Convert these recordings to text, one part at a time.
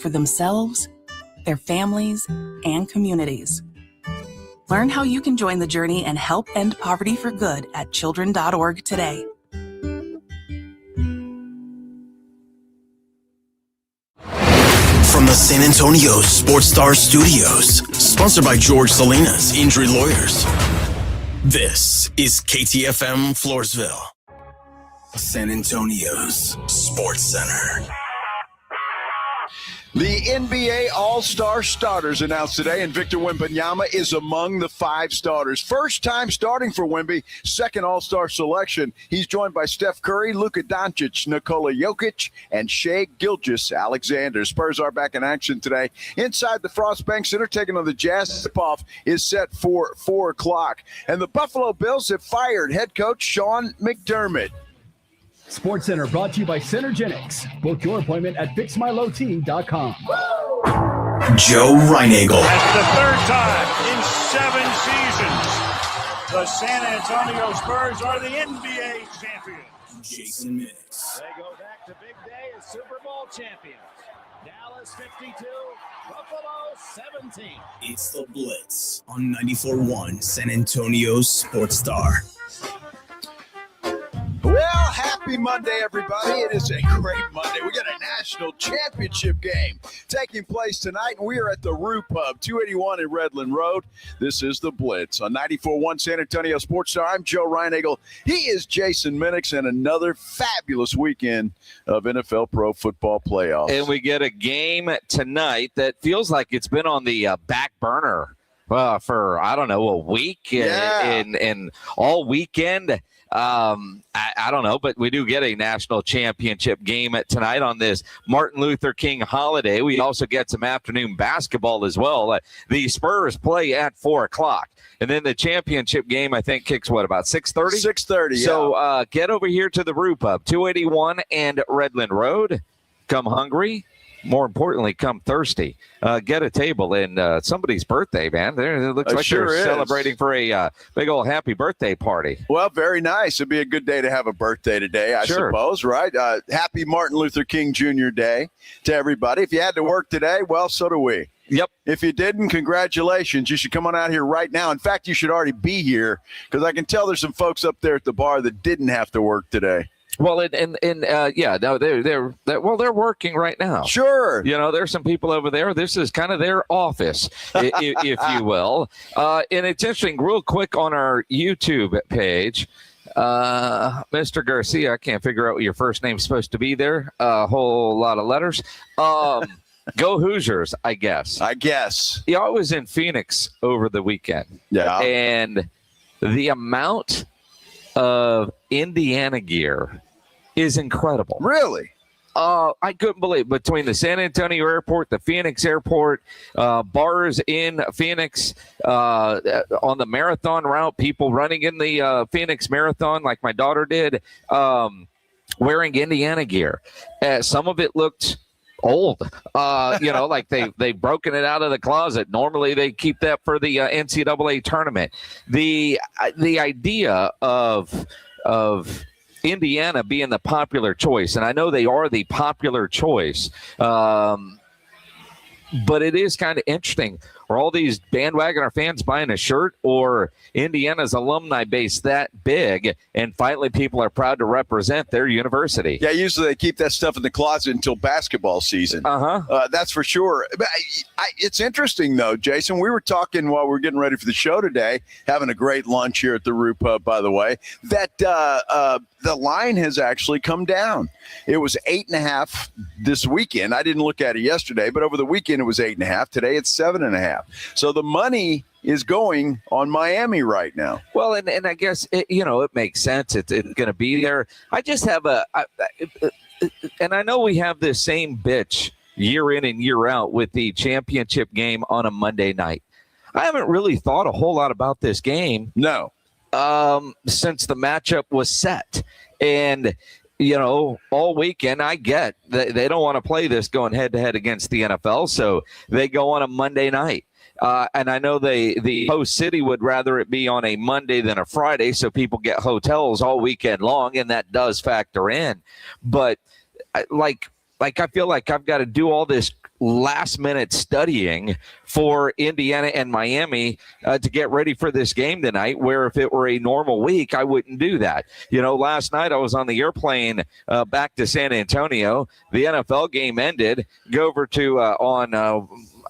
for themselves, their families, and communities. Learn how you can join the journey and help end poverty for good at children.org today. From the San Antonio Sports Star Studios, sponsored by George Salinas Injury Lawyers. This is KTFM Floresville, San Antonio's Sports Center. The NBA All-Star starters announced today, and Victor Wembanyama is among the 5 starters. First time starting for Wemby, second All-Star selection. He's joined by Steph Curry, Luka Doncic, Nikola Jokic, and Shai Gilgeous-Alexander. Spurs are back in action today inside the Frost Bank Center, taking on the Jazz. Tip-off is set for 4 o'clock. And the Buffalo Bills have fired head coach Sean McDermott. Sports Center brought to you by Synergenics. Book your appointment at fixmylow.com. Joe Reinagel. That's the third time in 7 seasons the San Antonio Spurs are the NBA champions. Jason Minix. They go back to big day as Super Bowl champions. Dallas 52, Buffalo 17. It's the Blitz on 94.1 San Antonio's Sports Star. Well, happy Monday, everybody. It is a great Monday. We got a national championship game taking place tonight, and we are at the Roo Pub, 281 in Redland Road. This is the Blitz on 94.1 San Antonio Sports Star. I'm Joe Reinagel. He is Jason Minix, and another fabulous weekend of NFL Pro Football playoffs. And we get a game tonight that feels like it's been on the back burner for, I don't know, a week and all weekend. I don't know, but we do get a national championship game tonight on this Martin Luther King holiday. We also get some afternoon basketball as well. The Spurs play at 4 o'clock. And then the championship game, I think, kicks about 6:30? 6:30, yeah. So get over here to the Roo Pub, 281 and Redland Road. Come hungry. More importantly, come thirsty. Get a table, and somebody's birthday, man. It looks like sure they're is. Celebrating for a big old happy birthday party. Well, very nice. It'd be a good day to have a birthday today, I suppose, right? Happy Martin Luther King Jr. Day to everybody. If you had to work today, well, so do we. Yep. If you didn't, congratulations. You should come on out here right now. In fact, you should already be here because I can tell there's some folks up there at the bar that didn't have to work today. Well, they're working right now. Sure. You know, there's some people over there. This is kind of their office, if you will. And it's interesting, real quick on our YouTube page, Mr. Garcia, I can't figure out what your first name's supposed to be there. A whole lot of letters. Go Hoosiers, I guess. Yeah, I was in Phoenix over the weekend. Yeah. And the amount of Indiana gear is incredible. Really? I couldn't believe between the San Antonio airport, the Phoenix airport, bars in Phoenix, on the marathon route, people running in the Phoenix marathon like my daughter did, wearing Indiana gear. Some of it looked old, like they've broken it out of the closet. Normally they keep that for the NCAA tournament. The idea of Indiana being the popular choice, and I know they are the popular choice, but it is kind of interesting. Are all these bandwagoner fans buying a shirt, or Indiana's alumni base that big, and finally people are proud to represent their university? Yeah, usually they keep that stuff in the closet until basketball season. That's for sure. But it's interesting, though, Jason. We were talking while we were getting ready for the show today, having a great lunch here at the Roo Pub, by the way, that the line has actually come down. It was 8.5 this weekend. I didn't look at it yesterday, but over the weekend it was 8.5. Today it's 7.5. So the money is going on Miami right now. Well, and I guess, it makes sense. It's going to be there. I just have and I know we have this same bitch year in and year out with the championship game on a Monday night. I haven't really thought a whole lot about this game. No. Since the matchup was set. And, all weekend, I get that they don't want to play this going head-to-head against the NFL, so they go on a Monday night. And I know the host city would rather it be on a Monday than a Friday, so people get hotels all weekend long, and that does factor in. But, I feel like I've got to do all this last-minute studying for Indiana and Miami to get ready for this game tonight, where if it were a normal week, I wouldn't do that. Last night I was on the airplane back to San Antonio. The NFL game ended. Go over to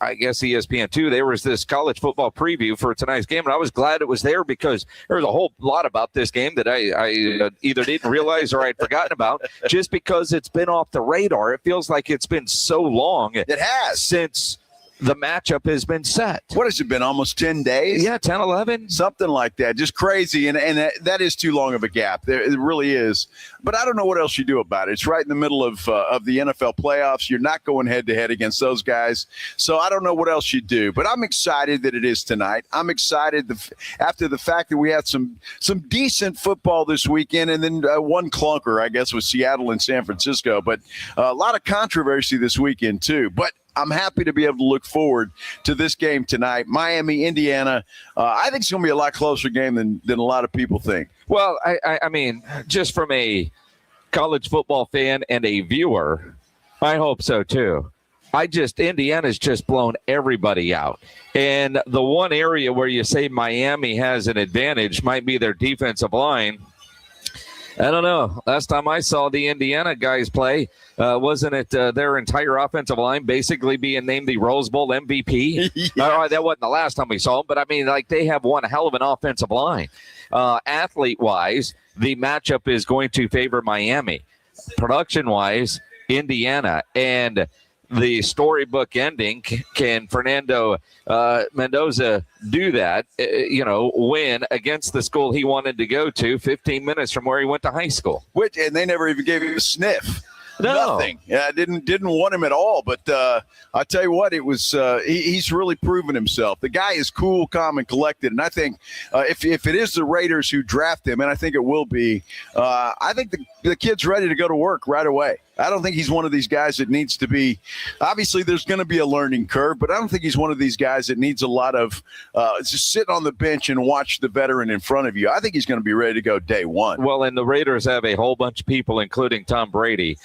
I guess ESPN2, there was this college football preview for tonight's game, and I was glad it was there because there was a whole lot about this game that I either didn't realize or I'd forgotten about, just because it's been off the radar. It feels like it's been so long. It has. Since the matchup has been set. What has it been, almost 10 days? Yeah, 10, 11. Something like that. Just crazy, and that is too long of a gap. It really is. But I don't know what else you do about it. It's right in the middle of the NFL playoffs. You're not going head-to-head against those guys. So I don't know what else you do. But I'm excited that it is tonight. I'm excited after the fact that we had some decent football this weekend, and then one clunker, I guess, with Seattle and San Francisco. But a lot of controversy this weekend, too. But I'm happy to be able to look forward to this game tonight. Miami, Indiana. I think it's going to be a lot closer game than a lot of people think. Well, I mean, just from a college football fan and a viewer, I hope so too. Indiana's just blown everybody out. And the one area where you say Miami has an advantage might be their defensive line. I don't know. Last time I saw the Indiana guys play, wasn't it their entire offensive line basically being named the Rose Bowl MVP? Yes. That wasn't the last time we saw them, but I mean, like, they have one hell of an offensive line. Athlete-wise, the matchup is going to favor Miami. Production-wise, Indiana. And the storybook ending, can Fernando Mendoza do that, win against the school he wanted to go to 15 minutes from where he went to high school? And they never even gave him a sniff. No. Nothing. Yeah, didn't want him at all. But I tell you what, it was he's really proven himself. The guy is cool, calm, and collected. And I think if it is the Raiders who draft him, and I think it will be, I think the kid's ready to go to work right away. I don't think he's one of these guys that needs to be – obviously, there's going to be a learning curve, but I don't think he's one of these guys that needs a lot of just sit on the bench and watch the veteran in front of you. I think he's going to be ready to go day one. Well, and the Raiders have a whole bunch of people, including Tom Brady,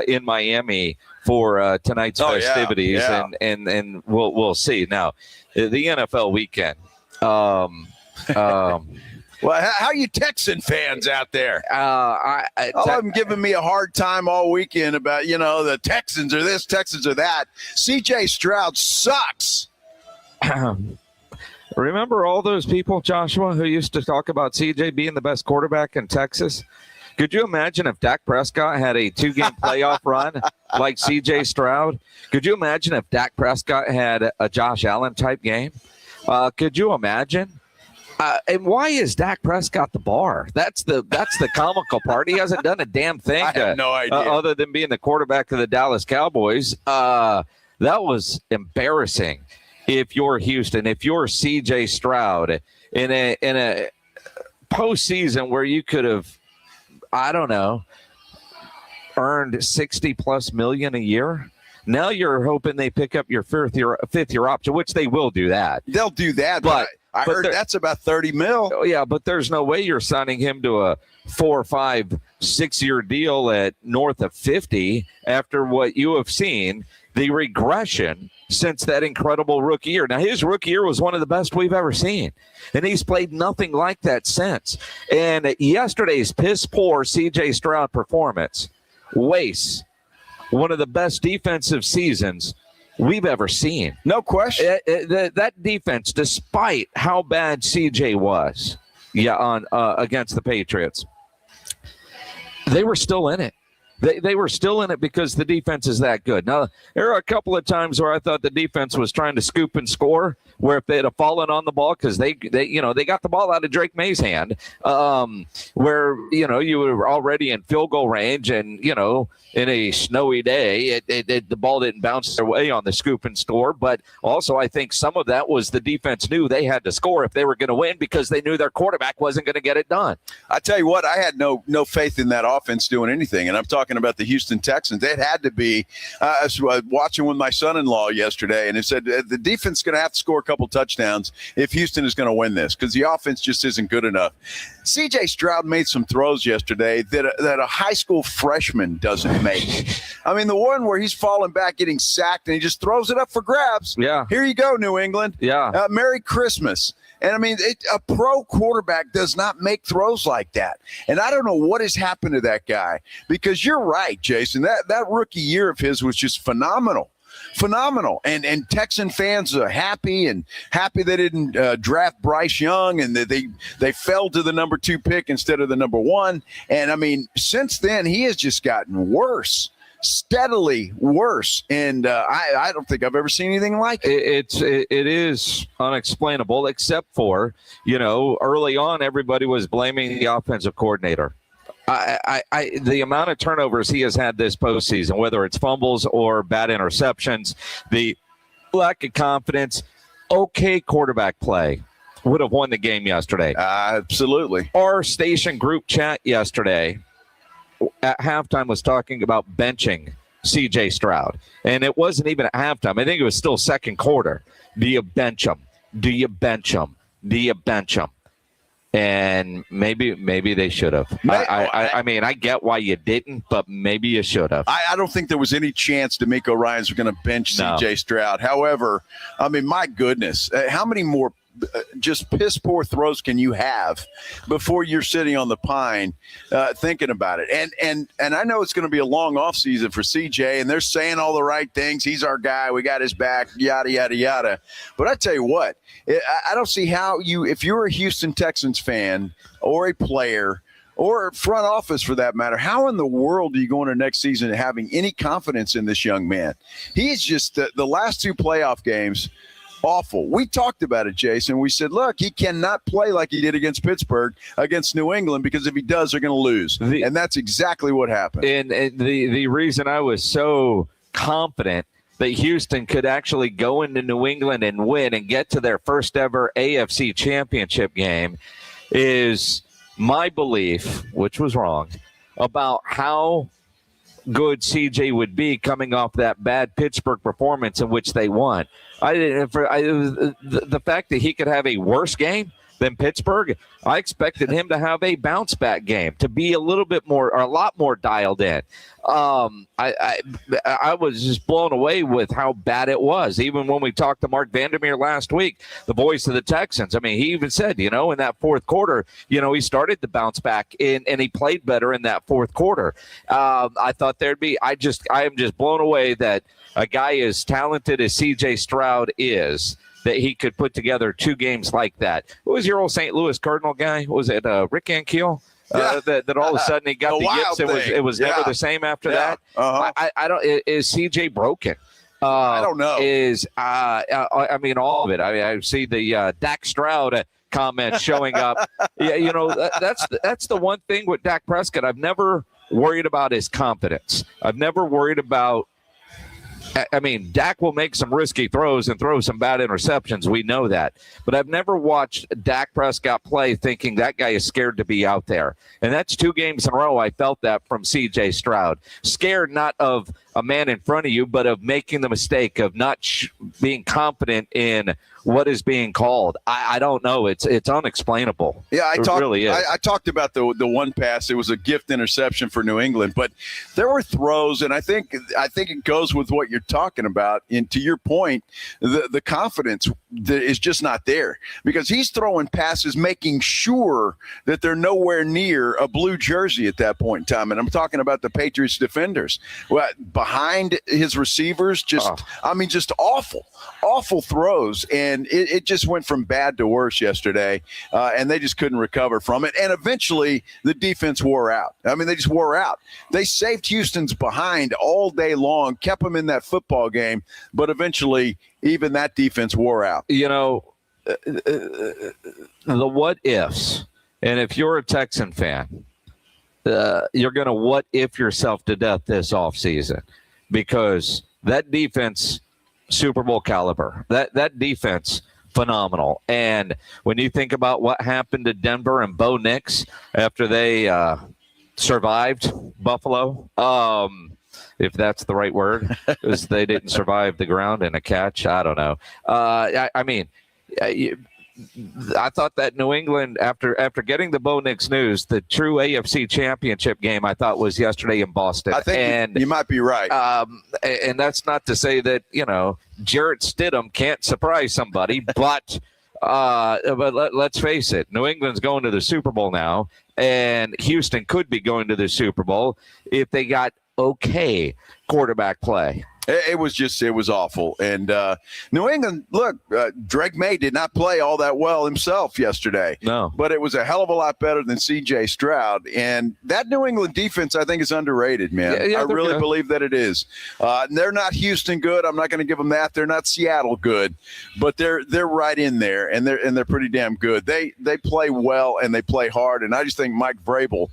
in Miami for tonight's festivities, yeah. And we'll see. Now, the NFL weekend Well, how are you Texan fans out there? All of them giving me a hard time all weekend about, the Texans are this, Texans are that. C.J. Stroud sucks. Remember all those people, Joshua, who used to talk about C.J. being the best quarterback in Texas? Could you imagine if Dak Prescott had a 2-game playoff run like C.J. Stroud? Could you imagine if Dak Prescott had a Josh Allen type game? Could you imagine? And why is Dak Prescott the bar? That's the comical part. He hasn't done a damn thing. I have no idea. Other than being the quarterback of the Dallas Cowboys. That was embarrassing. If you're Houston, if you're C.J. Stroud in a postseason where you could have, I don't know, earned $60+ million a year. Now you're hoping they pick up your fifth year option, which they will do that. They'll do that, but I heard that's about $30 million. Oh, yeah, but there's no way you're signing him to a 4, 5, 6-year deal at north of 50 after what you have seen, the regression since that incredible rookie year. Now, his rookie year was one of the best we've ever seen, and he's played nothing like that since. And yesterday's piss-poor C.J. Stroud performance wastes one of the best defensive seasons we've ever seen. No question. That defense, despite how bad CJ was, against the Patriots, they were still in it. They were still in it because the defense is that good. Now, there are a couple of times where I thought the defense was trying to scoop and score, where if they'd have fallen on the ball, because they got the ball out of Drake May's hand, where, you were already in field goal range and, in a snowy day, the ball didn't bounce their way on the scoop and score. But also I think some of that was the defense knew they had to score if they were going to win because they knew their quarterback wasn't going to get it done. I tell you what, I had no faith in that offense doing anything. And I'm talking talking about the Houston Texans. It had to be. I was watching with my son-in-law yesterday, and it said the defense is going to have to score a couple touchdowns if Houston is going to win this because the offense just isn't good enough. C.J. Stroud made some throws yesterday that a high school freshman doesn't make. I mean, the one where he's falling back, getting sacked, and he just throws it up for grabs. Yeah. Here you go, New England. Yeah. Merry Christmas. And, I mean, a pro quarterback does not make throws like that. And I don't know what has happened to that guy because you're right, Jason. That rookie year of his was just phenomenal. And Texan fans are happy they didn't draft Bryce Young and they fell to the number 2 pick instead of the number 1. And, I mean, since then, he has just gotten worse. Steadily worse, and I don't think I've ever seen anything like it. It is unexplainable, except for, early on everybody was blaming the offensive coordinator. The amount of turnovers he has had this postseason, whether it's fumbles or bad interceptions, the lack of confidence, okay quarterback play would have won the game yesterday. Absolutely. Our station group chat yesterday at halftime was talking about benching C.J. Stroud. And it wasn't even at halftime. I think it was still second quarter. Do you bench him? Do you bench him? Do you bench him? And maybe they should have. I mean, I get why you didn't, but maybe you should have. I don't think there was any chance DeMeco Ryans was going to bench C.J. Stroud. However, I mean, my goodness, how many more just piss poor throws can you have before you're sitting on the pine thinking about it? And I know it's going to be a long offseason for CJ, and they're saying all the right things. He's our guy. We got his back, yada, yada, yada. But I tell you what, I don't see how if you're a Houston Texans fan or a player or front office for that matter, how in the world do you go into next season having any confidence in this young man? He's just the last 2 playoff games – awful. We talked about it, Jason. We said, look, he cannot play like he did against Pittsburgh, against New England, because if he does, they're going to lose. And that's exactly what happened. And the reason I was so confident that Houston could actually go into New England and win and get to their first ever AFC championship game is my belief, which was wrong, about how good CJ would be coming off that bad Pittsburgh performance in which they won. The fact that he could have a worse game than Pittsburgh, I expected him to have a bounce back game, to be a lot more dialed in. I was just blown away with how bad it was. Even when we talked to Mark Vandermeer last week, the voice of the Texans, I mean, he even said, in that fourth quarter, he started to bounce back and he played better in that fourth quarter. I thought I am just blown away that a guy as talented as C.J. Stroud is, that he could put together 2 games like that. Who was your old St. Louis Cardinal guy? Was it Rick Ankiel? That all of a sudden he got the yips. It was never the same after that. Uh-huh. I don't. Is CJ broken? I don't know. I mean, all of it. I mean, I see the Dak Stroud comments showing up. That's the one thing with Dak Prescott. I've never worried about his confidence. I've never worried about. I mean, Dak will make some risky throws and throw some bad interceptions. We know that. But I've never watched Dak Prescott play thinking that guy is scared to be out there. And that's 2 games in a row I felt that from C.J. Stroud. Scared not of a man in front of you, but of making the mistake of not being confident in what is being called. I don't know. It's unexplainable. Yeah, it really is. I talked about the one pass. It was a gift interception for New England, but there were throws, and I think it goes with what you're talking about. And to your point, the confidence is just not there because he's throwing passes, making sure that they're nowhere near a blue jersey at that point in time. And I'm talking about the Patriots defenders. Well, behind his receivers, just awful throws. And it just went from bad to worse yesterday, and they just couldn't recover from it. And eventually, the defense wore out. I mean, they just wore out. They saved Houston's behind all day long, kept them in that football game, but eventually, even that defense wore out. The what-ifs, and if you're a Texan fan, you're going to what-if yourself to death this offseason because that defense – Super Bowl caliber. That defense, phenomenal. And when you think about what happened to Denver and Bo Nix after they survived Buffalo. If that's the right word, because they didn't survive the ground in a catch. I don't know. I thought that New England, after getting the Bo Nix news, the true AFC Championship game, I thought was yesterday in Boston. I think you might be right. And that's not to say that, Jarrett Stidham can't surprise somebody, but let's face it, New England's going to the Super Bowl now, and Houston could be going to the Super Bowl if they got okay quarterback play. It was awful. And New England, look, Drake May did not play all that well himself yesterday. No. But it was a hell of a lot better than C.J. Stroud. And that New England defense, I think, is underrated, man. Yeah, I really believe that it is. They're not Houston good. I'm not going to give them that. They're not Seattle good. But they're right in there, and they're pretty damn good. They play well, and they play hard. And I just think Mike Vrabel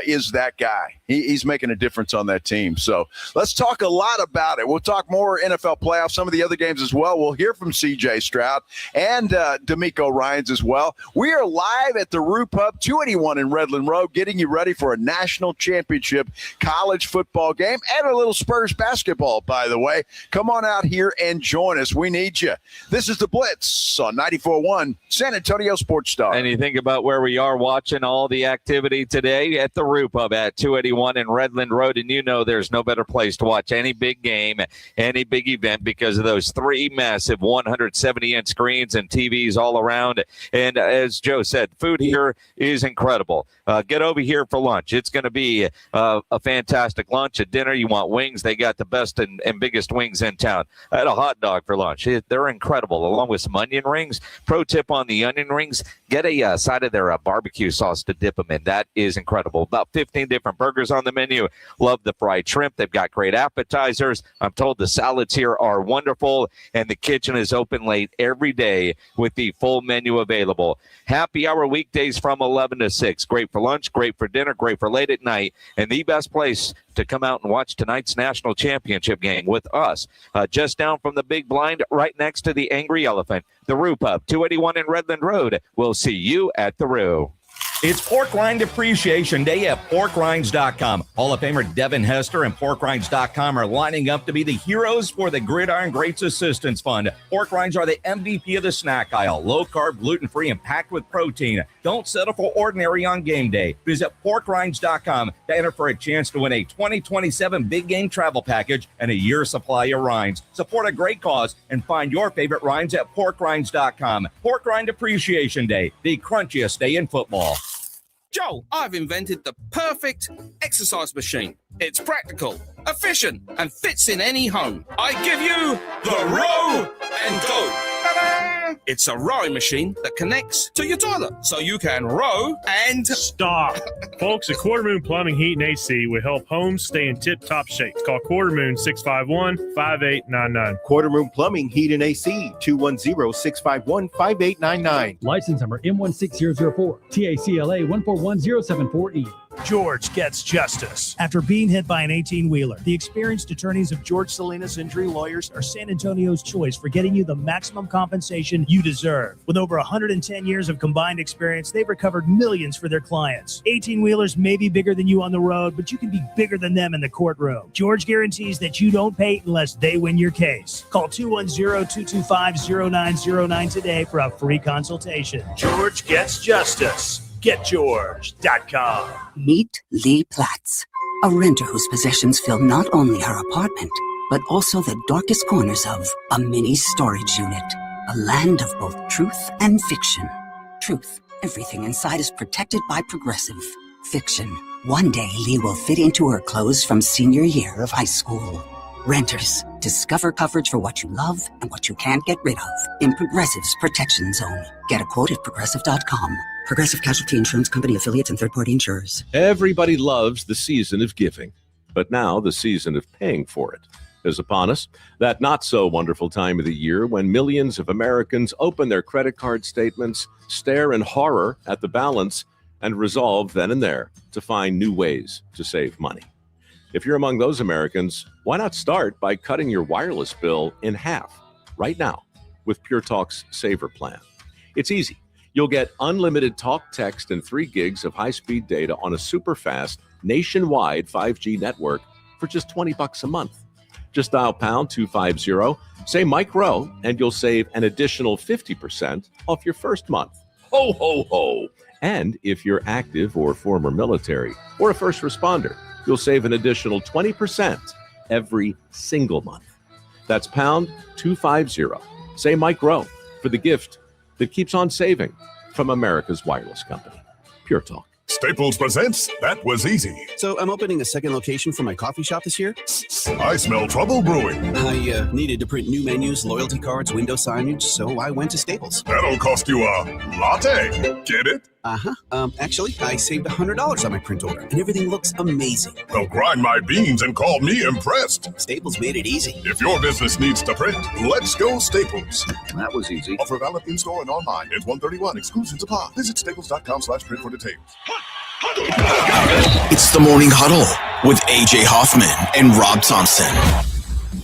is that guy. He's making a difference on that team. So let's talk a lot about it. We'll talk more NFL playoffs, some of the other games as well. We'll hear from C.J. Stroud and D'Amico Ryans as well. We are live at the Roo Pub, 281 in Redland Road, getting you ready for a national championship college football game and a little Spurs basketball, by the way. Come on out here and join us. We need you. This is the Blitz on 94.1 San Antonio Sports Star. And you think about where we are watching all the activity today at the Roo Pub at 281 in Redland Road, and there's no better place to watch any big game, any big event, because of those three massive 170-inch screens and TVs all around. And as Joe said, food here is incredible. Get over here for lunch. It's going to be a fantastic lunch. At dinner, you want wings. They got the best and biggest wings in town. I had a hot dog for lunch. They're incredible, along with some onion rings. Pro tip on the onion rings, get a side of their barbecue sauce to dip them in. That is incredible. About 15 different burgers on the menu. Love the fried shrimp. They've got great appetizers. I'm told the salads here are wonderful, and the kitchen is open late every day with the full menu available. Happy hour weekdays from 11 to 6. Great for lunch, great for dinner, great for late at night, and the best place to come out and watch tonight's national championship game with us. Just down from the big blind, right next to the Angry Elephant, the Roo Pub, 281 in Redland Road. We'll see you at the Roo. It's Pork Rind Appreciation Day at PorkRinds.com. Hall of Famer Devin Hester and PorkRinds.com are lining up to be the heroes for the Gridiron Greats Assistance Fund. Pork rinds are the MVP of the snack aisle. Low-carb, gluten-free, and packed with protein. Don't settle for ordinary on game day. Visit PorkRinds.com to enter for a chance to win a 2027 Big Game Travel Package and a year's supply of rinds. Support a great cause and find your favorite rinds at PorkRinds.com. Pork Rind Appreciation Day, the crunchiest day in football. Joe, I've invented the perfect exercise machine. It's practical, efficient, and fits in any home. I give you the Row and Go. Ta-da! It's a rowing machine that connects to your toilet, so you can row and... Stop. Folks, at Quarter Moon Plumbing, Heat, and AC will help homes stay in tip-top shape. Call Quarter Moon 651-5899. Quarter Moon Plumbing, Heat, and AC, 210-651-5899. License number M16004, TACLA 141074E. George gets justice. After being hit by an 18-wheeler, the experienced attorneys of George Salinas Injury Lawyers are San Antonio's choice for getting you the maximum compensation you deserve. With over 110 years of combined experience, they've recovered millions for their clients. 18-wheelers may be bigger than you on the road, but you can be bigger than them in the courtroom. George guarantees that you don't pay unless they win your case. Call 210-225-0909 today for a free consultation. George gets justice. GetGeorge.com. Meet Lee Platz, a renter whose possessions fill not only her apartment, but also the darkest corners of a mini storage unit. A land of both truth and fiction. Truth, everything inside is protected by Progressive. Fiction, one day Lee will fit into her clothes from senior year of high school. Renters, discover coverage for what you love and what you can't get rid of in Progressive's Protection Zone. Get a quote at Progressive.com. Progressive Casualty Insurance Company, affiliates, and third-party insurers. Everybody loves the season of giving, but now the season of paying for it is upon us. That not-so-wonderful time of the year when millions of Americans open their credit card statements, stare in horror at the balance, and resolve then and there to find new ways to save money. If you're among those Americans, why not start by cutting your wireless bill in half right now with Pure Talk's Saver Plan? It's easy. You'll get unlimited talk, text, and 3 gigs of high-speed data on a super-fast nationwide 5G network for just $20 a month. Just dial pound 250, say Mike Rowe, and you'll save an additional 50% off your first month. Ho, ho, ho. And if you're active or former military or a first responder, you'll save an additional 20% every single month. That's pound 250. Say Mike Rowe for the gift that keeps on saving from America's wireless company. Pure Talk. Staples presents That Was Easy. So I'm opening a second location for my coffee shop this year. I smell trouble brewing. I needed to print new menus, loyalty cards, window signage, so I went to Staples. That'll cost you a latte. Get it? Uh-huh. Actually, I saved $100 on my print order, and everything looks amazing. Well, grind my beans and call me impressed. Staples made it easy. If your business needs to print, let's go Staples. That was easy. Offer valid in-store and online. It's 131. Exclusions apply. Visit staples.com/print for details. It's the Morning Huddle with AJ Hoffman and Rob Thompson.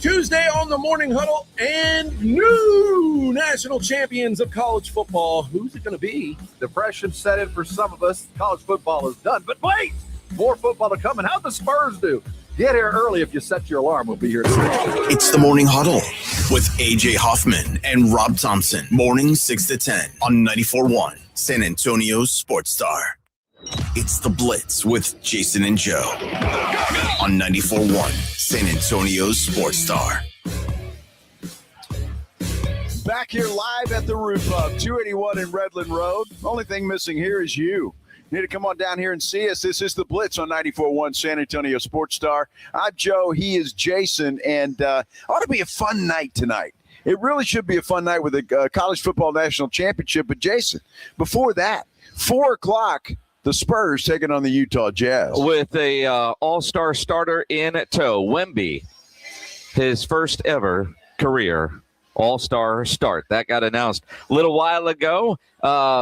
Tuesday on the Morning Huddle, and new national champions of college football. Who's it going to be? Depression set in for some of us. College football is done. But wait, more football to come. And how'd the Spurs do? Get here early if you set your alarm. We'll be here soon. It's the Morning Huddle with AJ Hoffman and Rob Thompson. Mornings 6 to 10 on 94.1 San Antonio's Sports Star. It's the Blitz with Jason and Joe on 94.1 San Antonio's Sports Star. Back here live at the Roo Pub, 281 in Redland Road. Only thing missing here is you. You need to come on down here and see us. This is the Blitz on 94.1 San Antonio Sports Star. I'm Joe. He is Jason. And ought to be a fun night tonight. It really should be a fun night with the college football national championship. But, Jason, before that, 4 o'clock, the Spurs taking on the Utah Jazz. With a all-star starter in tow, Wemby, his first ever career all-star start. That got announced a little while ago.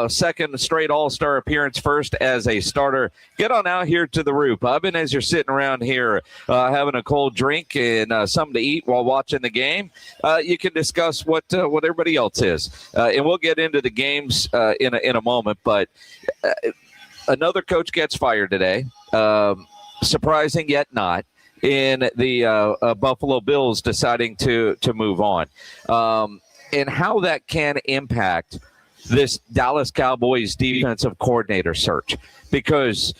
Second straight all-star appearance, first as a starter. Get on out here to the Roo Pub, and as you're sitting around here having a cold drink and something to eat while watching the game, you can discuss what everybody else is. And we'll get into the games in a moment, but another coach gets fired today. Surprising yet not. In the Buffalo Bills deciding to move on. And how that can impact this Dallas Cowboys defensive coordinator search. Because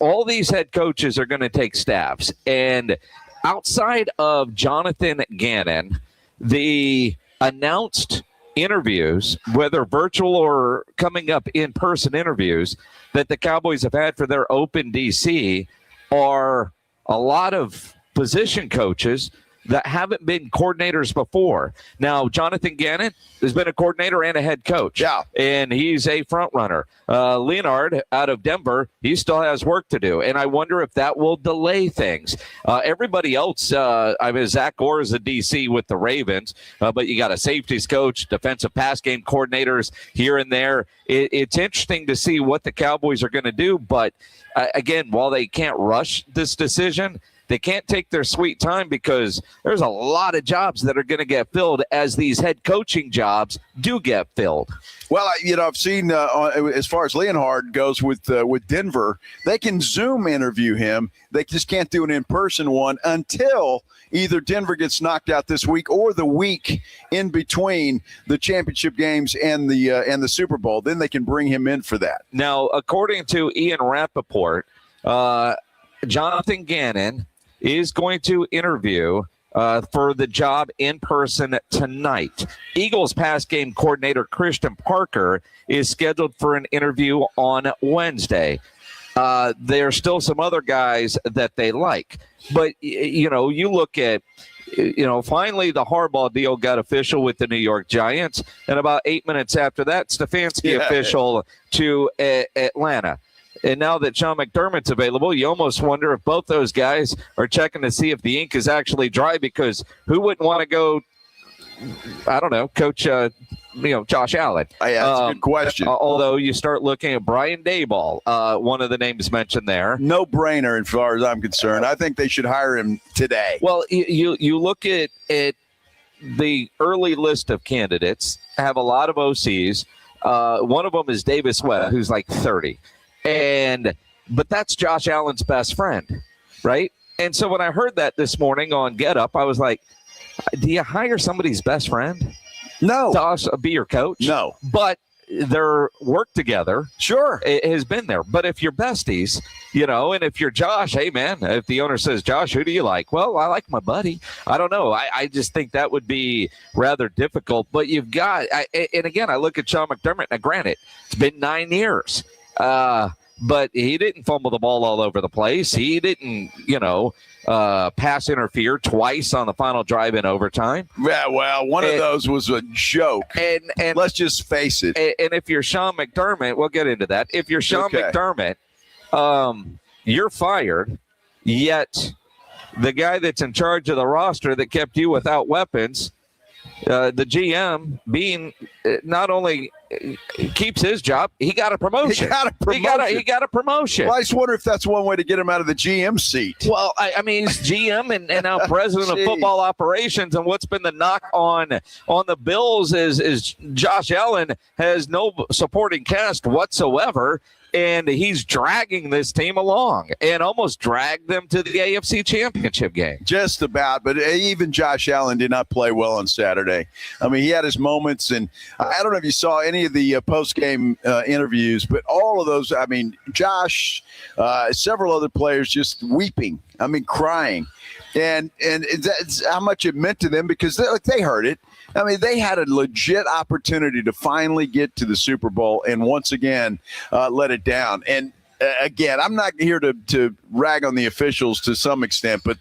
all these head coaches are going to take staffs. And outside of Jonathan Gannon, the announced interviews, whether virtual or coming up in-person interviews, that the Cowboys have had for their open DC are a lot of position coaches that haven't been coordinators before. Now, Jonathan Gannon has been a coordinator and a head coach. Yeah. And he's a front runner. Leonard out of Denver, he still has work to do. And I wonder if that will delay things. Everybody else, Zach Gore is a DC with the Ravens, but you got a safeties coach, defensive pass game coordinators here and there. It's interesting to see what the Cowboys are going to do. But again, while they can't rush this decision, they can't take their sweet time because there's a lot of jobs that are going to get filled as these head coaching jobs do get filled. Well, I've seen as far as Leonhard goes with Denver, they can Zoom interview him. They just can't do an in-person one until either Denver gets knocked out this week or the week in between the championship games and the Super Bowl. Then they can bring him in for that. Now, according to Ian Rappaport, Jonathan Gannon is going to interview for the job in person tonight. Eagles pass game coordinator Christian Parker is scheduled for an interview on Wednesday. There are still some other guys that they like. But, you look at, finally the Harbaugh deal got official with the New York Giants. And about 8 minutes after that, Stefanski official to Atlanta. And now that Sean McDermott's available, you almost wonder if both those guys are checking to see if the ink is actually dry, because who wouldn't want to go, I don't know, coach, Josh Allen? Yeah, that's a good question. Although you start looking at Brian Daboll, one of the names mentioned there. No brainer as far as I'm concerned. I think they should hire him today. Well, you look at the early list of candidates, have a lot of OCs. One of them is Davis Webb, who's like 30. And but that's Josh Allen's best friend, right? And so when I heard that this morning on Get Up, I was like, do you hire somebody's best friend? No. To be your coach? No. But their work together, sure, it has been there. But if you're besties, and if you're Josh, hey man, if the owner says, Josh, who do you like? Well, I like my buddy. I don't know. I just think that would be rather difficult. But you've got, and again, I look at Sean McDermott. Now, granted, it's been 9 years. But he didn't fumble the ball all over the place. He didn't, pass interfere twice on the final drive in overtime. Yeah, well, one of those was a joke. And let's just face it. And if you're Sean McDermott, we'll get into that. If you're Sean McDermott, you're fired, yet the guy that's in charge of the roster that kept you without weapons, the GM being not only keeps his job, he got a promotion. He got a promotion. Well, I just wonder if that's one way to get him out of the GM seat. Well, I mean, he's GM and now president of football operations. And what's been the knock on the Bills is Josh Allen has no supporting cast whatsoever. And he's dragging this team along and almost dragged them to the AFC Championship game. Just about, but even Josh Allen did not play well on Saturday. I mean, he had his moments, and I don't know if you saw any of the post-game interviews, but all of those, I mean, Josh, several other players just weeping, crying. And that's how much it meant to them because they heard it. I mean, they had a legit opportunity to finally get to the Super Bowl and once again let it down. And again, I'm not here to rag on the officials to some extent, but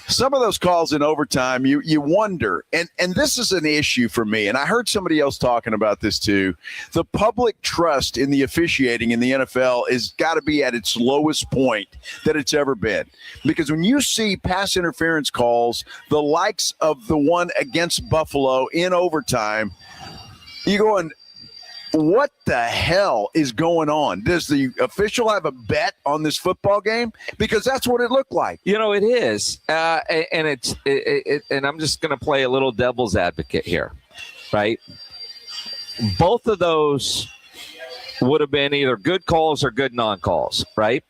some of those calls in overtime, you wonder, and this is an issue for me, and I heard somebody else talking about this too. The public trust in the officiating in the NFL has got to be at its lowest point that it's ever been. Because when you see pass interference calls, the likes of the one against Buffalo in overtime, you're going, what the hell is going on? Does the official have a bet on this football game? Because that's what it looked like. It is. And and I'm just going to play a little devil's advocate here, right? Both of those would have been either good calls or good non-calls, right?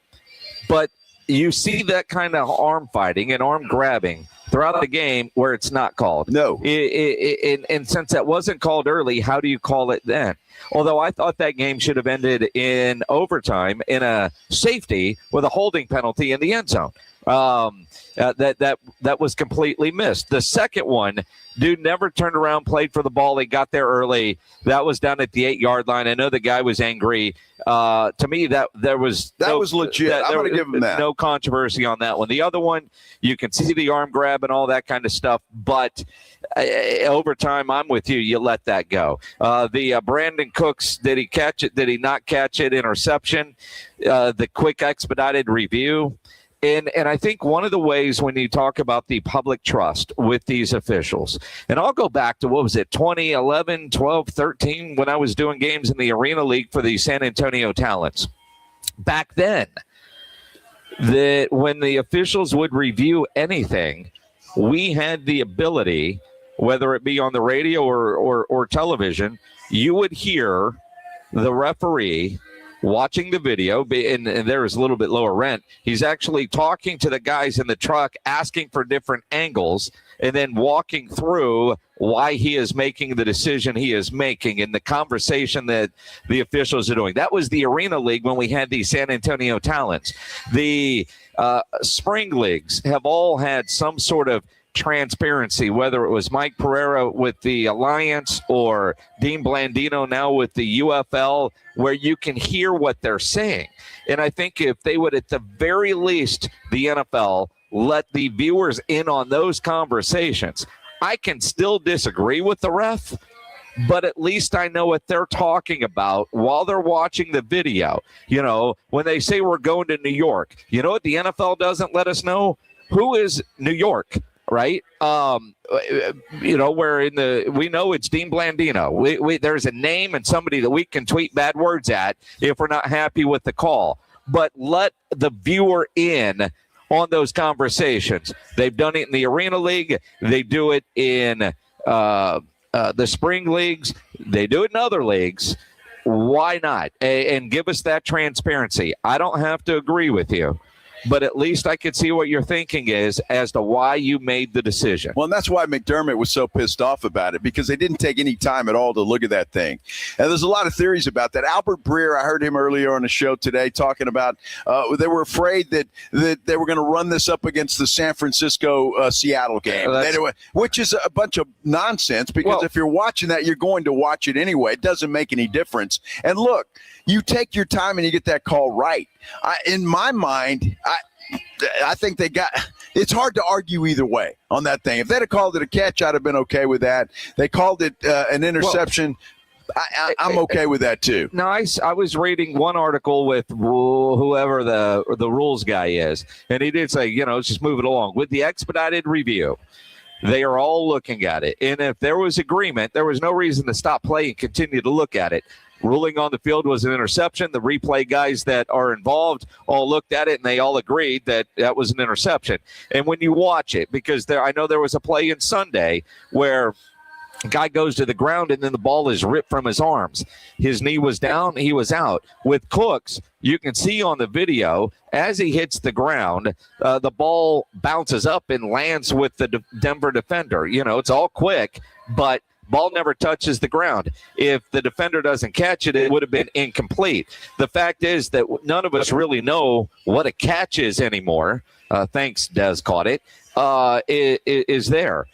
But you see that kind of arm fighting and arm grabbing throughout the game where it's not called. No. And since that wasn't called early, how do you call it then? Although I thought that game should have ended in overtime in a safety with a holding penalty in the end zone. That was completely missed. The second one, dude never turned around, played for the ball. He got there early. That was down at the 8-yard line. I know the guy was angry. To me, that was legit. I'm going to give him that. No controversy on that one. The other one, you can see the arm grab and all that kind of stuff. But overtime, I'm with you. You let that go. The Brandon Cooks, did he catch it? Did he not catch it? Interception. The quick expedited review. And I think one of the ways when you talk about the public trust with these officials, and I'll go back to, 2011, 12, 13, when I was doing games in the Arena League for the San Antonio Talents. Back then, when the officials would review anything, we had the ability, whether it be on the radio or television, you would hear the referee watching the video, and there is a little bit lower rent. He's actually talking to the guys in the truck, asking for different angles, and then walking through why he is making the decision he is making in the conversation that the officials are doing. That was the Arena League when we had the San Antonio Talents. The spring leagues have all had some sort of transparency, whether it was Mike Pereira with the Alliance or Dean Blandino now with the UFL, where you can hear what they're saying. And I think if they would, at the very least, the NFL, let the viewers in on those conversations, I can still disagree with the ref, but at least I know what they're talking about while they're watching the video. When they say we're going to New York, you know what the NFL doesn't let us know? Who is New York? Right? Where we know it's Dean Blandino. There's a name and somebody that we can tweet bad words at if we're not happy with the call. But let the viewer in on those conversations. They've done it in the Arena League. They do it in the spring leagues. They do it in other leagues. Why not? And give us that transparency. I don't have to agree with you, but at least I could see what your thinking is as to why you made the decision. Well, and that's why McDermott was so pissed off about it, because they didn't take any time at all to look at that thing. And there's a lot of theories about that. Albert Breer, I heard him earlier on the show today talking about they were afraid that they were going to run this up against the San Francisco-Seattle game, which is a bunch of nonsense, because if you're watching that, you're going to watch it anyway. It doesn't make any difference. And look, you take your time and you get that call right. In my mind, I think it's hard to argue either way on that thing. If they'd have called it a catch, I'd have been okay with that. They called it an interception. I'm okay with that too. No, I was reading one article with whoever the rules guy is, and he did say, let's just move it along. With the expedited review, they are all looking at it. And if there was agreement, there was no reason to stop play and continue to look at it. Ruling on the field was an interception. The replay guys that are involved all looked at it, and they all agreed that that was an interception. And when you watch it, because I know there was a play in Sunday where a guy goes to the ground and then the ball is ripped from his arms. His knee was down. He was out. With Cooks, you can see on the video, as he hits the ground, the ball bounces up and lands with the Denver defender. It's all quick, but ball never touches the ground. If the defender doesn't catch it, it would have been incomplete. The fact is that none of us really know what a catch is anymore. Thanks, Des caught it. Is there?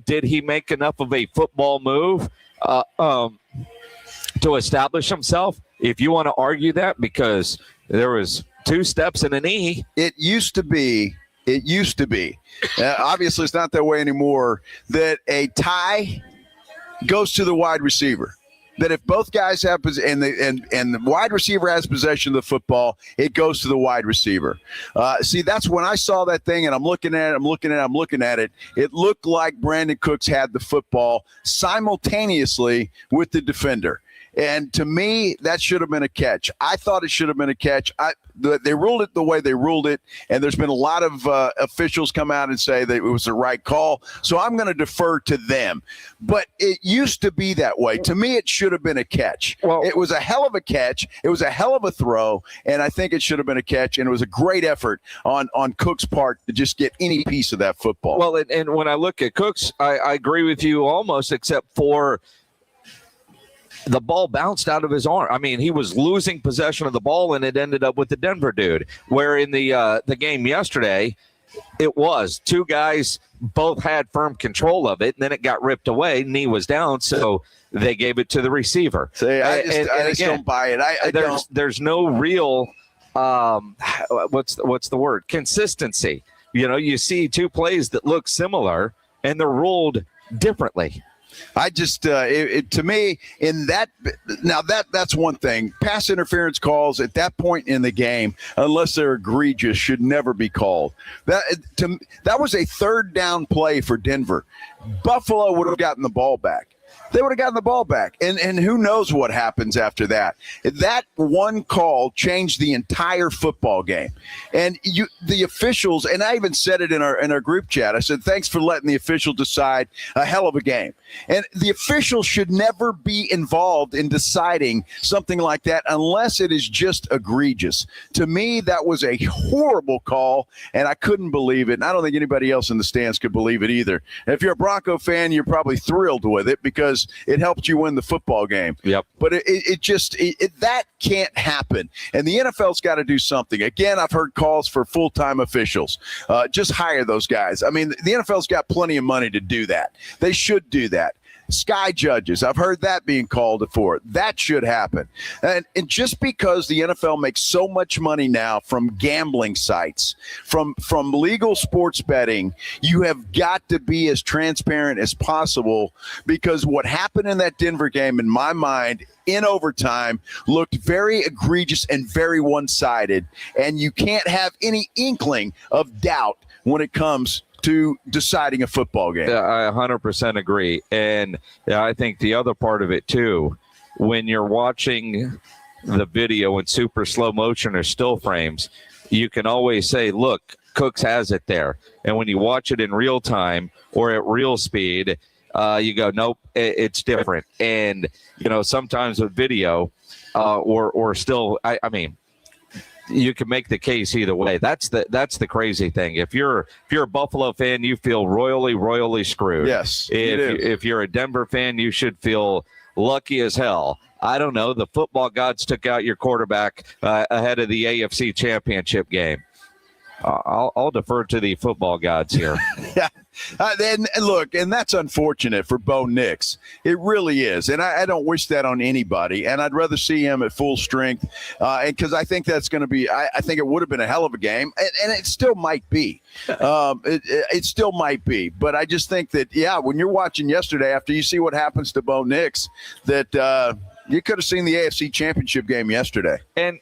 Did he make enough of a football move to establish himself? If you want to argue that, because there was 2 steps and a knee. It used to be. Obviously, it's not that way anymore. That a tie goes to the wide receiver. That if both guys have and the wide receiver has possession of the football, it goes to the wide receiver. See, that's when I saw that thing, and I'm looking at it. It looked like Brandon Cooks had the football simultaneously with the defender. And to me, that should have been a catch. I thought it should have been a catch. They ruled it the way they ruled it, and there's been a lot of officials come out and say that it was the right call. So I'm going to defer to them. But it used to be that way. To me, it should have been a catch. Well, it was a hell of a catch. It was a hell of a throw, and I think it should have been a catch. And it was a great effort on Cook's part to just get any piece of that football. Well, and when I look at Cooks, I agree with you almost, except for the ball bounced out of his arm. I mean, he was losing possession of the ball, and it ended up with the Denver dude. Where in the game yesterday, it was 2 guys both had firm control of it, and then it got ripped away. Knee was down, so they gave it to the receiver. See, I just don't buy it. There's no real what's the word? Consistency. You see 2 plays that look similar, and they're ruled differently. I just, to me, in that, now that's one thing. Pass interference calls at that point in the game, unless they're egregious, should never be called. That was a 3rd down play for Denver. Buffalo would have gotten the ball back. They would have gotten the ball back. And who knows what happens after that. That one call changed the entire football game. And the officials, and I even said it in our group chat, I said, thanks for letting the official decide a hell of a game. And the official should never be involved in deciding something like that unless it is just egregious. To me, that was a horrible call, and I couldn't believe it. And I don't think anybody else in the stands could believe it either. And if you're a Bronco fan, you're probably thrilled with it because it helped you win the football game. Yep. But that can't happen. And the NFL's got to do something. Again, I've heard calls for full-time officials. Just hire those guys. I mean, the NFL's got plenty of money to do that. They should do that. Sky judges, I've heard that being called for. That should happen. And just because the NFL makes so much money now from gambling sites, from legal sports betting, you have got to be as transparent as possible, because what happened in that Denver game, in my mind, in overtime, looked very egregious and very one-sided. And you can't have any inkling of doubt when it comes to deciding a football game. Yeah, I 100% agree. And I think the other part of it, too, when you're watching the video in super slow motion or still frames, you can always say, look, Cooks has it there. And when you watch it in real time or at real speed, you go, nope, it's different. And, sometimes with video or still, I mean, you can make the case either way. That's the crazy thing. If you're a Buffalo fan, you feel royally screwed. Yes. If you're a Denver fan, you should feel lucky as hell. I don't know. The football gods took out your quarterback ahead of the AFC Championship game. I'll defer to the football gods here. Yeah. And look, and that's unfortunate for Bo Nix. It really is. And I don't wish that on anybody. And I'd rather see him at full strength. And because I think that's going to be, I think it would have been a hell of a game. And it still might be. It still might be. But I just think that, when you're watching yesterday, after you see what happens to Bo Nix, that you could have seen the AFC Championship game yesterday. And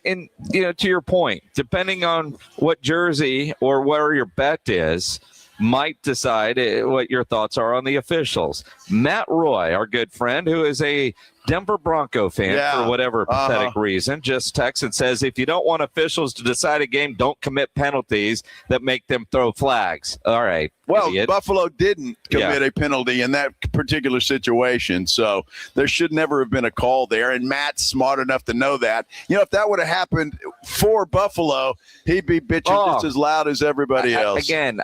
to your point, depending on what jersey or where your bet is, might decide what your thoughts are on the officials. Matt Roy, our good friend, who is a Denver Bronco fan for whatever pathetic reason, just texts and says, if you don't want officials to decide a game, don't commit penalties that make them throw flags. All right. Well, idiot. Buffalo didn't commit a penalty in that particular situation, so there should never have been a call there, and Matt's smart enough to know that. If that would have happened for Buffalo, he'd be bitching just as loud as everybody else. Again,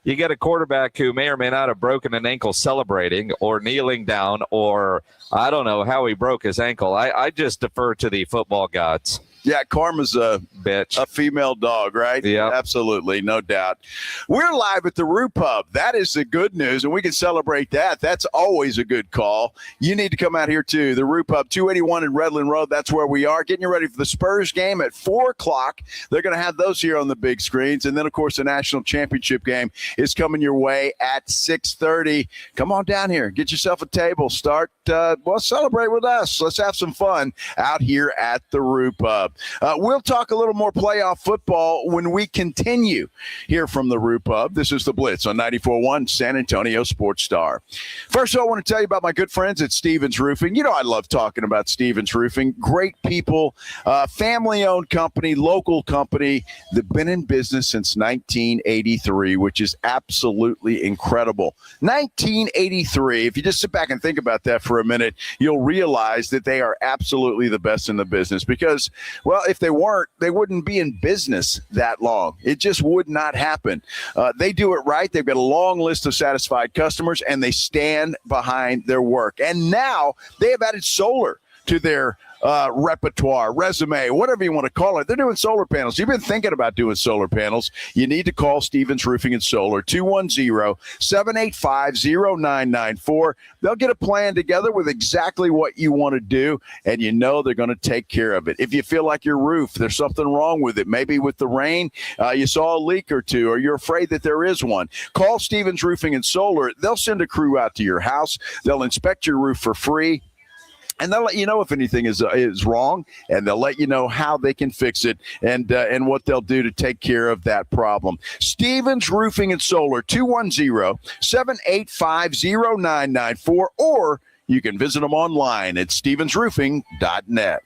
you get a quarterback who may or may not have broken an ankle celebrating or kneeling down, or I don't know how he broke his ankle. I just defer to the football gods. Yeah, karma's a bitch, a female dog, right? Yeah, absolutely, no doubt. We're live at the Roo Pub. That is the good news, and we can celebrate that. That's always a good call. You need to come out here too. The Roo Pub, 281 in Redland Road. That's where we are. Getting you ready for the Spurs game at 4:00. They're going to have those here on the big screens, and then of course the national championship game is coming your way at 6:30. Come on down here, get yourself a table. Start. Celebrate with us. Let's have some fun out here at the Roo Pub. We'll talk a little more playoff football when we continue here from the Roo Pub. This is the Blitz on 94.1 San Antonio Sports Star. First of all, I want to tell you about my good friends at Stevens Roofing. I love talking about Stevens Roofing. Great people, family-owned company, local company. They've been in business since 1983, which is absolutely incredible. 1983, if you just sit back and think about that for a minute, you'll realize that they are absolutely the best in the business because, well, if they weren't, they wouldn't be in business that long. It just would not happen. They do it right. They've got a long list of satisfied customers, and they stand behind their work. And now they have added solar to their repertoire, resume, whatever you want to call it. They're doing solar panels. You've been thinking about doing solar panels. You need to call Stevens Roofing and Solar, 210-785-0994. They'll get a plan together with exactly what you want to do, and they're going to take care of it. If you feel like your roof, there's something wrong with it, maybe with the rain, you saw a leak or two, or you're afraid that there is one, call Stevens Roofing and Solar. They'll send a crew out to your house. They'll inspect your roof for free. And they'll let you know if anything is wrong, and they'll let you know how they can fix it and what they'll do to take care of that problem. Stevens Roofing and Solar, 210-785-0994, or you can visit them online at stevensroofing.net.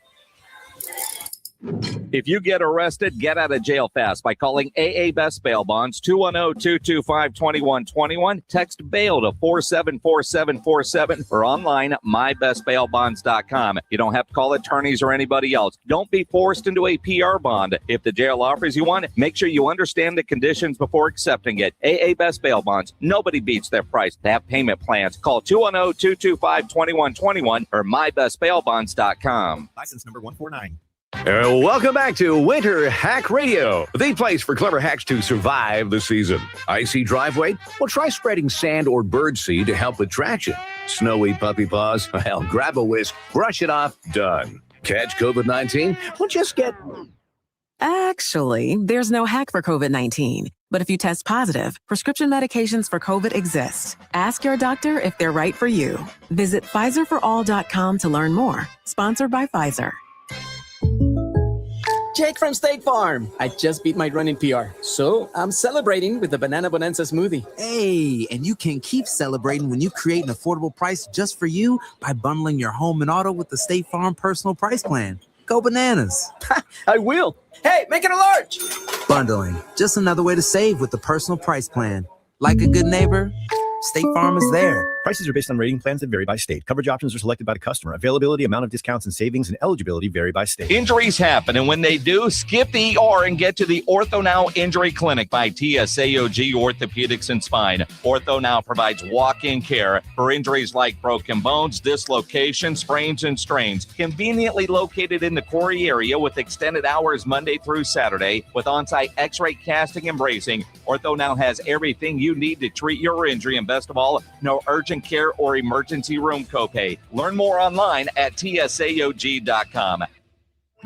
If you get arrested, get out of jail fast by calling AA Best Bail Bonds, 210-225-2121. Text bail to 474747 or online, mybestbailbonds.com. You don't have to call attorneys or anybody else. Don't be forced into a PR bond. If the jail offers you one, make sure you understand the conditions before accepting it. AA Best Bail Bonds. Nobody beats their price. They have payment plans. Call 210-225-2121 or mybestbailbonds.com. License number 149. Welcome back to Winter Hack Radio, the place for clever hacks to survive the season. Icy driveway? Well, try spreading sand or birdseed to help with traction. Snowy puppy paws? Well, grab a whisk, brush it off, done. Catch COVID-19? Well, just get... Actually, there's no hack for COVID-19. But if you test positive, prescription medications for COVID exist. Ask your doctor if they're right for you. Visit PfizerForAll.com to learn more. Sponsored by Pfizer. Jake from State Farm. I just beat my running PR, so I'm celebrating with the Banana Bonanza smoothie. Hey, and you can keep celebrating when you create an affordable price just for you by bundling your home and auto with the State Farm Personal Price Plan. Go bananas. I will. Hey, make it a large. Bundling, just another way to save with the Personal Price Plan. Like a good neighbor, State Farm is there. Prices are based on rating plans that vary by state. Coverage options are selected by the customer. Availability, amount of discounts and savings, and eligibility vary by state. Injuries happen, and when they do, skip the ER and get to the Ortho Now Injury Clinic by TSAOG Orthopedics and Spine. Ortho Now provides walk-in care for injuries like broken bones, dislocations, sprains, and strains. Conveniently located in the Corey area with extended hours Monday through Saturday with on-site x-ray casting and bracing. Ortho Now has everything you need to treat your injury, and best of all, no urgent care or emergency room copay. Learn more online at tsaog.com.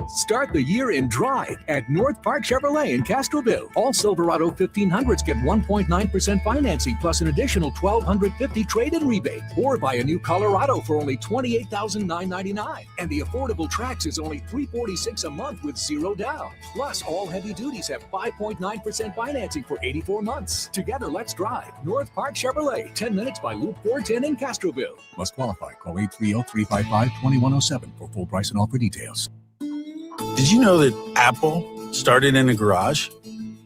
Start the year in dry at North Park Chevrolet in Castroville. All Silverado 1500s get 1.9% financing plus an additional $1,250 trade-in rebate. Or buy a new Colorado for only $28,999. And the affordable Trax is only $346 a month with zero down. Plus, all heavy duties have 5.9% financing for 84 months. Together, let's drive. North Park Chevrolet, 10 minutes by Loop 410 in Castroville. Must qualify. Call 830-355-2107 for full price and offer details. Did you know that Apple started in a garage?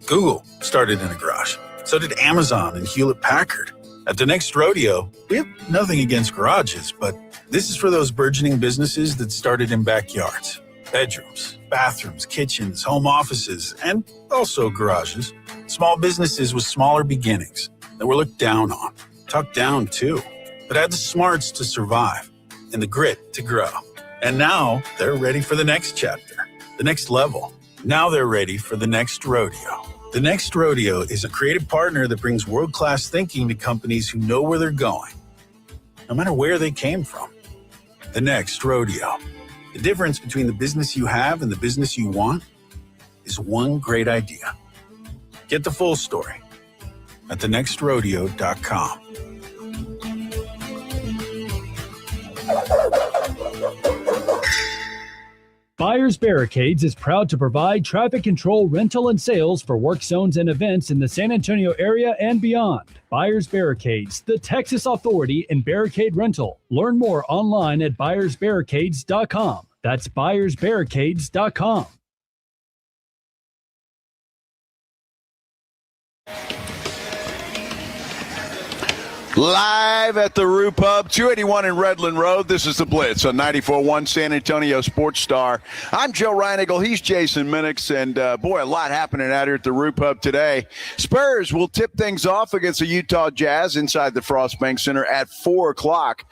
Google started in a garage. So did Amazon and Hewlett-Packard. At the next rodeo, we have nothing against garages, but this is for those burgeoning businesses that started in backyards, bedrooms, bathrooms, kitchens, home offices, and also garages. Small businesses with smaller beginnings that were looked down on, talked down too, but had the smarts to survive and the grit to grow. And now they're ready for the next chapter. The next level. Now they're ready for the next rodeo. The Next Rodeo is a creative partner that brings world-class thinking to companies who know where they're going, no matter where they came from. The Next Rodeo. The difference between the business you have and the business you want is one great idea. Get the full story at thenextrodeo.com. Buyers Barricades is proud to provide traffic control, rental, and sales for work zones and events in the San Antonio area and beyond. Buyers Barricades, the Texas authority in barricade rental. Learn more online at buyersbarricades.com. That's buyersbarricades.com. Live at the Roo Pub, 281 in Redland Road. This is the Blitz on 94.1 San Antonio Sports Star. I'm Joe Reinigal. He's Jason Minix. And, boy, a lot happening out here at the Roo Pub today. Spurs will tip things off against the Utah Jazz inside the Frost Bank Center at 4 o'clock.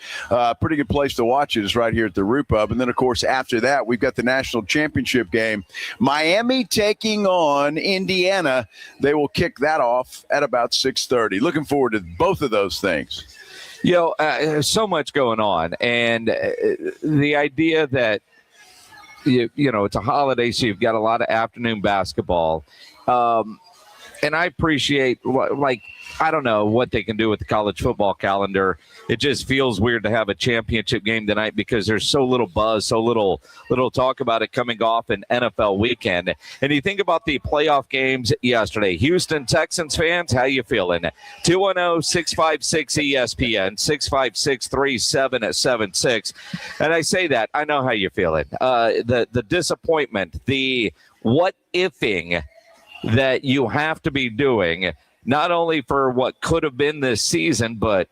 Pretty good place to watch it is right here at the Roo Pub. And then, of course, after that, we've got the national championship game. Miami taking on Indiana. They will kick that off at about 6:30. Looking forward to both of those things. There's so much going on, and the idea that you know it's a holiday, so you've got a lot of afternoon basketball, and I appreciate I don't know what they can do with the college football calendar. It just feels weird to have a championship game tonight because there's so little buzz, so little talk about it coming off an NFL weekend. And you think about the playoff games yesterday. Houston Texans fans, how you feeling? 210-656-ESPN, 656-3776. And I say that, I know how you're feeling. The disappointment, the what-ifing that you have to be doing, not only for what could have been this season, but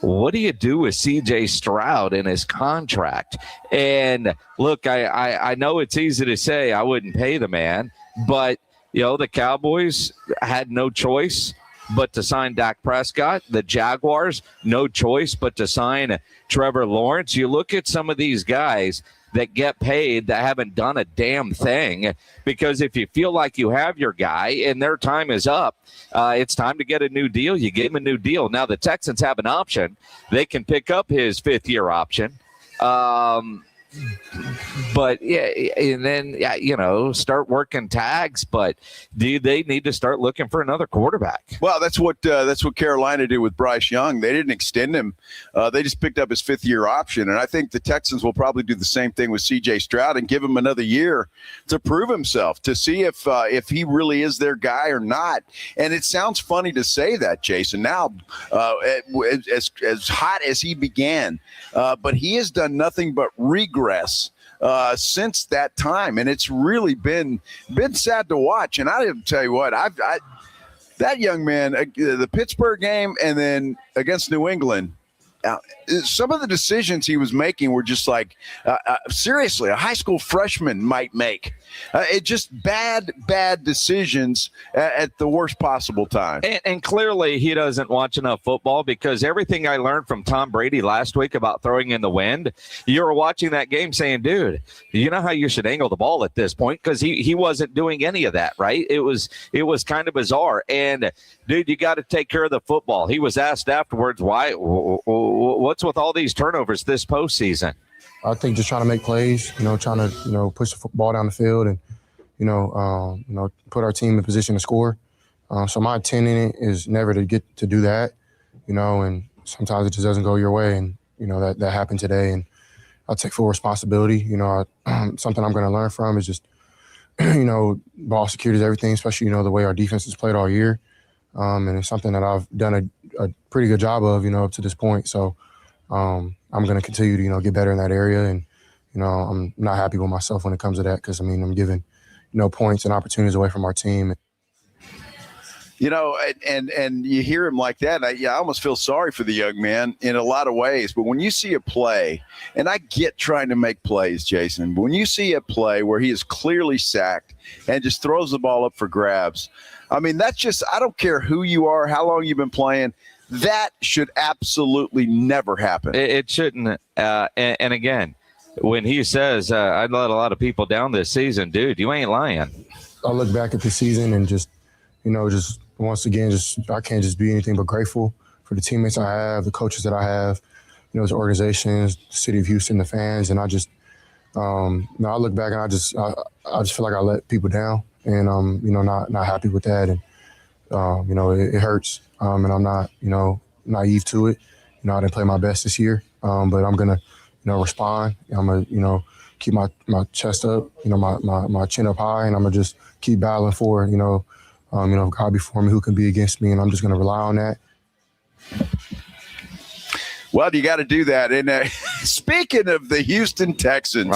what do you do with C.J. Stroud in his contract? And look, I know it's easy to say I wouldn't pay the man, but, the Cowboys had no choice but to sign Dak Prescott. The Jaguars, no choice but to sign Trevor Lawrence. You look at some of these guys that get paid that haven't done a damn thing, because if you feel like you have your guy and their time is up, it's time to get a new deal. You give him a new deal. Now the Texans have an option. They can pick up his fifth-year option. But yeah, and then start working tags. But do they need to start looking for another quarterback? Well, that's what Carolina did with Bryce Young. They didn't extend him; they just picked up his fifth-year option. And I think the Texans will probably do the same thing with C.J. Stroud and give him another year to prove himself, to see if he really is their guy or not. And it sounds funny to say that, Jason. Now, as hot as he began, but he has done nothing but regress since that time, and it's really been sad to watch. And I didn't tell you what, that young man, the Pittsburgh game and then against New England, some of the decisions he was making were just like, seriously, a high school freshman might make. It just bad decisions at the worst possible time. And clearly he doesn't watch enough football, because everything I learned from Tom Brady last week about throwing in the wind, you were watching that game saying, dude, you know how you should angle the ball at this point? Because he wasn't doing any of that, right? It was kind of bizarre. And, dude, you got to take care of the football. He was asked afterwards, why? What's with all these turnovers this postseason? I think just trying to make plays, trying to, push the football down the field and, put our team in position to score. So my intent in it is never to get to do that, and sometimes it just doesn't go your way. And, that happened today. And I take full responsibility. Something I'm going to learn from is just, ball security is everything, especially, the way our defense has played all year. And it's something that I've done a pretty good job of, up to this point. So I'm going to continue to, get better in that area. And, I'm not happy with myself when it comes to that, because, I'm giving, points and opportunities away from our team. And you hear him like that, I almost feel sorry for the young man in a lot of ways. But when you see a play, and I get trying to make plays, Jason, but when you see a play where he is clearly sacked and just throws the ball up for grabs, that's just, I don't care who you are, how long you've been playing, that should absolutely never happen. It shouldn't. And again, when he says, I'd let a lot of people down this season, dude, you ain't lying. I look back at the season and just once again, I can't just be anything but grateful for the teammates I have, the coaches that I have, the organizations, the city of Houston, the fans. And I just, I look back and I just feel like I let people down, and I'm, not happy with that. And, it hurts. And I'm not, naive to it. I didn't play my best this year, but I'm going to, respond. I'm going to, keep my chest up, my chin up high, and I'm going to just keep battling for, God before me, who can be against me, and I'm just going to rely on that. Well, you got to do that. And speaking of the Houston Texans,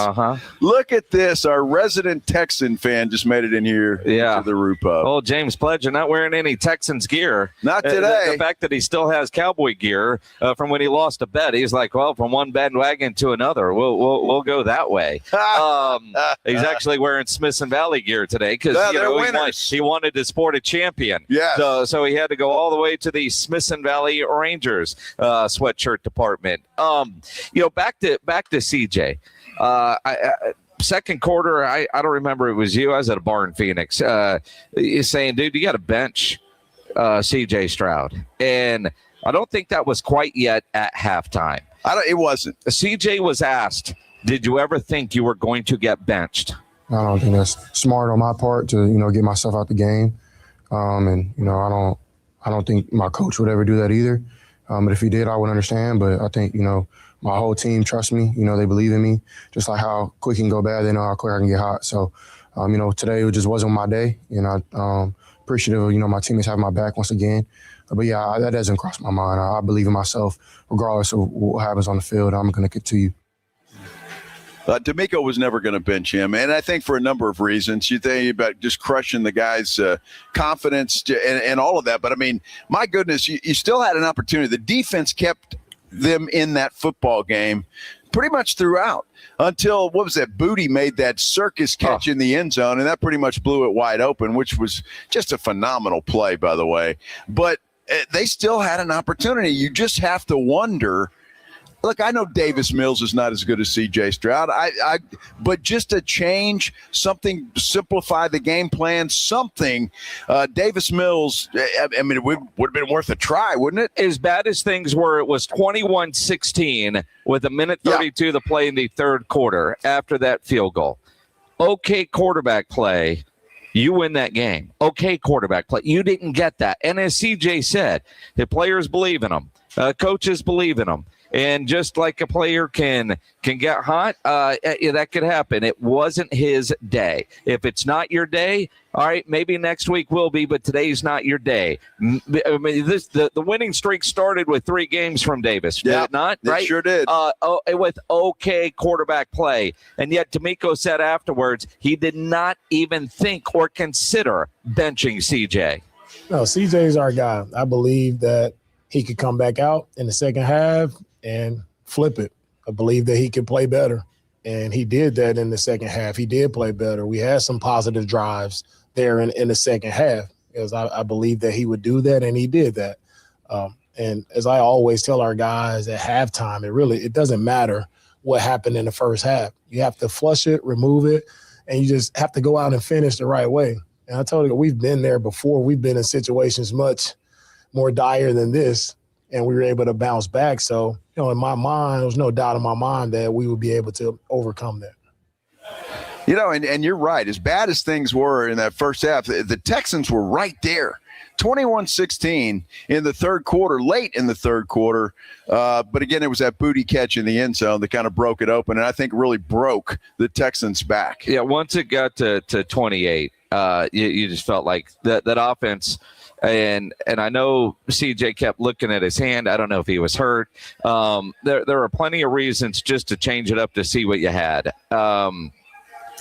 look at this. Our resident Texan fan just made it in here to the Roo Pub. Oh, James Pledger not wearing any Texans gear. Not today. The fact that he still has Cowboy gear from when he lost a bet, he's like, well, from one bandwagon to another, we'll go that way. He's actually wearing Smith and Valley gear today because he wanted to sport a champion. Yeah. So he had to go all the way to the Smith and Valley Rangers sweatshirt department. Back to CJ. Second quarter, I don't remember, it was you. I was at a bar in Phoenix. You're saying, dude, you got to bench CJ Stroud, and I don't think that was quite yet at halftime. It wasn't. CJ was asked, "Did you ever think you were going to get benched?" I don't think that's smart on my part to get myself out the game, and I don't think my coach would ever do that either. But if he did, I would understand. But I think, my whole team trusts me. They believe in me. Just like how quick it can go bad, they know how quick I can get hot. So, today it just wasn't my day. And I appreciative of, my teammates having my back once again. But, yeah, that doesn't cross my mind. I believe in myself regardless of what happens on the field. I'm going to continue. D'Amico was never going to bench him, and I think for a number of reasons. You think about just crushing the guy's confidence and all of that. But, my goodness, you still had an opportunity. The defense kept them in that football game pretty much throughout until, what was that, Booty made that circus catch in the end zone, and that pretty much blew it wide open, which was just a phenomenal play, by the way. But they still had an opportunity. You just have to wonder. Look, I know Davis Mills is not as good as C.J. Stroud, but just a change, something, simplify the game plan, something. Davis Mills, it would have been worth a try, wouldn't it? As bad as things were, it was 21-16 with a minute 32 to play in the third quarter after that field goal. Okay, quarterback play. You win that game. Okay, quarterback play. You didn't get that. And as C.J. said, the players believe in him. Coaches believe in him. And just like a player can get hot, that could happen. It wasn't his day. If it's not your day, all right, maybe next week will be, but today's not your day. The winning streak started with 3 games from Davis, did it not? It sure did. With okay quarterback play. And yet D'Amico said afterwards he did not even think or consider benching CJ. No, CJ's our guy. I believe that he could come back out in the second half and flip it. I believe that he could play better. And he did that in the second half. He did play better. We had some positive drives there in the second half, because I believe that he would do that, and he did that. And as I always tell our guys at halftime, it doesn't matter what happened in the first half. You have to flush it, remove it, and you just have to go out and finish the right way. And I told you, we've been there before. We've been in situations much more dire than this, and we were able to bounce back. So, in my mind, there was no doubt in my mind that we would be able to overcome that. And you're right. As bad as things were in that first half, the Texans were right there. 21-16 in the third quarter, late in the third quarter. But again, it was that booty catch in the end zone that kind of broke it open, and I think really broke the Texans back. Yeah, once it got to 28, you just felt like that offense. And I know CJ kept looking at his hand. I don't know if he was hurt. There are plenty of reasons just to change it up to see what you had.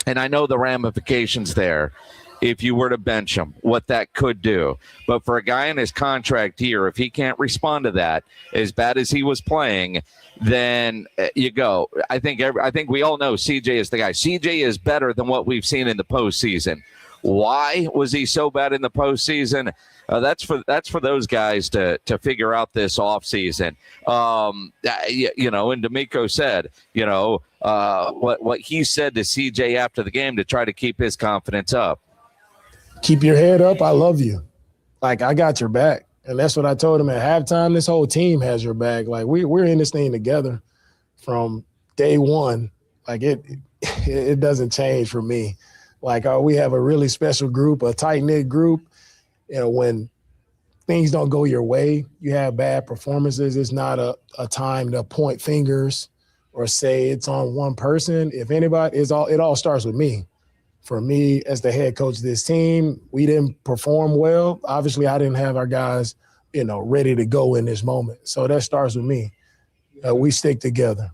And I know the ramifications there. If you were to bench him, what that could do. But for a guy in his contract year, if he can't respond to that, as bad as he was playing, then you go. I think we all know CJ is the guy. CJ is better than what we've seen in the postseason. Why was he so bad in the postseason? That's for those guys to figure out this offseason. And D'Amico said, what he said to CJ after the game to try to keep his confidence up. Keep your head up. I love you. Like, I got your back. And that's what I told him at halftime. This whole team has your back. Like, we're in this thing together from day one. Like, it doesn't change for me. Like, we have a really special group, a tight-knit group. When things don't go your way, you have bad performances. It's not a time to point fingers or say it's on one person. If anybody, it all starts with me. For me, as the head coach of this team, we didn't perform well. Obviously, I didn't have our guys, ready to go in this moment. So that starts with me. We stick together.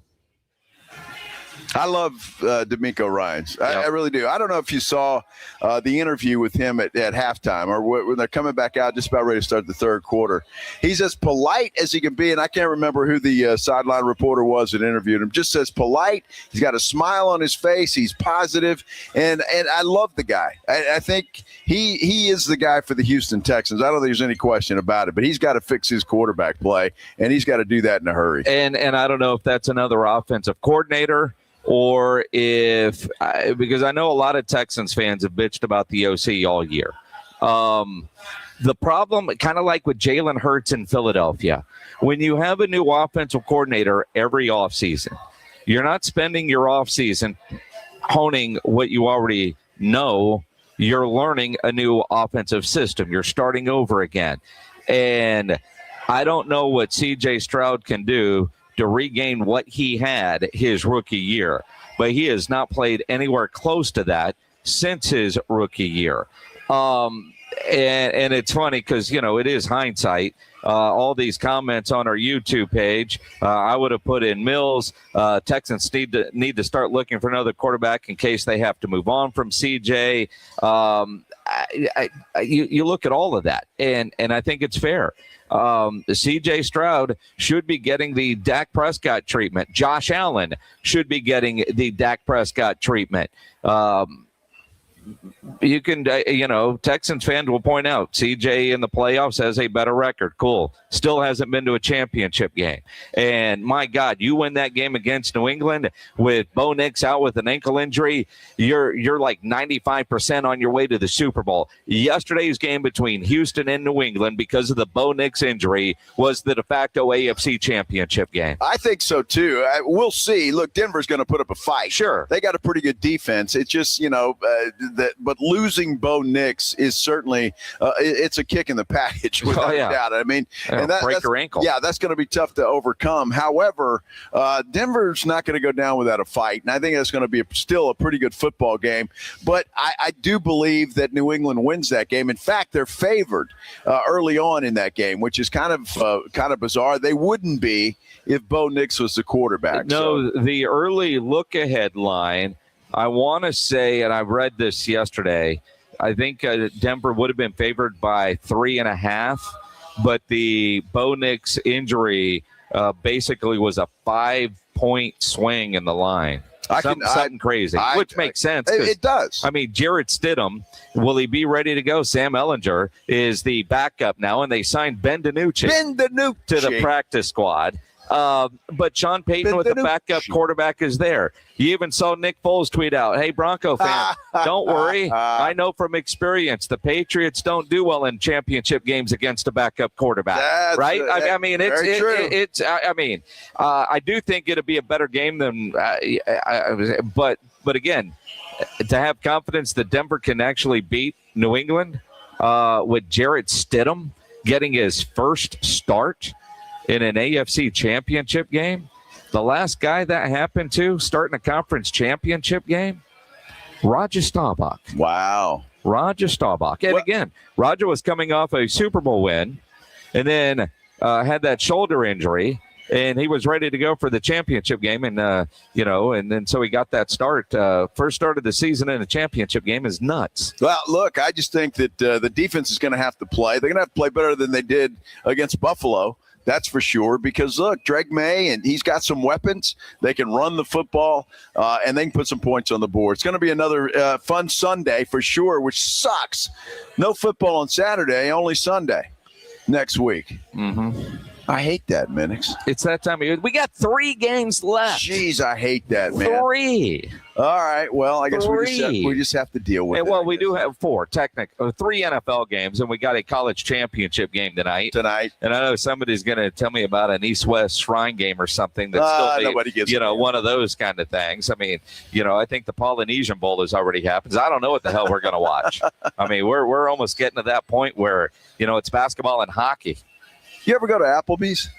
I love D'Amico Ryans. I really do. I don't know if you saw the interview with him at halftime or when they're coming back out just about ready to start the third quarter. He's as polite as he can be, and I can't remember who the sideline reporter was that interviewed him. Just as polite. He's got a smile on his face. He's positive, and I love the guy. I think he is the guy for the Houston Texans. I don't think there's any question about it, but he's got to fix his quarterback play, and he's got to do that in a hurry. And I don't know if that's another offensive coordinator or because I know a lot of Texans fans have bitched about the OC all year. The problem, kind of like with Jalen Hurts in Philadelphia, when you have a new offensive coordinator every offseason, you're not spending your offseason honing what you already know. You're learning a new offensive system. You're starting over again. And I don't know what CJ Stroud can do to regain what he had his rookie year. But he has not played anywhere close to that since his rookie year. And it's funny because, it is hindsight. All these comments on our YouTube page, I would have put in Mills. Texans need to start looking for another quarterback in case they have to move on from CJ. You look at all of that, and I think it's fair. CJ Stroud should be getting the Dak Prescott treatment. Josh Allen should be getting the Dak Prescott treatment. You can, Texans fans will point out CJ in the playoffs has a better record. Cool. Still hasn't been to a championship game. And my God, you win that game against New England with Bo Nix out with an ankle injury. You're like 95% on your way to the Super Bowl. Yesterday's game between Houston and New England, because of the Bo Nix injury, was the de facto AFC championship game. I think so too. We'll see. Look, Denver's going to put up a fight. Sure. They got a pretty good defense. It's just, but losing Bo Nix is certainly it's a kick in the package without doubt. I mean, and break your ankle. Yeah, that's going to be tough to overcome. However, Denver's not going to go down without a fight, and I think that's going to be still a pretty good football game. But I do believe that New England wins that game. In fact, they're favored early on in that game, which is kind of bizarre. They wouldn't be if Bo Nix was the quarterback. No, the early look-ahead line, I want to say, and I read this yesterday, I think Denver would have been favored by 3.5, but the Bo Nix injury basically was a 5-point swing in the line. Something crazy, which makes sense. It does. I mean, Jarrett Stidham, will he be ready to go? Sam Ehlinger is the backup now, and they signed Ben DiNucci to the practice squad. But Sean Payton with the backup quarterback is there. You even saw Nick Foles tweet out, "Hey, Bronco fan, don't worry. I know from experience the Patriots don't do well in championship games against a backup quarterback." Right? I mean, I do think it'll be a better game than. But again, to have confidence that Denver can actually beat New England with Jarrett Stidham getting his first start in an AFC championship game. The last guy that happened to starting a conference championship game, Roger Staubach. Wow. Roger Staubach. And again, Roger was coming off a Super Bowl win and then had that shoulder injury, and he was ready to go for the championship game. And, and then so he got that start. First start of the season in a championship game is nuts. Well, look, I just think that the defense is going to have to play. They're going to have to play better than they did against Buffalo. That's for sure, because, look, Drake May, and he's got some weapons. They can run the football, and they can put some points on the board. It's going to be another fun Sunday for sure, which sucks. No football on Saturday, only Sunday next week. Mm-hmm. I hate that, Minix. It's that time of year. We got 3 games left. Jeez, I hate that, man. 3. All right. Well, I guess we just have to deal with it. Well, we do have 3 NFL games, and we got a college championship game tonight. And I know somebody's going to tell me about an East-West Shrine game or something that's still nobody gets one of those kind of things. I mean, I think the Polynesian Bowl has already happened. I don't know what the hell we're going to watch. I mean, we're almost getting to that point where, it's basketball and hockey. You ever go to Applebee's?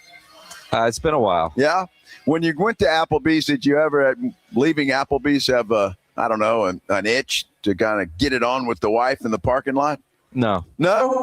It's been a while. Yeah. When you went to Applebee's, did you ever, leaving Applebee's, have an itch to kind of get it on with the wife in the parking lot? No. No?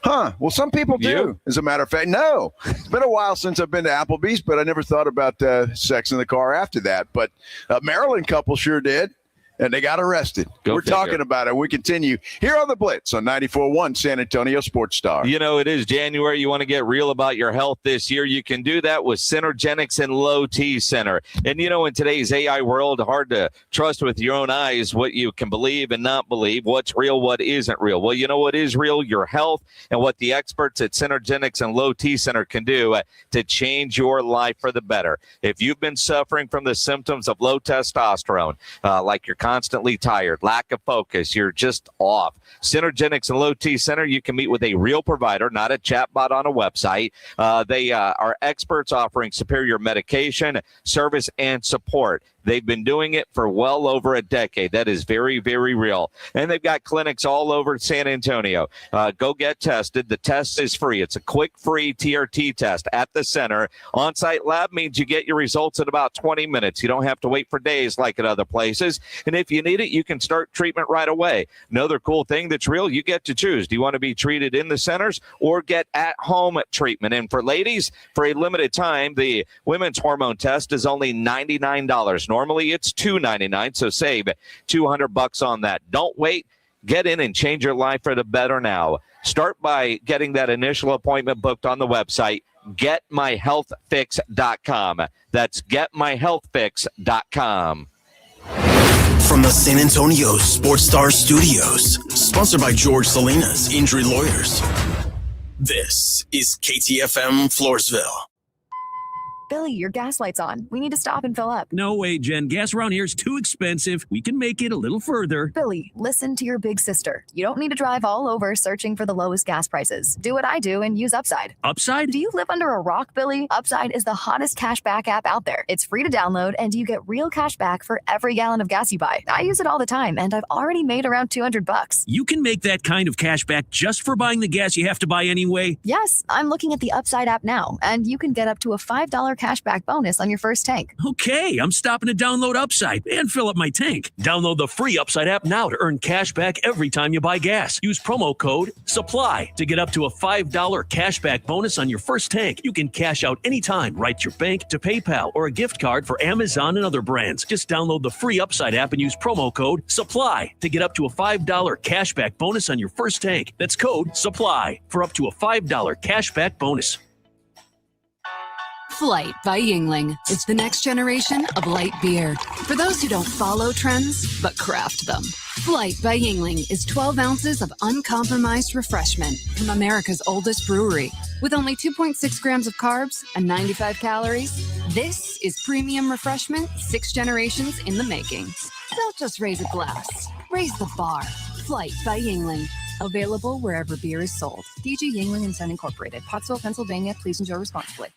Huh. Well, some people do, You? as a matter of fact. No. It's been a while since I've been to Applebee's, but I never thought about sex in the car after that. But a Maryland couple sure did. And they got arrested. We're talking about it. We continue here on the Blitz on 94.1 San Antonio Sports Star. It is January. You want to get real about your health this year. You can do that with Synergenics and Low T Center. And, in today's AI world, hard to trust with your own eyes what you can believe and not believe, what's real, what isn't real. Well, what is real? Your health, and what the experts at Synergenics and Low T Center can do to change your life for the better. If you've been suffering from the symptoms of low testosterone, like you're constantly tired, lack of focus, you're just off. Synergenics and Low T Center, you can meet with a real provider, not a chatbot on a website. They are experts offering superior medication, service, and support. They've been doing it for well over a decade. That is very, very real. And they've got clinics all over San Antonio. Go get tested. The test is free. It's a quick, free TRT test at the center. On-site lab means you get your results in about 20 minutes. You don't have to wait for days like at other places. And if you need it, you can start treatment right away. Another cool thing that's real, you get to choose. Do you want to be treated in the centers or get at-home treatment? And for ladies, for a limited time, the women's hormone test is only $99. Normally, it's $299, so save $200 on that. Don't wait. Get in and change your life for the better now. Start by getting that initial appointment booked on the website, getmyhealthfix.com. That's getmyhealthfix.com. From the San Antonio Sports Star Studios, sponsored by George Salinas Injury Lawyers. This is KTFM Floresville. Billy, your gas light's on. We need to stop and fill up. No way, Jen. Gas around here is too expensive. We can make it a little further. Billy, listen to your big sister. You don't need to drive all over searching for the lowest gas prices. Do what I do and use Upside. Upside? Do you live under a rock, Billy? Upside is the hottest cashback app out there. It's free to download, and you get real cash back for every gallon of gas you buy. I use it all the time, and I've already made around $200. You can make that kind of cash back just for buying the gas you have to buy anyway? Yes, I'm looking at the Upside app now, and you can get up to a $5 cashback bonus on your first tank. Okay, I'm stopping to download Upside and fill up my tank. Download the free Upside app now to earn cash back every time you buy gas. Use promo code SUPPLY to get up to a $5 cashback bonus on your first tank. You can cash out anytime, right to your bank, to PayPal, or a gift card for Amazon and other brands. Just download the free Upside app and use promo code SUPPLY to get up to a $5 cashback bonus on your first tank. That's code SUPPLY for up to a $5 cashback bonus. Flight by Yingling. It's the next generation of light beer. For those who don't follow trends, but craft them. Flight by Yingling is 12 ounces of uncompromised refreshment from America's oldest brewery. With only 2.6 grams of carbs and 95 calories, this is premium refreshment 6 generations in the making. Don't just raise a glass, raise the bar. Flight by Yingling. Available wherever beer is sold. DG Yingling and Son Incorporated. Pottsville, Pennsylvania. Please enjoy responsibly.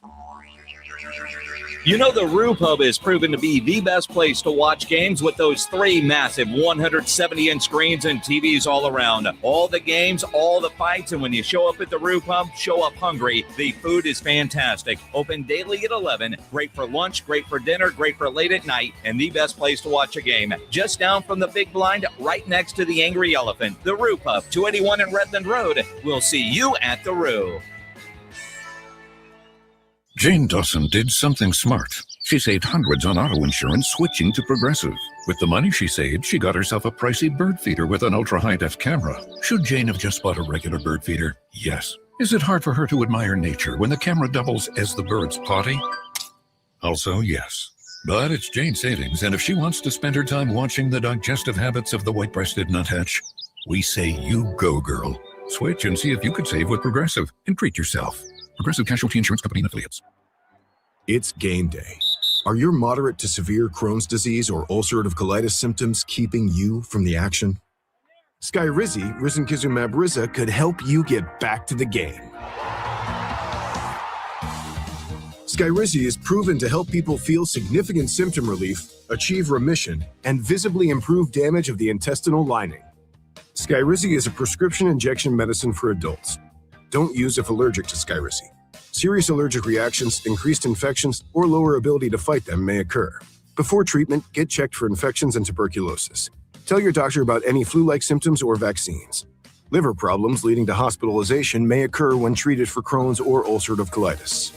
You know, the Roo Pub is proven to be the best place to watch games with those 3 massive 170-inch screens and TVs all around. All the games, all the fights, and when you show up at the Roo Pub, show up hungry. The food is fantastic. Open daily at 11. Great for lunch, great for dinner, great for late at night, and the best place to watch a game. Just down from the big blind, right next to the Angry Elephant. The Roo Pub, 281 in Redland Road. We'll see you at the Roo. Jane Dawson did something smart. She saved hundreds on auto insurance switching to Progressive. With the money she saved, she got herself a pricey bird feeder with an ultra-high-def camera. Should Jane have just bought a regular bird feeder? Yes. Is it hard for her to admire nature when the camera doubles as the bird's potty? Also, yes. But it's Jane's savings, and if she wants to spend her time watching the digestive habits of the white-breasted nuthatch, we say you go, girl. Switch and see if you could save with Progressive and treat yourself. Progressive Casualty Insurance Company and Affiliates. It's game day. Are your moderate to severe Crohn's disease or ulcerative colitis symptoms keeping you from the action? Skyrizi, risankizumab Riza, could help you get back to the game. Skyrizi is proven to help people feel significant symptom relief, achieve remission, and visibly improve damage of the intestinal lining. Skyrizi is a prescription injection medicine for adults. Don't use if allergic to Skyrizi. Serious allergic reactions, increased infections, or lower ability to fight them may occur. Before treatment, get checked for infections and tuberculosis. Tell your doctor about any flu-like symptoms or vaccines. Liver problems leading to hospitalization may occur when treated for Crohn's or ulcerative colitis.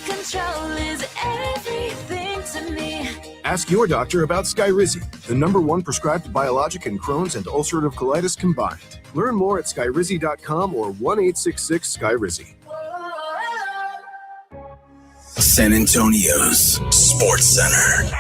Control is everything to me. Ask your doctor about Skyrizi, the #1 prescribed biologic in Crohn's and ulcerative colitis combined. Learn more at skyrizi.com or 1-866-SKYRIZI. San Antonio's Sports Center.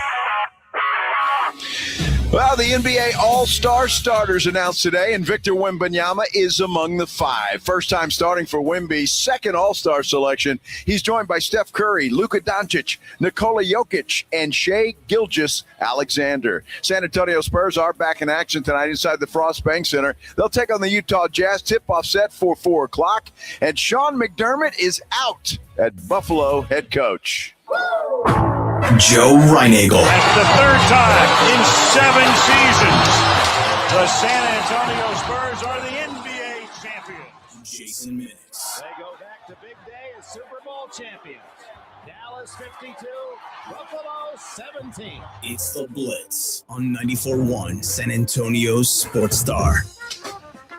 Well, the NBA All-Star starters announced today, and Victor Wembanyama is among the 5. First time starting for Wemby's second All-Star selection. He's joined by Steph Curry, Luka Doncic, Nikola Jokic, and Shai Gilgeous-Alexander. San Antonio Spurs are back in action tonight inside the Frost Bank Center. They'll take on the Utah Jazz. Tip-off set for 4 o'clock. And Sean McDermott is out at Buffalo head coach. Joe Reinagel. That's the 3rd time in 7 seasons. The San Antonio Spurs are the NBA champions. Jason Minutes. They go back to big day as Super Bowl champions. Dallas 52, Buffalo 17. It's the Blitz on 94.1 San Antonio's Sports Star.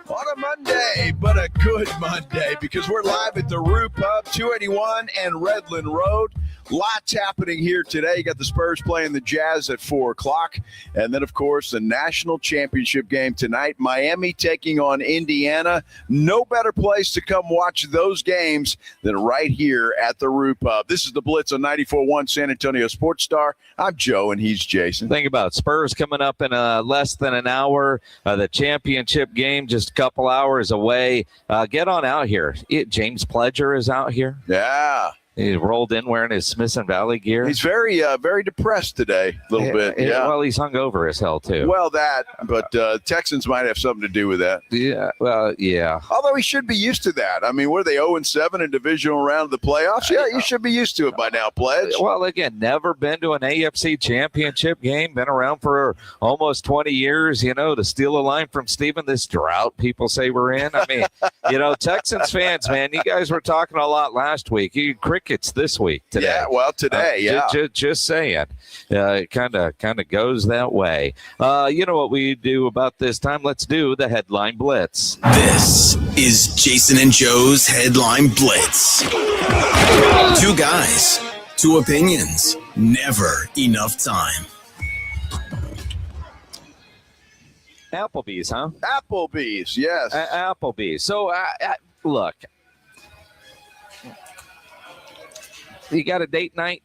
On a Monday, but a good Monday because we're live at the Roo Pub, 281 and Redland Road. Lots happening here today. You got the Spurs playing the Jazz at 4 o'clock. And then, of course, the national championship game tonight. Miami taking on Indiana. No better place to come watch those games than right here at the Roo Pub. This is the Blitz on 94.1 San Antonio Sports Star. I'm Joe, and he's Jason. Think about it. Spurs coming up in less than an hour. The championship game just a couple hours away. Get on out here. James Pledger is out here. Yeah. He rolled in wearing his Smith & Valley gear. He's very depressed today, a little bit. Yeah. Well, he's hungover as hell, too. Well, but Texans might have something to do with that. Yeah, well, yeah. Although he should be used to that. I mean, were they 0-7 in divisional round of the playoffs? Yeah, you should be used to it by now, Pledge. Well, again, never been to an AFC championship game. Been around for almost 20 years. You know, to steal a line from Steven, this drought people say we're in. I mean, Texans fans, man, you guys were talking a lot last week. Crickets this week today. Yeah, well, today, Just saying. It kind of goes that way. You know what we do about this time? Let's do the Headline Blitz. This is Jason and Joe's Headline Blitz. 2 guys, 2 opinions, never enough time. Applebee's, huh? Applebee's, yes. Applebee's. So, look. You got a date night.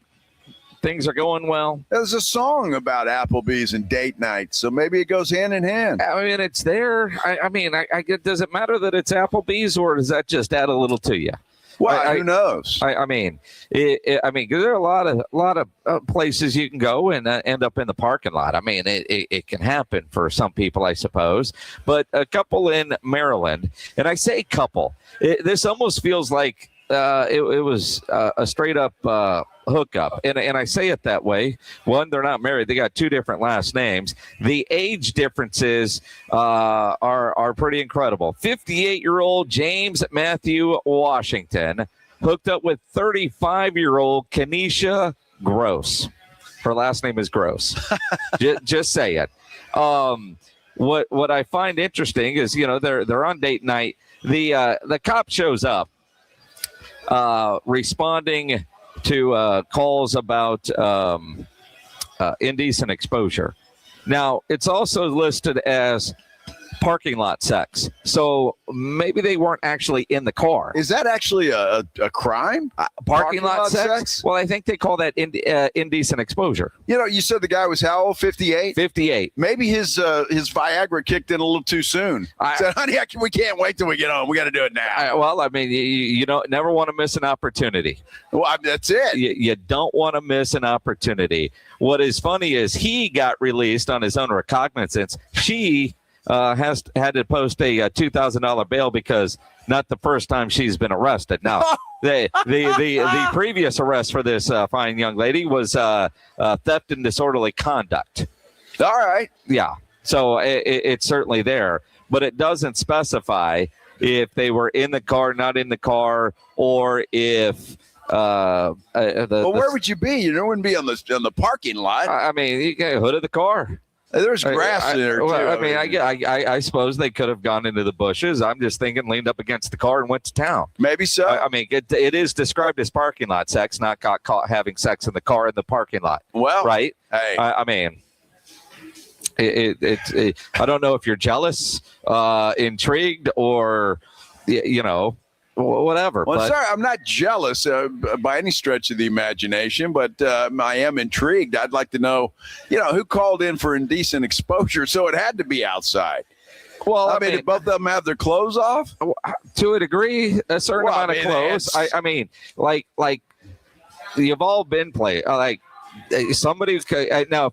Things are going well. There's a song about Applebee's and date night, so maybe it goes hand in hand. I mean, it's there. I get. Does it matter that it's Applebee's, or does that just add a little to you? Well, who knows? I mean, because there are a lot of places you can go and end up in the parking lot. I mean, it can happen for some people, I suppose. But a couple in Maryland, and I say couple, this almost feels like it was a straight up hookup, and I say it that way. One, they're not married; they got two different last names. The age differences are pretty incredible. 58-year-old James Matthew Washington hooked up with 35-year-old Kenesha Gross. Her last name is Gross. just say it. What I find interesting is, they're on date night. The cop shows up, responding to calls about indecent exposure. Now, it's also listed as parking lot sex. So maybe they weren't actually in the car. Is that actually a crime? Parking lot sex? Well, I think they call that indecent exposure. You said the guy was how old? 58? 58. Maybe his Viagra kicked in a little too soon. Said, honey, we can't wait till we get home. We got to do it now. Well, I mean, you don't never want to miss an opportunity. Well, that's it. You don't want to miss an opportunity. What is funny is he got released on his own recognizance. She had to post a $2,000 bail because not the first time she's been arrested. Now, the previous arrest for this fine young lady was theft and disorderly conduct. All right. Yeah. So it's certainly there, but it doesn't specify if they were in the car, not in the car, or if. Where would you be? You wouldn't be on the parking lot. I mean, you get hood of the car. There's grass there, too. I mean, I suppose they could have gone into the bushes. I'm just thinking leaned up against the car and went to town. Maybe so. I mean, it is described as parking lot sex, not got caught having sex in the car in the parking lot. Well, right? Hey. I mean, I don't know if you're jealous, intrigued, or, whatever. Well, sorry, I'm not jealous by any stretch of the imagination, but I am intrigued. I'd like to know, who called in for indecent exposure, so it had to be outside. Well, I mean, did both of them have their clothes off? To a degree, a certain amount of clothes. I mean, like you've all been somebody now,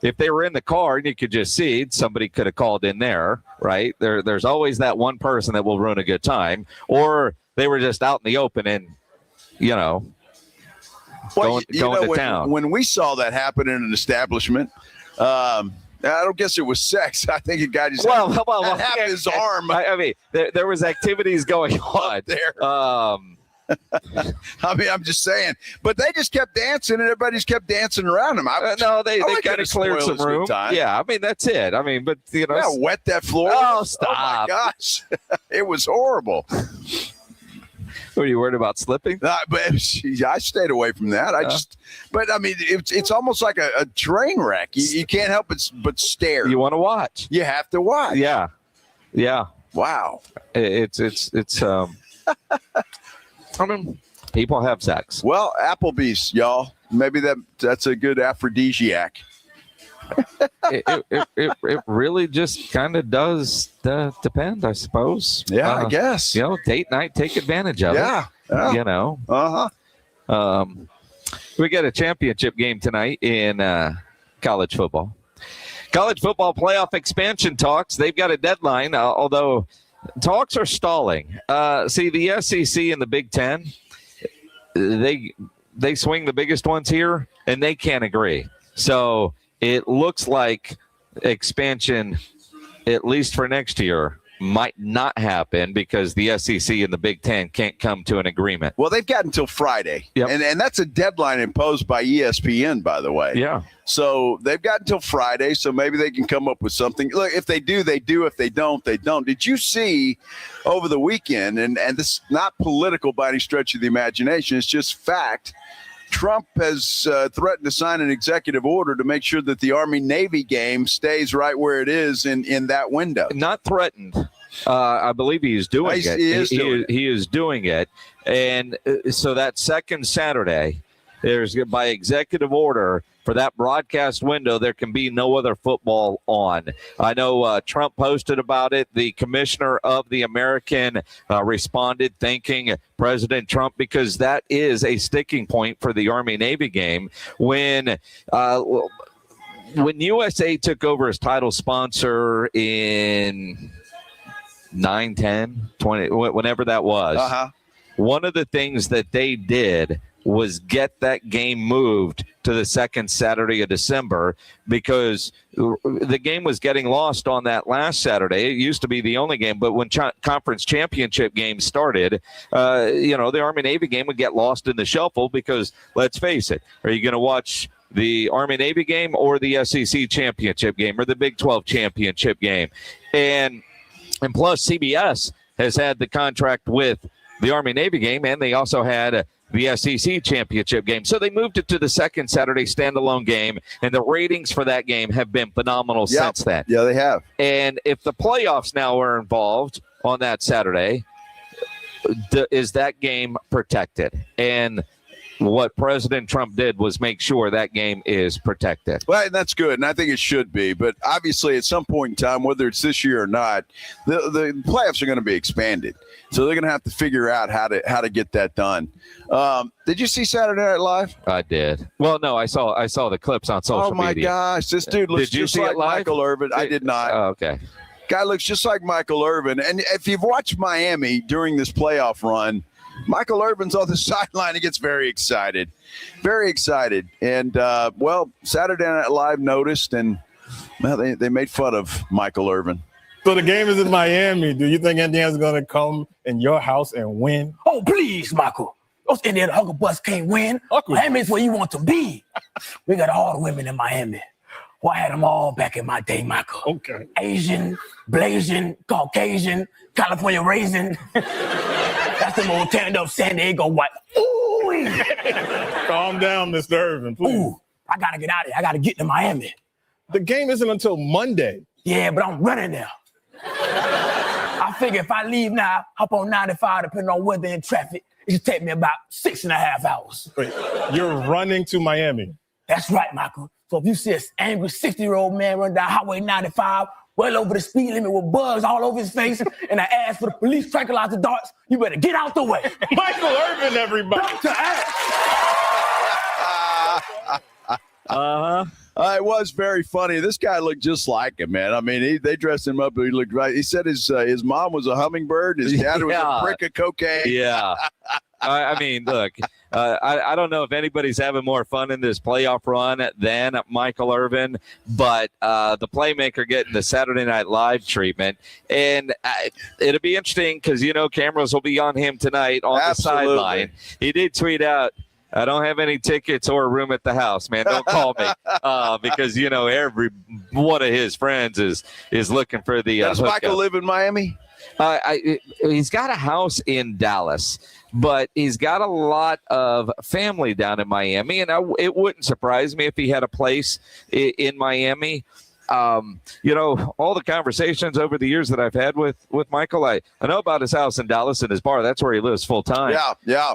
if they were in the car and you could just see, somebody could have called in there, right? There's always that one person that will ruin a good time, or they were just out in the open and, going to town. When we saw that happen in an establishment, I don't guess it was sex. I think a guy just had half his arm. I mean, there was activities going on there. I mean, I'm just saying. But they just kept dancing, and everybody just kept dancing around them. No, they kind of cleared some room. Yeah, I mean, that's it. I mean, but, wet that floor. Oh, stop. Oh, my gosh. It was horrible. Were you worried about slipping? But I stayed away from that. But I mean, it's almost like a train wreck. You can't help but stare. You want to watch. You have to watch. Yeah. Wow. It's I mean, people have sex. Well, Applebee's, y'all. Maybe that's a good aphrodisiac. It really just kind of does depend, I suppose. Yeah, I guess. Date night, take advantage of it. Yeah. We got a championship game tonight in college football. College football playoff expansion talks. They've got a deadline, although talks are stalling. See, the SEC and the Big Ten, they swing the biggest ones here, and they can't agree. So it looks like expansion, at least for next year, might not happen because the SEC and the Big Ten can't come to an agreement. Well, they've got until Friday. Yep. And that's a deadline imposed by ESPN, by the way. Yeah. So they've got until Friday, so maybe they can come up with something. Look, if they do, they do. If they don't, they don't. Did you see over the weekend, and this is not political by any stretch of the imagination, it's just fact, Trump has threatened to sign an executive order to make sure that the Army-Navy game stays right where it is in that window. Not threatened. I believe he is doing it. He is doing it. And so that second Saturday, there's by executive order for that broadcast window, there can be no other football on. I know Trump posted about it. The commissioner of the American responded thanking President Trump because that is a sticking point for the Army-Navy game. When USA took over as title sponsor in 9, 10, 20, whenever that was, one of the things that they did was get that game moved to the second Saturday of December because the game was getting lost on that last Saturday. It used to be the only game, but when conference championship games started, the Army-Navy game would get lost in the shuffle because, let's face it, are you going to watch the Army-Navy game or the SEC championship game or the Big 12 championship game? And plus, CBS has had the contract with the Army-Navy game, and they also had the SEC championship game. So they moved it to the second Saturday standalone game, and the ratings for that game have been phenomenal since then. Yeah, they have. And if the playoffs now are involved on that Saturday, is that game protected? And what President Trump did was make sure that game is protected. Well, and that's good, and I think it should be. But obviously, at some point in time, whether it's this year or not, the playoffs are going to be expanded. So they're going to have to figure out how to get that done. Did you see Saturday Night Live? I did. Well, no, I saw the clips on social media. Oh, my gosh. This dude looks just like Michael Irvin. I did not. Oh, okay. Guy looks just like Michael Irvin. And if you've watched Miami during this playoff run, Michael Irvin's on the sideline. He gets very excited. Very excited. And, Saturday Night Live noticed, and they made fun of Michael Irvin. So the game is in Miami. Do you think Indiana's going to come in your house and win? Oh, please, Michael. Those Indiana Huckle Bus can't win. Miami's where you want to be. We got all the women in Miami. Well, I had them all back in my day, Michael. Okay. Asian, Blasian, Caucasian, California raisin. That's the old tanned up San Diego white. Ooh. Calm down, Mr. Irvin, please. Ooh, I got to get out of here. I got to get to Miami. The game isn't until Monday. Yeah, but I'm running there. I figure if I leave now, hop on 95, depending on weather and traffic, it should take me about 6.5 hours. Wait, you're running to Miami? That's right, Michael. So if you see an angry 60-year-old man run down Highway 95, well over the speed limit with bugs all over his face, and I ask for the police tranquilizer darts, you better get out the way. Michael Irvin, everybody. Dr. Uh-huh. It was very funny. This guy looked just like him, man. I mean, they dressed him up. He looked right. He said his mom was a hummingbird. His dad was a brick of cocaine. Yeah. I mean, look, I don't know if anybody's having more fun in this playoff run than Michael Irvin, but the playmaker getting the Saturday Night Live treatment. And it'll be interesting because, cameras will be on him tonight on the sideline. He did tweet out, I don't have any tickets or a room at the house, man. Don't call me because, every one of his friends is looking for the Does Michael live in Miami? He's got a house in Dallas, but he's got a lot of family down in Miami, and it wouldn't surprise me if he had a place in Miami. All the conversations over the years that I've had with Michael, I know about his house in Dallas and his bar. That's where he lives full time. Yeah.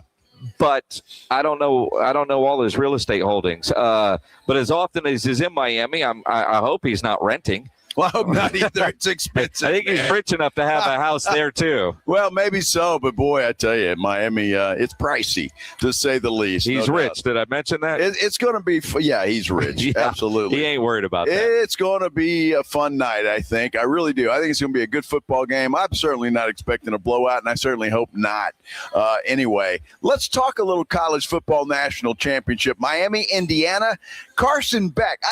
But I don't know all his real estate holdings. But as often as he's in Miami, I hope he's not renting. Well, I hope not either. It's expensive. I think he's rich enough to have a house there, too. Well, maybe so. But, boy, I tell you, Miami, it's pricey, to say the least. He's rich. Did I mention that? It's going to be – yeah, he's rich. Yeah, absolutely. He ain't worried about that. It's going to be a fun night, I think. I really do. I think it's going to be a good football game. I'm certainly not expecting a blowout, and I certainly hope not. Anyway, let's talk a little college football national championship. Miami, Indiana, Carson Beck.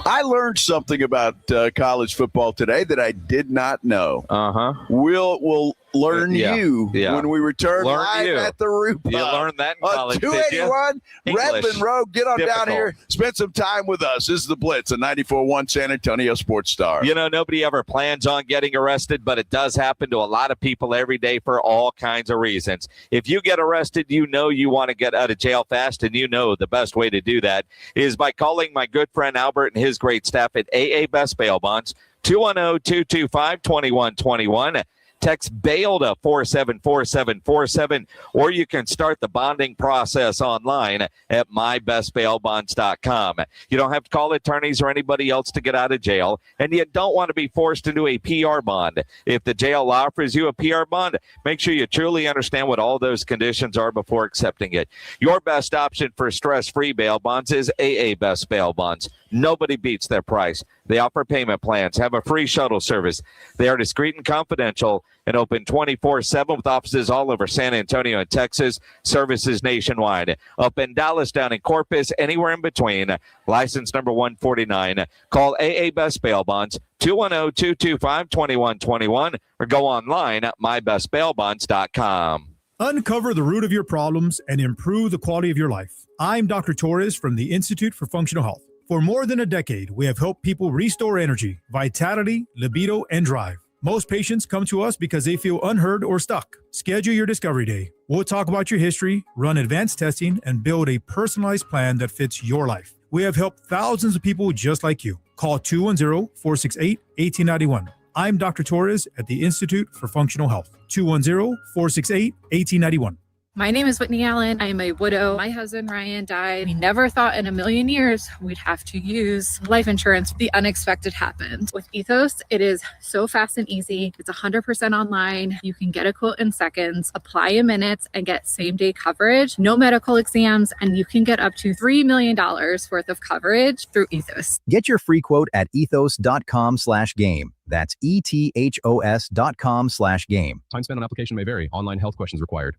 I learned something about college football today that I did not know. Uh-huh. Will learn you when we return live at the Roo Pub. You learned that in college, 281 Redland Road. Get on Difficult. down here. Spend some time with us. This is the Blitz, a 94.1 San Antonio Sports Star. You know, nobody ever plans on getting arrested, but it does happen to a lot of people every day for all kinds of reasons. If you get arrested, you know you want to get out of jail fast, and you know the best way to do that is by calling my good friend Albert and his great staff at AA Best Bail Bonds, 210-225-2121. Text bail to 474747, or you can start the bonding process online at mybestbailbonds.com. You don't have to call attorneys or anybody else to get out of jail, and you don't want to be forced into a PR bond. If the jail offers you a PR bond, make sure you truly understand what all those conditions are before accepting it. Your best option for stress-free bail bonds is AA Best Bail Bonds. Nobody beats their price. They offer payment plans, have a free shuttle service. They are discreet and confidential and open 24/7 with offices all over San Antonio and Texas, services nationwide. Up in Dallas, down in Corpus, anywhere in between. License number 149. Call AA Best Bail Bonds, 210-225-2121, or go online at mybestbailbonds.com. Uncover the root of your problems and improve the quality of your life. I'm Dr. Torres from the Institute for Functional Health. For more than a decade, we have helped people restore energy, vitality, libido, and drive. Most patients come to us because they feel unheard or stuck. Schedule your discovery day. We'll talk about your history, run advanced testing, and build a personalized plan that fits your life. We have helped thousands of people just like you. Call 210-468-1891. I'm Dr. Torres at the Institute for Functional Health. 210-468-1891. My name is Whitney Allen. I am a widow. My husband, Ryan, died. We never thought in a million years we'd have to use life insurance. The unexpected happened. With Ethos, it is so fast and easy. It's 100% online. You can get a quote in seconds, apply in minutes, and get same-day coverage. No medical exams, and you can get up to $3 million worth of coverage through Ethos. Get your free quote at ethos.com/game. That's ethos.com/game. Time spent on application may vary. Online health questions required.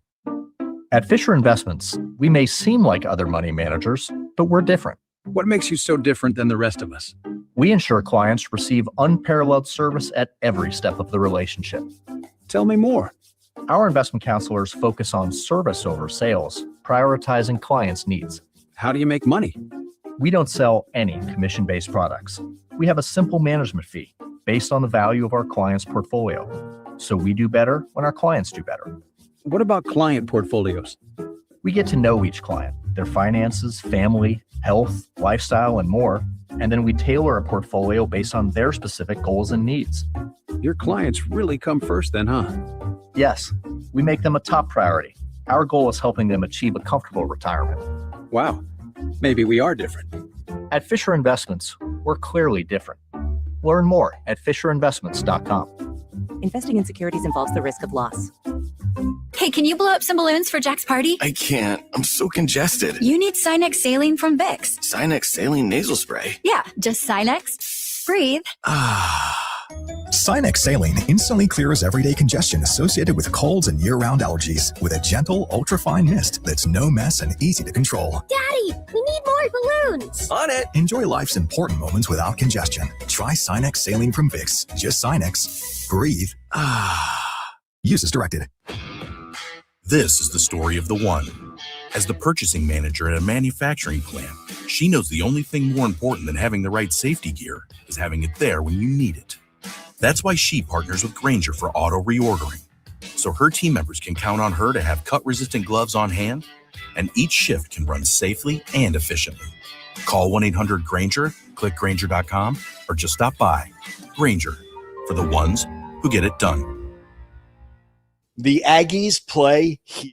At Fisher Investments, we may seem like other money managers, but we're different. What makes you so different than the rest of us? We ensure clients receive unparalleled service at every step of the relationship. Tell me more. Our investment counselors focus on service over sales, prioritizing clients' needs. How do you make money? We don't sell any commission-based products. We have a simple management fee based on the value of our client's portfolio. So we do better when our clients do better. What about client portfolios? We get to know each client, their finances, family, health, lifestyle, and more. And then we tailor a portfolio based on their specific goals and needs. Your clients really come first then, huh? Yes, we make them a top priority. Our goal is helping them achieve a comfortable retirement. Wow, maybe we are different. At Fisher Investments, we're clearly different. Learn more at FisherInvestments.com. Investing in securities involves the risk of loss. Hey, can you blow up some balloons for Jack's party? I can't. I'm so congested. You need Sinex Saline from Vicks. Sinex Saline Nasal Spray. Yeah, just Sinex. Breathe. Sinex Saline instantly clears everyday congestion associated with colds and year-round allergies with a gentle, ultra-fine mist that's no mess and easy to control. Daddy, we need more balloons. On it! Enjoy life's important moments without congestion. Try Sinex Saline from Vicks. Just Sinex. Breathe. Use as directed. This is the story of the one. As the purchasing manager at a manufacturing plant, she knows the only thing more important than having the right safety gear is having it there when you need it. That's why she partners with Grainger for auto reordering, so her team members can count on her to have cut-resistant gloves on hand, and each shift can run safely and efficiently. Call 1-800-GRAINGER, click Grainger.com, or just stop by. Grainger, for the ones who get it done. The Aggies play here.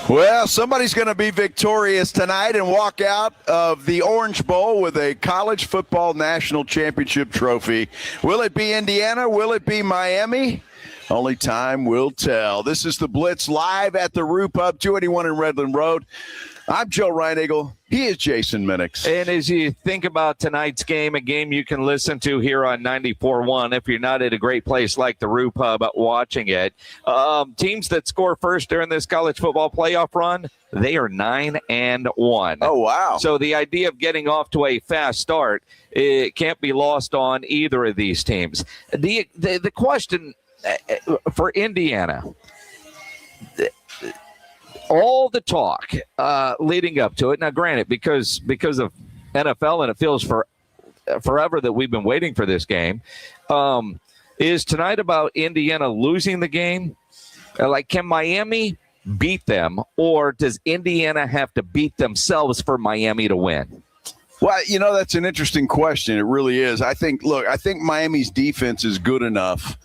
Well, somebody's going to be victorious tonight and walk out of the Orange Bowl with a college football national championship trophy. Will it be Indiana? Will it be Miami? Only time will tell. This is the Blitz live at the Roo Pub, 281 in Redland Road. I'm Joe Reinagle. He is Jason Minix. And as you think about tonight's game, a game you can listen to here on 94.1 if you're not at a great place like the Roo Pub watching it. Teams that score first during this college football playoff run, they are 9-1. Oh, wow. So the idea of getting off to a fast start, it can't be lost on either of these teams. The question for Indiana, all the talk leading up to it. Now, granted, because of NFL and it feels forever that we've been waiting for this game, is tonight about Indiana losing the game? Like, can Miami beat them, or does Indiana have to beat themselves for Miami to win? Well, that's an interesting question. It really is. I think Miami's defense is good enough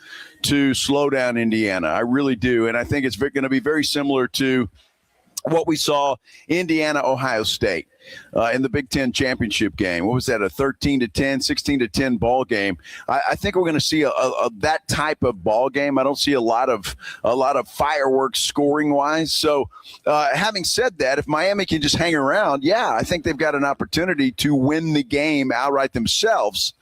to slow down Indiana. I really do. And I think it's going to be very similar to what we saw Indiana, Ohio State in the Big Ten championship game. What was that, a 13-10, 16-10 ball game? I think we're going to see that type of ball game. I don't see a lot of fireworks scoring wise. So having said that, if Miami can just hang around, I think they've got an opportunity to win the game outright themselves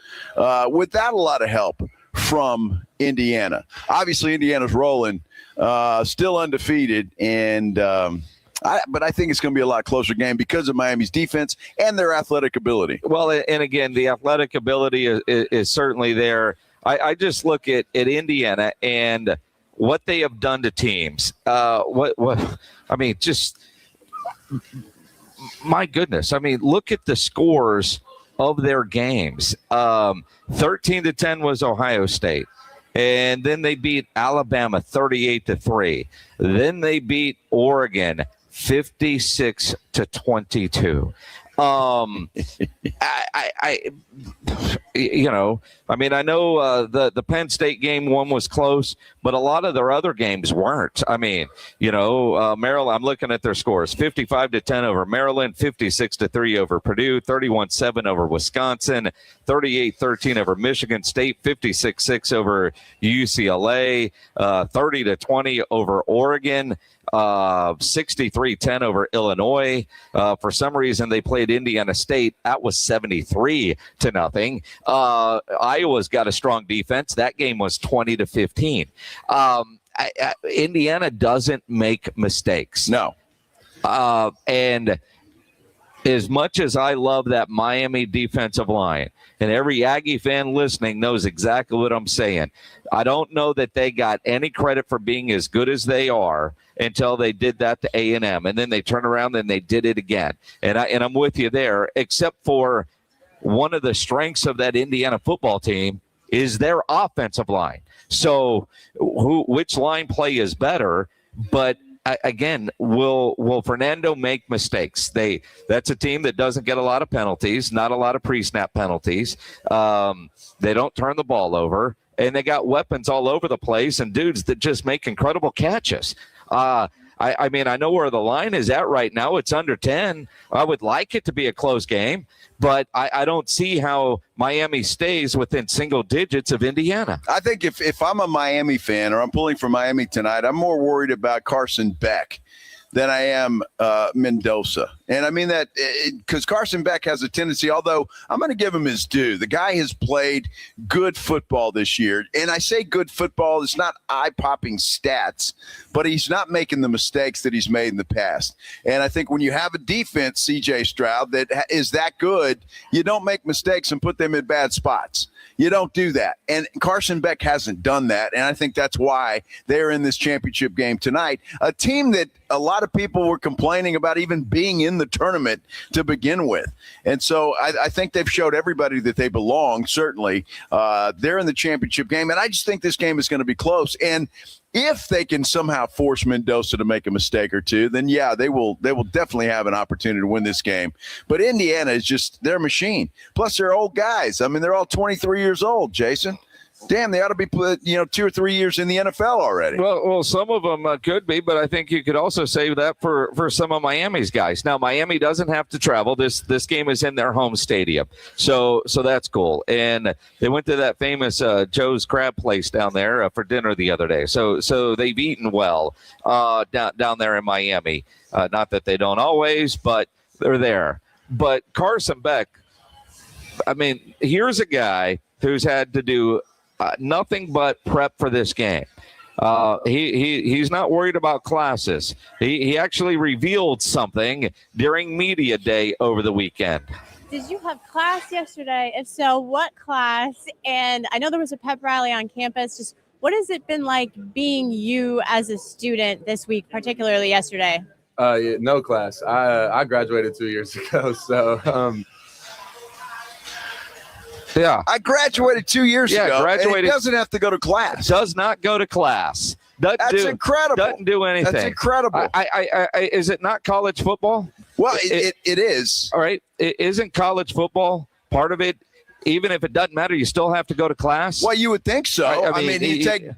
without a lot of help from Indiana. Obviously, Indiana's rolling, still undefeated, and but I think it's going to be a lot closer game because of Miami's defense and their athletic ability. Well, and again, the athletic ability is certainly there. I just look at Indiana and what they have done to teams. Just my goodness. Look at the scores of their games. 13-10 was Ohio State. And then they beat Alabama 38-3. Then they beat Oregon 56-22. I know the Penn State game one was close, but a lot of their other games weren't. Maryland, I'm looking at their scores: 55-10 over Maryland, 56-3 over Purdue, 31-7 over Wisconsin, 38-13 over Michigan State, 56-6 over UCLA, 30-20 over Oregon, 63-10 over Illinois. For some reason, they played Indiana State. That was 73-0. Iowa's got a strong defense. That game was 20-15. Indiana doesn't make mistakes. No. And as much as I love that Miami defensive line, and every Aggie fan listening knows exactly what I'm saying, I don't know that they got any credit for being as good as they are until they did that to A&M. And then they turned around and they did it again. And I'm with you there, except for one of the strengths of that Indiana football team is their offensive line. So which line play is better? But again, will Fernando make mistakes? That's a team that doesn't get a lot of penalties, not a lot of pre-snap penalties. They don't turn the ball over, and they got weapons all over the place and dudes that just make incredible catches. I know where the line is at right now. It's under 10. I would like it to be a close game, but I don't see how Miami stays within single digits of Indiana. I think if I'm a Miami fan or I'm pulling for Miami tonight, I'm more worried about Carson Beck than I am Mendoza. And I mean that because Carson Beck has a tendency, although I'm going to give him his due. The guy has played good football this year. And I say good football, it's not eye-popping stats, but he's not making the mistakes that he's made in the past. And I think when you have a defense, CJ Stroud, that is that good, you don't make mistakes and put them in bad spots. You don't do that. And Carson Beck hasn't done that. And I think that's why they're in this championship game tonight. A team that a lot of people were complaining about even being in the tournament to begin with. And so I think they've showed everybody that they belong, certainly. They're in the championship game. And I just think this game is going to be close. And if they can somehow force Mendoza to make a mistake or two, then they will definitely have an opportunity to win this game. But Indiana is just their machine. Plus, they're old guys. I mean, they're all 23 years old, Jason. Damn, they ought to be, 2 or 3 years in the NFL already. Well, some of them could be, but I think you could also say that for some of Miami's guys. Now, Miami doesn't have to travel. This game is in their home stadium, so that's cool. And they went to that famous Joe's Crab place down there for dinner the other day. So they've eaten well down there in Miami. Not that they don't always, but they're there. But Carson Beck, I mean, here's a guy who's had to do nothing but prep for this game. He's not worried about classes. He actually revealed something during media day over the weekend. Did you have class yesterday? If so, what class? And I know there was a pep rally on campus. Just what has it been like being you as a student this week, particularly yesterday? No class. I graduated 2 years ago, so yeah. I graduated 2 years ago. Graduated. And he doesn't have to go to class. Does not go to class. That's incredible. Doesn't do anything. That's incredible. Is it not college football? Well, it is. All right. Isn't college football part of it? Even if it doesn't matter, you still have to go to class? Well, you would think so. I mean you take,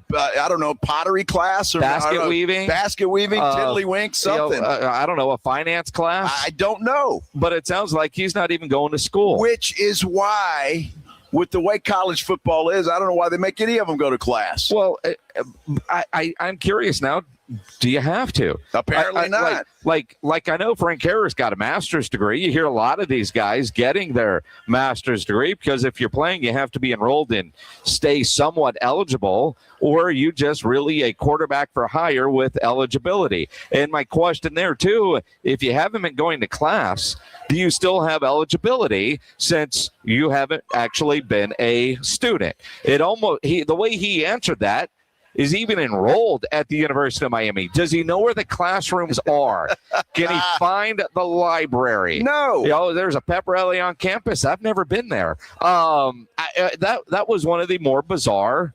pottery class or basket weaving, tiddlywink, something. I don't know, a finance class? I don't know. But it sounds like he's not even going to school. Which is why, with the way college football is, I don't know why they make any of them go to class. Well, I'm curious now. Do you have to? Apparently not. Like I know Frank Harris got a master's degree. You hear a lot of these guys getting their master's degree because if you're playing, you have to be enrolled and stay somewhat eligible, or you just really a quarterback for hire with eligibility. And my question there too, if you haven't been going to class, do you still have eligibility since you haven't actually been a student? The way he answered that is even enrolled at the University of Miami. Does he know where the classrooms are? Can he find the library? No. There's a pep rally on campus. I've never been there. That was one of the more bizarre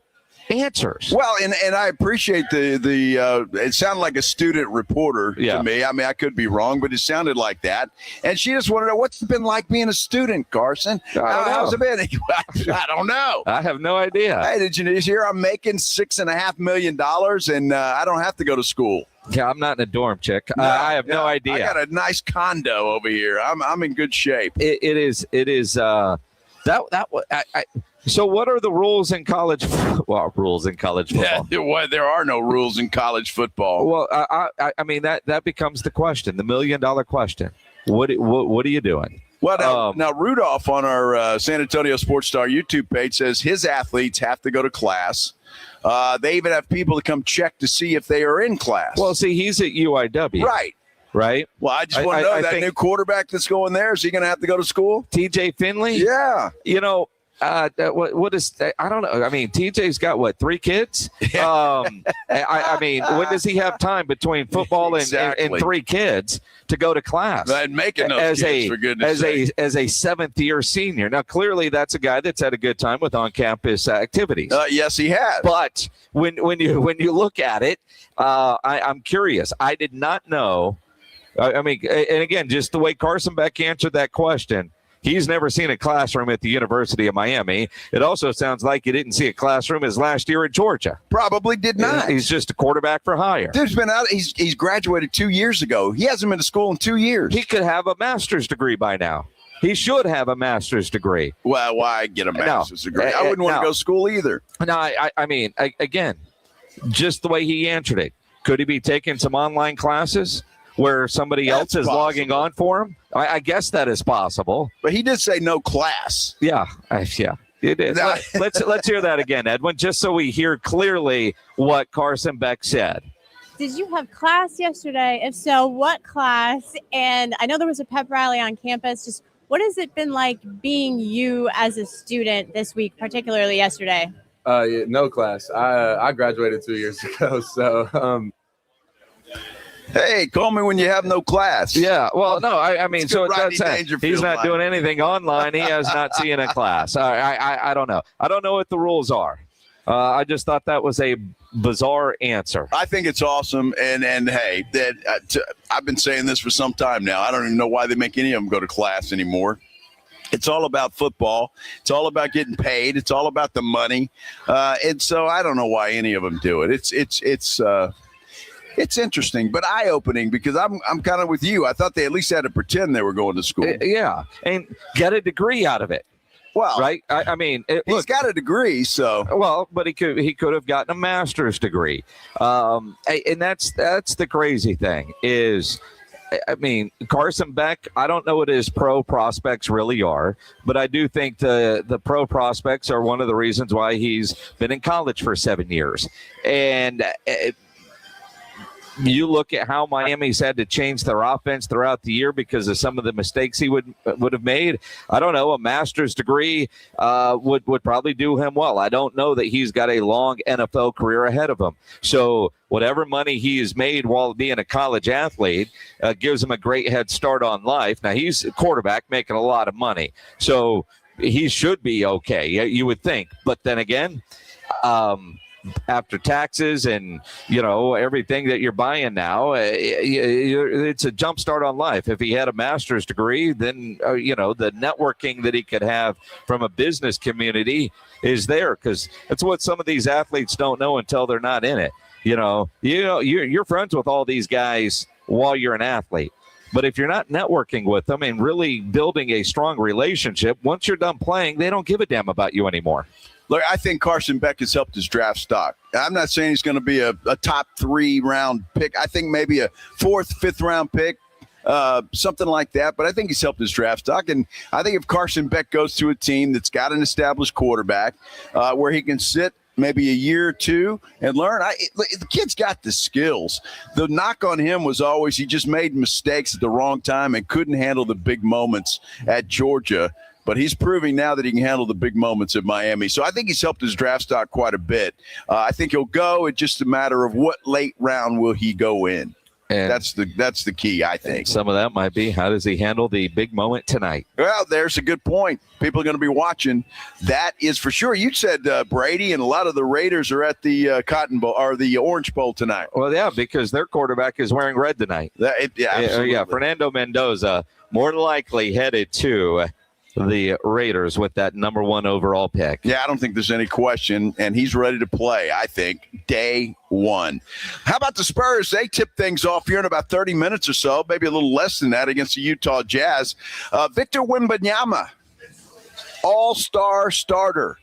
answers. Well, and I appreciate the it sounded like a student reporter to me. I mean, I could be wrong, but it sounded like that. And she just wanted to know, what's it been like being a student, Carson? How's it been? I don't know. I have no idea. Hey, did you hear I'm making $6.5 million and I don't have to go to school? Yeah, I'm not in a dorm, chick. I have no idea. I got a nice condo over here. I'm in good shape. It is. So what are the rules in college? Well, rules in college football. Yeah, there are no rules in college football. Well, I mean that becomes the question, the $1 million question. What are you doing? Well, now Rudolph on our San Antonio Sports Star YouTube page says his athletes have to go to class. They even have people to come check to see if they are in class. Well, see, he's at UIW. Right. Well, I just want to know that new quarterback that's going there, is he going to have to go to school? TJ Finley? Yeah. What is I don't know. I mean, TJ's got 3 kids? I mean, when does he have time between football and 3 kids to go to class? And making those kids, for goodness sake. As a 7th-year senior. Now, clearly, that's a guy that's had a good time with on-campus activities. Yes, he has. But when you look at it, I'm curious. I did not know. I mean, and again, just the way Carson Beck answered that question. He's never seen a classroom at the University of Miami. It also sounds like he didn't see a classroom his last year at Georgia. Probably did not. He's just a quarterback for hire. Dude's been out. He's graduated 2 years ago. He hasn't been to school in 2 years. He could have a master's degree by now. He should have a master's degree. Well, why get a master's degree? I wouldn't want to go to school either. No, I mean, again, just the way he answered it. Could he be taking some online classes where somebody else is logging on for him? I guess that is possible. But he did say no class. Yeah. It is. Let's hear that again, Edwin, just so we hear clearly what Carson Beck said. Did you have class yesterday? If so, what class? And I know there was a pep rally on campus. Just what has it been like being you as a student this week, particularly yesterday? No class. I graduated 2 years ago, so Hey, call me when you have no class. Yeah, well, no, I mean, so he's not like. doing anything online. He has not seen a class. I don't know. I don't know what the rules are. I just thought that was a bizarre answer. I think it's awesome, and hey, I've been saying this for some time now. I don't even know why they make any of them go to class anymore. It's all about football. It's all about getting paid. It's all about the money. And so I don't know why any of them do it. It's interesting, but eye-opening because I'm kind of with you. I thought they at least had to pretend they were going to school. Yeah, and get a degree out of it. Well, right? I mean, he's got a degree, so but he could have gotten a master's degree, and that's the crazy thing is. I mean, Carson Beck, I don't know what his pro prospects really are, but I do think the pro prospects are one of the reasons why he's been in college for 7 years. And you look at how Miami's had to change their offense throughout the year because of some of the mistakes he would have made. I don't know. A master's degree would probably do him well. I don't know that he's got a long NFL career ahead of him. So whatever money he has made while being a college athlete gives him a great head start on life. Now, he's a quarterback making a lot of money. So he should be okay, you would think. But then again, after taxes and everything that you're buying now, it's a jump start on life. If he had a master's degree, then the networking that he could have from a business community is there, because that's what some of these athletes don't know until they're not in it. You're friends with all these guys while you're an athlete. But if you're not networking with them and really building a strong relationship, once you're done playing, they don't give a damn about you anymore. Look, I think Carson Beck has helped his draft stock. I'm not saying he's going to be a top 3 round pick. I think maybe a 4th, 5th round pick, something like that. But I think he's helped his draft stock. And I think if Carson Beck goes to a team that's got an established quarterback where he can sit maybe a year or two and learn. The kid's got the skills. The knock on him was always he just made mistakes at the wrong time and couldn't handle the big moments at Georgia. But he's proving now that he can handle the big moments at Miami. So I think he's helped his draft stock quite a bit. I think he'll go. It's just a matter of what late round will he go in. And that's the key, I think. Some of that might be, how does he handle the big moment tonight? Well, there's a good point. People are going to be watching. That is for sure. You said Brady and a lot of the Raiders are at the Cotton Bowl or the Orange Bowl tonight. Well, yeah, because their quarterback is wearing red tonight. Yeah, Fernando Mendoza more than likely headed to the Raiders with that number 1 overall pick. Yeah, I don't think there's any question, and he's ready to play, I think, day 1. How about the Spurs? They tip things off here in about 30 minutes or so, maybe a little less than that against the Utah Jazz. Victor Wembanyama, all-star starter.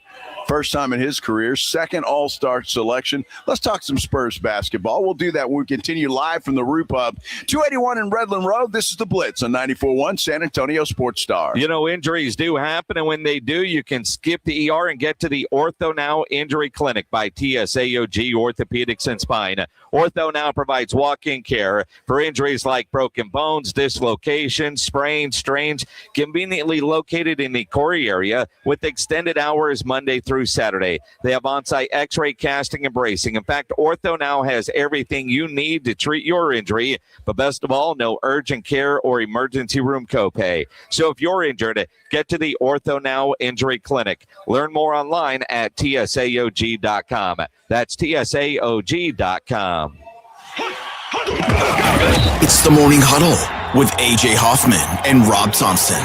First time in his career, second all-star selection. Let's talk some Spurs basketball. We'll do that when we continue live from the Roo Pub, 281 in Redland Road. This is the Blitz on 94.1 San Antonio Sports Star. Injuries do happen, and when they do, you can skip the ER and get to the Ortho Now Injury Clinic by TSAOG Orthopedics and Spine. Ortho Now provides walk-in care for injuries like broken bones, dislocations, sprains, strains, conveniently located in the Corey area with extended hours Monday through Saturday. They have on-site x-ray, casting, and bracing. In fact, Ortho Now has everything you need to treat your injury, but best of all, no urgent care or emergency room copay. So if you're injured, get to the Ortho Now Injury Clinic. Learn more online at tsaog.com. That's tsaog.com. It's the Morning Huddle with A.J. Hoffman and Rob Thompson.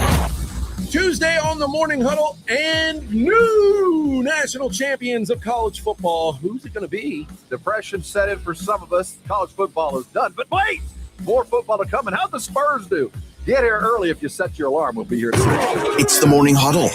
Tuesday on the Morning Huddle, and new national champions of college football. Who's it going to be? Depression set in for some of us. College football is done. But wait, more football to come. And how'd the Spurs do? Get here early if you set your alarm. We'll be here today. It's the Morning Huddle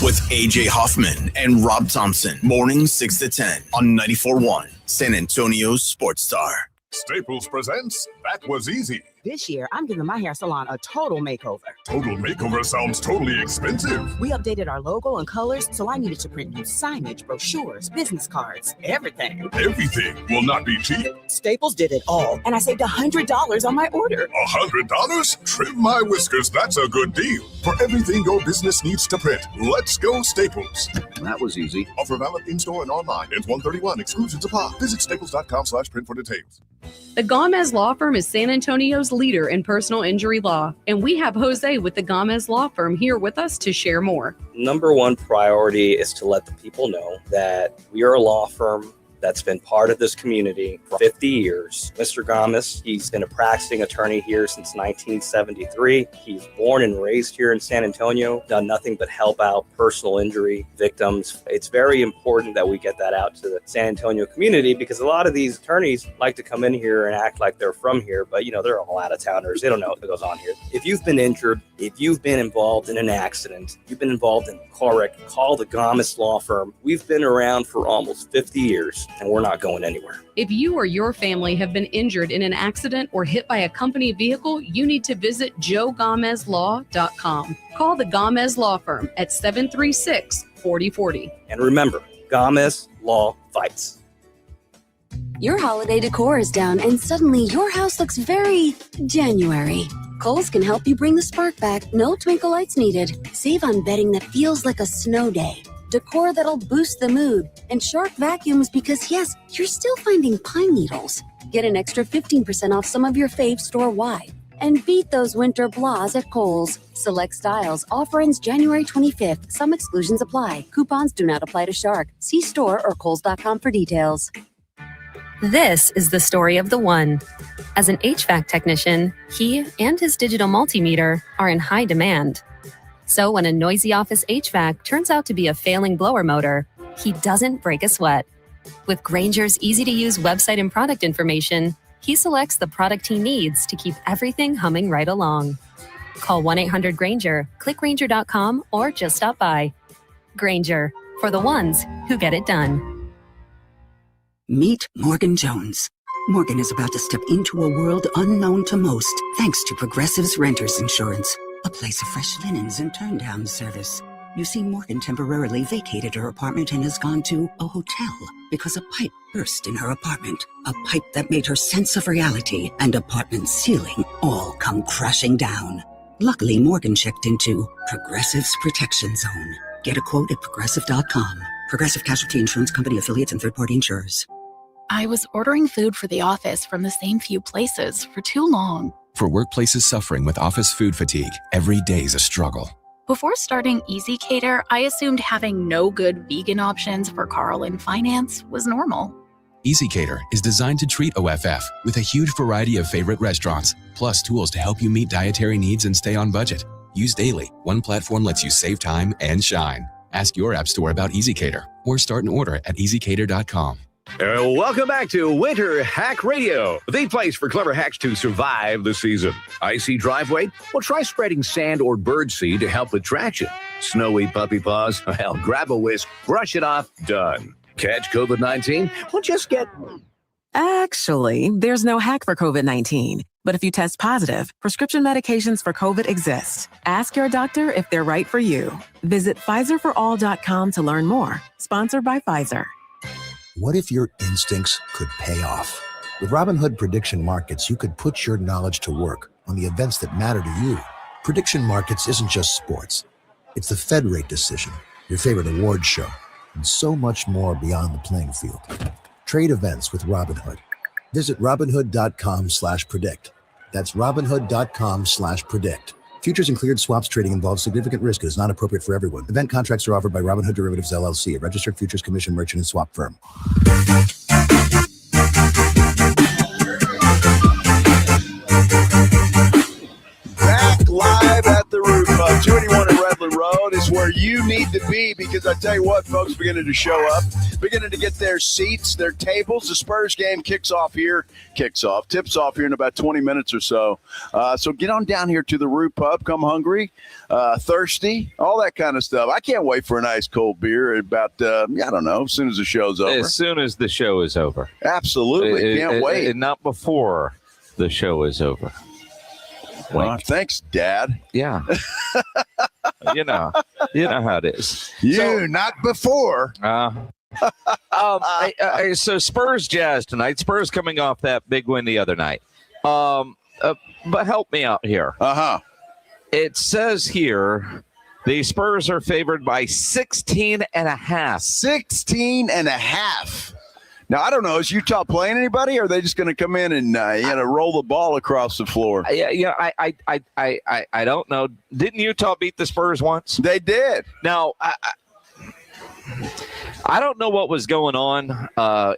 with A.J. Hoffman and Rob Thompson. Mornings 6 to 10 on 94.1 San Antonio Sports Star. Staples presents That Was Easy. This year, I'm giving my hair salon a total makeover. Total makeover sounds totally expensive. We updated our logo and colors, so I needed to print new signage, brochures, business cards, everything. Everything will not be cheap. Staples did it all, and I saved $100 on my order. $100? Trim my whiskers, that's a good deal. For everything your business needs to print, let's go Staples. That was easy. Offer valid in-store and online. Ends 1/31. Exclusions apply. Visit staples.com/print for details. The Gomez Law Firm is San Antonio's leader in personal injury law, and we have Jose with the Gomez Law Firm here with us to share more. Number one priority is to let the people know that we are a law firm that's been part of this community for 50 years. Mr. Gamas, he's been a practicing attorney here since 1973. He's born and raised here in San Antonio, done nothing but help out personal injury victims. It's very important that we get that out to the San Antonio community because a lot of these attorneys like to come in here and act like they're from here, but they're all out of towners. They don't know what goes on here. If you've been injured, if you've been involved in an accident, you've been involved in a car wreck, call the Gamas Law Firm. We've been around for almost 50 years and we're not going anywhere. If you or your family have been injured in an accident or hit by a company vehicle, you need to visit joegamezlaw.com. Call the Games Law Firm at 736-4040. And remember, Games Law fights. Your holiday decor is down and suddenly your house looks very January. Kohl's can help you bring the spark back. No twinkle lights needed. Save on bedding that feels like a snow day. Decor that'll boost the mood. And sharp vacuums because, yes, you're still finding pine needles. Get an extra 15% off some of your faves store-wide. And beat those winter blahs at Kohl's. Select styles. Offer ends January 25th. Some exclusions apply. Coupons do not apply to Shark. See store or Kohls.com for details. This is the story of the one. As an HVAC technician, he and his digital multimeter are in high demand. So when a noisy office HVAC turns out to be a failing blower motor, he doesn't break a sweat. With Grainger's easy-to-use website and product information, he selects the product he needs to keep everything humming right along. Call 1-800-GRAINGER, click Grainger.com, or just stop by. Grainger, for the ones who get it done. Meet Morgan Jones. Morgan is about to step into a world unknown to most, thanks to Progressive's Renters Insurance, a place of fresh linens and turn-down service. You see, Morgan temporarily vacated her apartment and has gone to a hotel because a pipe burst in her apartment. A pipe that made her sense of reality and apartment ceiling all come crashing down. Luckily, Morgan checked into Progressive's Protection Zone. Get a quote at Progressive.com. Progressive Casualty Insurance Company affiliates and third-party insurers. I was ordering food for the office from the same few places for too long. For workplaces suffering with office food fatigue, every day's a struggle. Before starting Easy Cater, I assumed having no good vegan options for Carl in finance was normal. Easy Cater is designed to treat OFF with a huge variety of favorite restaurants, plus tools to help you meet dietary needs and stay on budget. Used daily, one platform lets you save time and shine. Ask your app store about Easy Cater or start an order at easycater.com. Welcome back to Winter Hack Radio, the place for clever hacks to survive the season. Icy driveway? Well, try spreading sand or birdseed to help with traction. Snowy puppy paws? Well, grab a whisk, brush it off, done. Catch COVID-19? Well, just get... Actually, there's no hack for COVID-19. But if you test positive, prescription medications for COVID exist. Ask your doctor if they're right for you. Visit PfizerForAll.com to learn more. Sponsored by Pfizer. What if your instincts could pay off? With Robinhood Prediction Markets, you could put your knowledge to work on the events that matter to you. Prediction Markets isn't just sports. It's the Fed rate decision, your favorite award show, and so much more beyond the playing field. Trade events with Robinhood. Visit Robinhood.com/predict. That's Robinhood.com/predict. Futures and cleared swaps trading involves significant risk and is not appropriate for everyone. Event contracts are offered by Robinhood Derivatives LLC, a registered futures commission merchant and swap firm. Back live at the Roo Pub, 281 at Redland Road is where you need to be because I tell you what, folks, beginning to show up, beginning to get their seats, their tables. The Spurs game tips off here in about 20 minutes or so. So get on down here to the Roo Pub. Come hungry, thirsty, all that kind of stuff. I can't wait for an ice cold beer about, I don't know, as soon as the show's over. As soon as the show is over. Absolutely. Can't wait. Not before the show is over. Thanks, Dad. Yeah. you know how it is. Not before. So Spurs Jazz tonight. Spurs coming off that big win the other night. But help me out here. It says here the Spurs are favored by 16.5. 16.5. Now, I don't know. Is Utah playing anybody, or are they just going to come in and roll the ball across the floor? I don't know. Didn't Utah beat the Spurs once? They did. Now, I don't know what was going on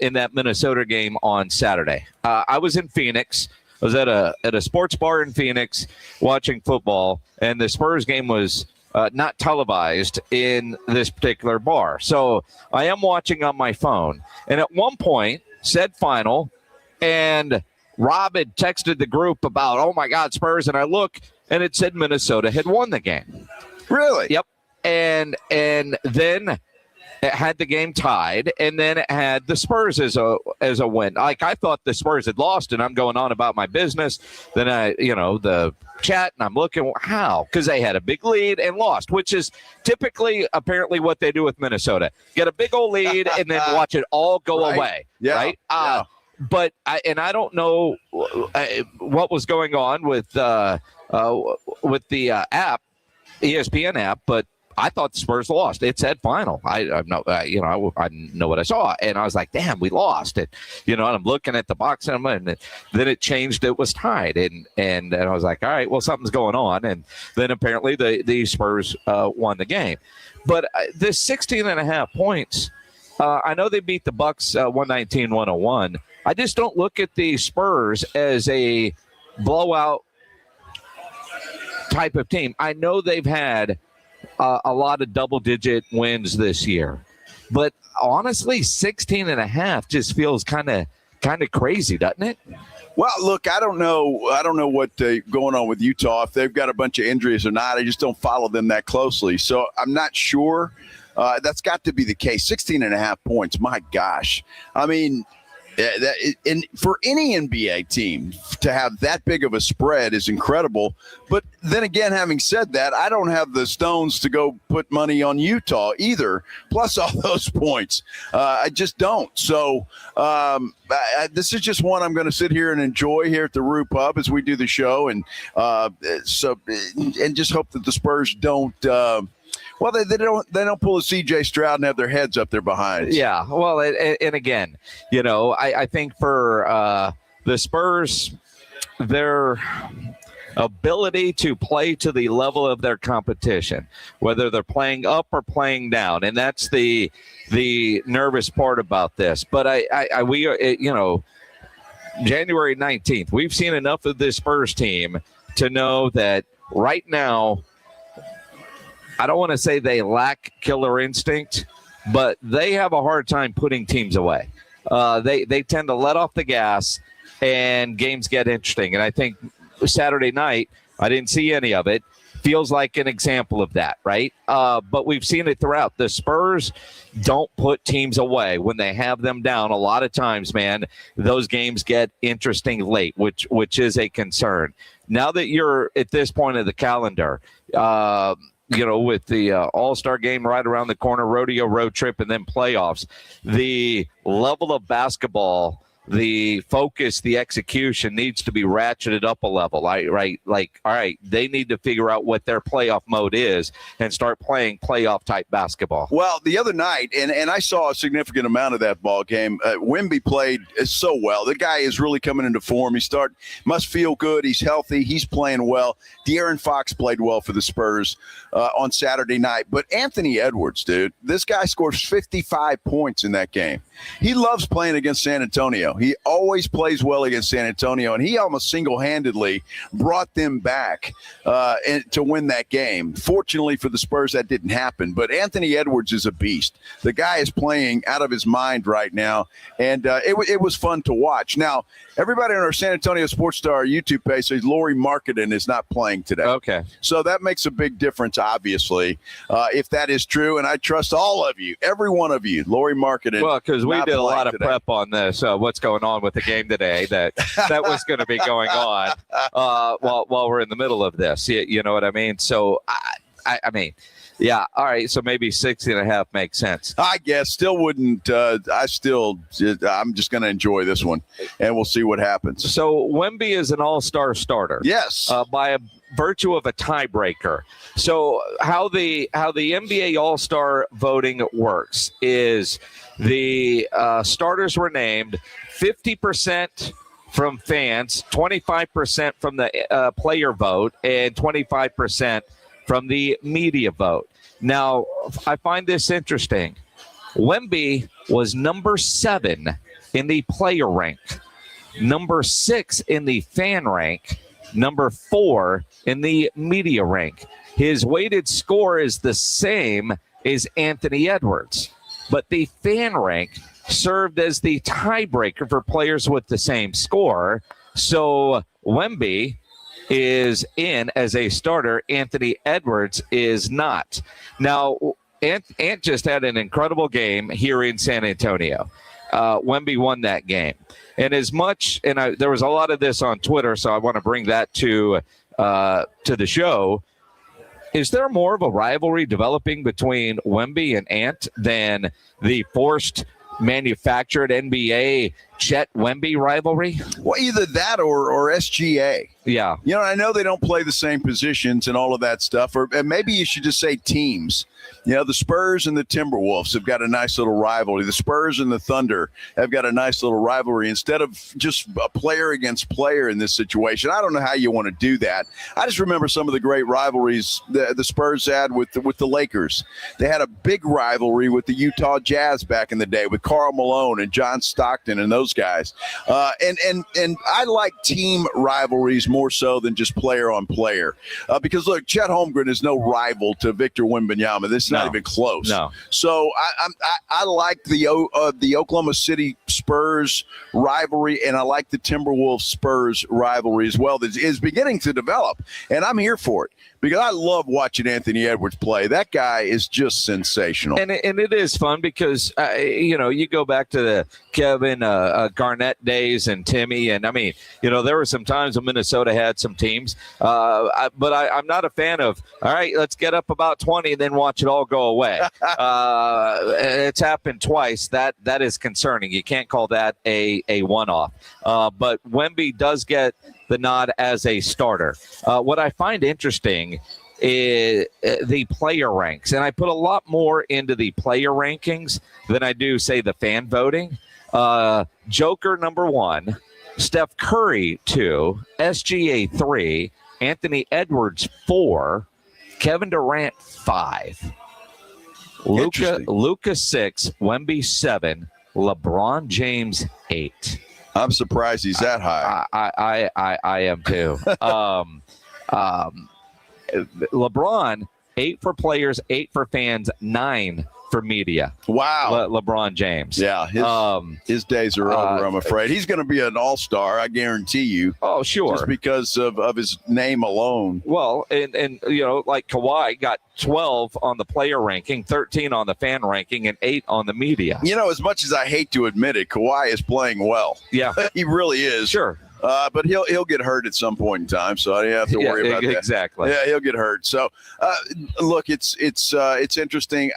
in that Minnesota game on Saturday. I was in Phoenix. I was at a sports bar in Phoenix watching football, and the Spurs game was not televised in this particular bar. So I am watching on my phone. And at one point, said final, and Rob had texted the group about, oh, my God, Spurs. And I look, and it said Minnesota had won the game. Really? Yep. And then it had the game tied, and then it had the Spurs as a win. Like, I thought the Spurs had lost, and I'm going on about my business. Then the chat, and I'm looking, how? Because they had a big lead and lost, which is typically apparently what they do with Minnesota. Get a big old lead and then watch it all go away. Yeah. Right? Yeah. But I don't know what was going on with the app, ESPN app, but I thought the Spurs lost. It said final. I know what I saw, and I was like, "Damn, we lost it." And I'm looking at the box, and then it changed. It was tied, and I was like, "All right, well, something's going on." And then apparently the Spurs won the game. But the 16.5 points. I know they beat the Bucks 119-101. I just don't look at the Spurs as a blowout type of team. I know they've had a lot of double-digit wins this year, but honestly, 16.5 just feels kind of crazy, doesn't it? Well, look, I don't know what going on with Utah, if they've got a bunch of injuries or not. I just don't follow them that closely, so I'm not sure. That's got to be the case. 16.5 points, my gosh. I mean, and for any NBA team to have that big of a spread is incredible. But then again, having said that, I don't have the stones to go put money on Utah either, plus all those points. I just don't. So this is just one I'm going to sit here and enjoy here at the Roo Pub as we do the show. And and just hope that the Spurs don't well, they don't pull a C.J. Stroud and have their heads up their behinds. Yeah, well, and again, I think for the Spurs, their ability to play to the level of their competition, whether they're playing up or playing down, and that's the nervous part about this. But January 19th, we've seen enough of this Spurs team to know that right now, I don't want to say they lack killer instinct, but they have a hard time putting teams away. They tend to let off the gas, and games get interesting. And I think Saturday night, I didn't see any of it. Feels like an example of that, right? But we've seen it throughout. The Spurs don't put teams away when they have them down. A lot of times, man, those games get interesting late, which is a concern. Now that you're at this point of the calendar, with the All-Star game right around the corner, rodeo road trip, and then playoffs, the level of basketball, the focus, the execution needs to be ratcheted up a level, right? Like, all right, they need to figure out what their playoff mode is and start playing playoff-type basketball. Well, the other night, and I saw a significant amount of that ball game, Wemby played so well. The guy is really coming into form. Must feel good. He's healthy. He's playing well. De'Aaron Fox played well for the Spurs on Saturday night. But Anthony Edwards, dude, this guy scores 55 points in that game. He loves playing against San Antonio. He always plays well against San Antonio, and he almost single-handedly brought them back to win that game. Fortunately for the Spurs, that didn't happen. But Anthony Edwards is a beast. The guy is playing out of his mind right now, and it was fun to watch. Now, everybody on our San Antonio Sports Star YouTube page says Lauri Markkanen is not playing today. Okay. So that makes a big difference, obviously, if that is true. And I trust all of you, every one of you, Lauri Markkanen. Well, because we did a lot of today. prep on this, what's going on with the game today, that was going to be going on while we're in the middle of this. You know what I mean? So, I mean, yeah, all right, so maybe 60.5 makes sense. I guess. Still wouldn't. I'm just going to enjoy this one, and we'll see what happens. So Wemby is an all-star starter. Yes. By a virtue of a tiebreaker. So how the NBA All-Star voting works is the starters were named 50% from fans, 25% from the player vote, and 25% from the media vote. Now, I find this interesting. Wemby was number 7 in the player rank, number 6 in the fan rank, number 4 in the media rank. His weighted score is the same as Anthony Edwards, but the fan rank served as the tiebreaker for players with the same score. So Wemby is in as a starter. Anthony Edwards is not. Now, Ant just had an incredible game here in San Antonio. Wemby won that game. And as much, and there was a lot of this on Twitter, so I want to bring that to the show. Is there more of a rivalry developing between Wemby and Ant than the forced manufactured NBA Chet Wemby rivalry? Well, either that or SGA. Yeah. You know, I know they don't play the same positions and all of that stuff, and maybe you should just say teams. You know, the Spurs and the Timberwolves have got a nice little rivalry. The Spurs and the Thunder have got a nice little rivalry instead of just a player against player in this situation. I don't know how you want to do that. I just remember some of the great rivalries the Spurs had with the Lakers. They had a big rivalry with the Utah Jazz back in the day with Karl Malone and John Stockton and those guys. And I like team rivalries more so than just player on player. Because, look, Chet Holmgren is no rival to Victor Wembanyama. This is not even close. No. So I like the Oklahoma City Spurs rivalry, and I like the Timberwolves Spurs rivalry as well. That is beginning to develop, and I'm here for it because I love watching Anthony Edwards play. That guy is just sensational. And it is fun because, you go back to the Kevin Garnett days and Timmy. And, I mean, there were some times when Minnesota had some teams. But I'm not a fan of, all right, let's get up about 20 and then watch it all go away. It's happened twice. That is concerning. You can't call that a one-off. But Wemby does get the nod as a starter. What I find interesting is the player ranks, and I put a lot more into the player rankings than I do, say, the fan voting. Joker number 1, Steph Curry 2, SGA 3, Anthony Edwards 4, Kevin Durant 5, Luka 6, Wemby 7, LeBron James 8. I'm surprised he's that high. I am too. LeBron, 8 for players, 8 for fans, 9 for media. Wow. LeBron James. Yeah, his days are over, I'm afraid. He's going to be an all-star, I guarantee you. Oh, sure. Just because of his name alone. Well, and like Kawhi got 12 on the player ranking, 13 on the fan ranking, and 8 on the media. As much as I hate to admit it, Kawhi is playing well. Yeah. He really is. Sure. But he'll get hurt at some point in time, so I don't have to worry about that. Exactly. Yeah, he'll get hurt. So, look, it's interesting.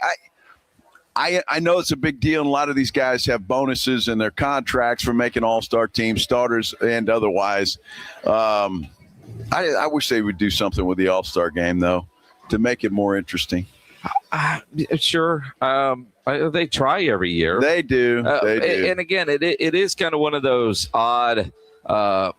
I know it's a big deal, and a lot of these guys have bonuses in their contracts for making all-star teams, starters and otherwise. I wish they would do something with the all-star game, though, to make it more interesting. Sure. They try every year. They do. They do. And again, it is kind of one of those odd I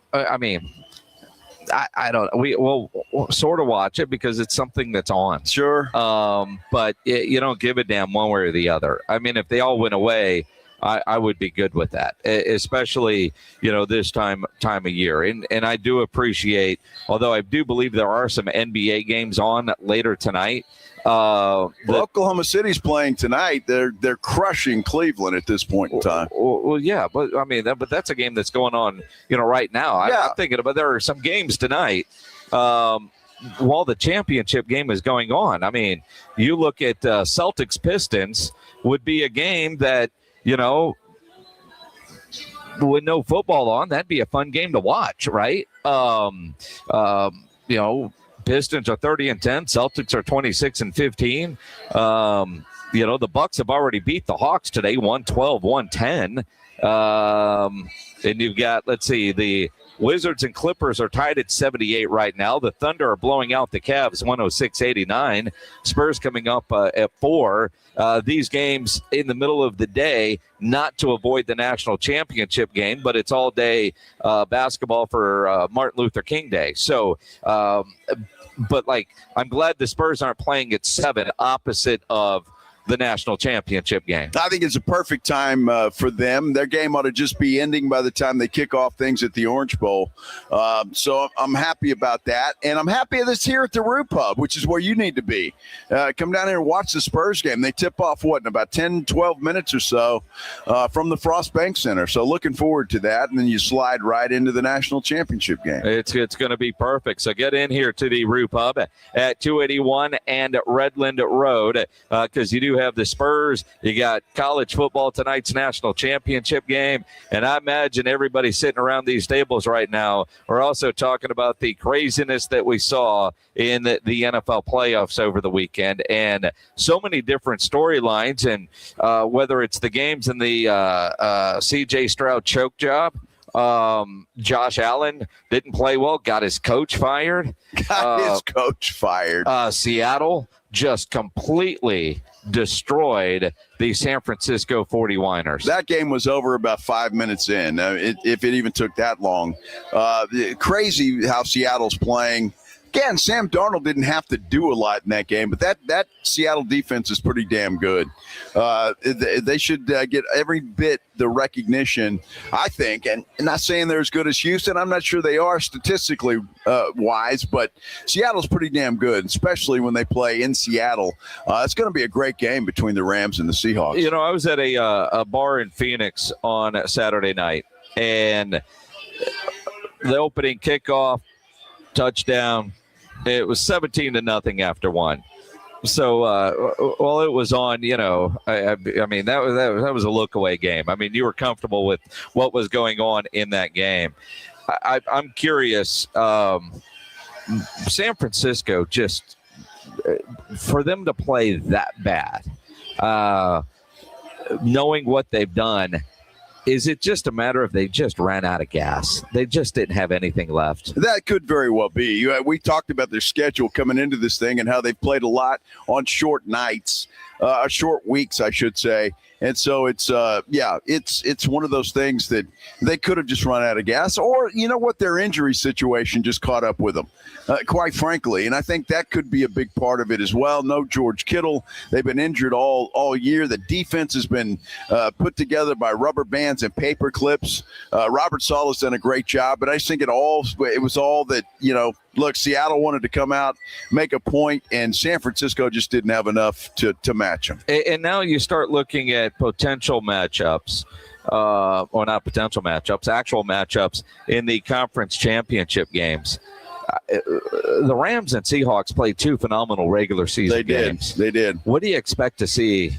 don't know. We'll sort of watch it because it's something that's on. Sure. But you don't give a damn one way or the other. I mean, if they all went away, I would be good with that, especially, this time of year. And I do appreciate, although I do believe there are some NBA games on later tonight. Oklahoma City's playing tonight. They're crushing Cleveland at this point in time. Well, yeah, but I mean, but that's a game that's going on, right now. I'm thinking about there are some games tonight while the championship game is going on. I mean, you look at Celtics Pistons would be a game that, with no football on, that'd be a fun game to watch, right? Pistons are 30-10. Celtics are 26-15. The Bucks have already beat the Hawks today, 112-110. And you've got, let's see, the Wizards and Clippers are tied at 78 right now. The Thunder are blowing out the Cavs, 106-89. Spurs coming up at 4. These games in the middle of the day, not to avoid the national championship game, but it's all day basketball for Martin Luther King Day. So, but I'm glad the Spurs aren't playing at 7 opposite of the national championship game. I think it's a perfect time for them. Their game ought to just be ending by the time they kick off things at the Orange Bowl. So I'm happy about that. And I'm happy that it's here at the Roo Pub, which is where you need to be. Come down here and watch the Spurs game. They tip off, in about 10, 12 minutes or so from the Frost Bank Center. So looking forward to that. And then you slide right into the national championship game. It's going to be perfect. So get in here to the Roo Pub at 281 and Redland Road because you do have the Spurs. You got college football, tonight's national championship game. And I imagine everybody sitting around these tables right now are also talking about the craziness that we saw in the NFL playoffs over the weekend. And so many different storylines. And whether it's the games in the C.J. Stroud choke job, Josh Allen didn't play well, got his coach fired. Seattle just completely destroyed the San Francisco 49ers. That game was over about 5 minutes in, if it even took that long. Crazy how Seattle's playing. Again, Sam Darnold didn't have to do a lot in that game, but that Seattle defense is pretty damn good. They should get every bit the recognition, I think. And not saying they're as good as Houston. I'm not sure they are statistically wise, but Seattle's pretty damn good, especially when they play in Seattle. It's going to be a great game between the Rams and the Seahawks. You know, I was at a bar in Phoenix on Saturday night, and the opening kickoff, touchdown. It was 17-0 after one. So while it was on, I mean, that was a look away game. I mean, you were comfortable with what was going on in that game. I'm curious. San Francisco, just for them to play that bad, knowing what they've done. Is it just a matter of they just ran out of gas? They just didn't have anything left. That could very well be. We talked about their schedule coming into this thing and how they've played a lot on short nights, short weeks, I should say. And so it's one of those things that they could have just run out of gas, or their injury situation just caught up with them, quite frankly. And I think that could be a big part of it as well. No George Kittle. They've been injured all year. The defense has been put together by rubber bands and paper clips. Robert Saleh's done a great job, but I just think it was all that, look, Seattle wanted to come out, make a point, and San Francisco just didn't have enough to match them. And now you start looking at potential matchups, or not potential matchups, actual matchups in the conference championship games. The Rams and Seahawks played two phenomenal regular season games. They did. What do you expect to see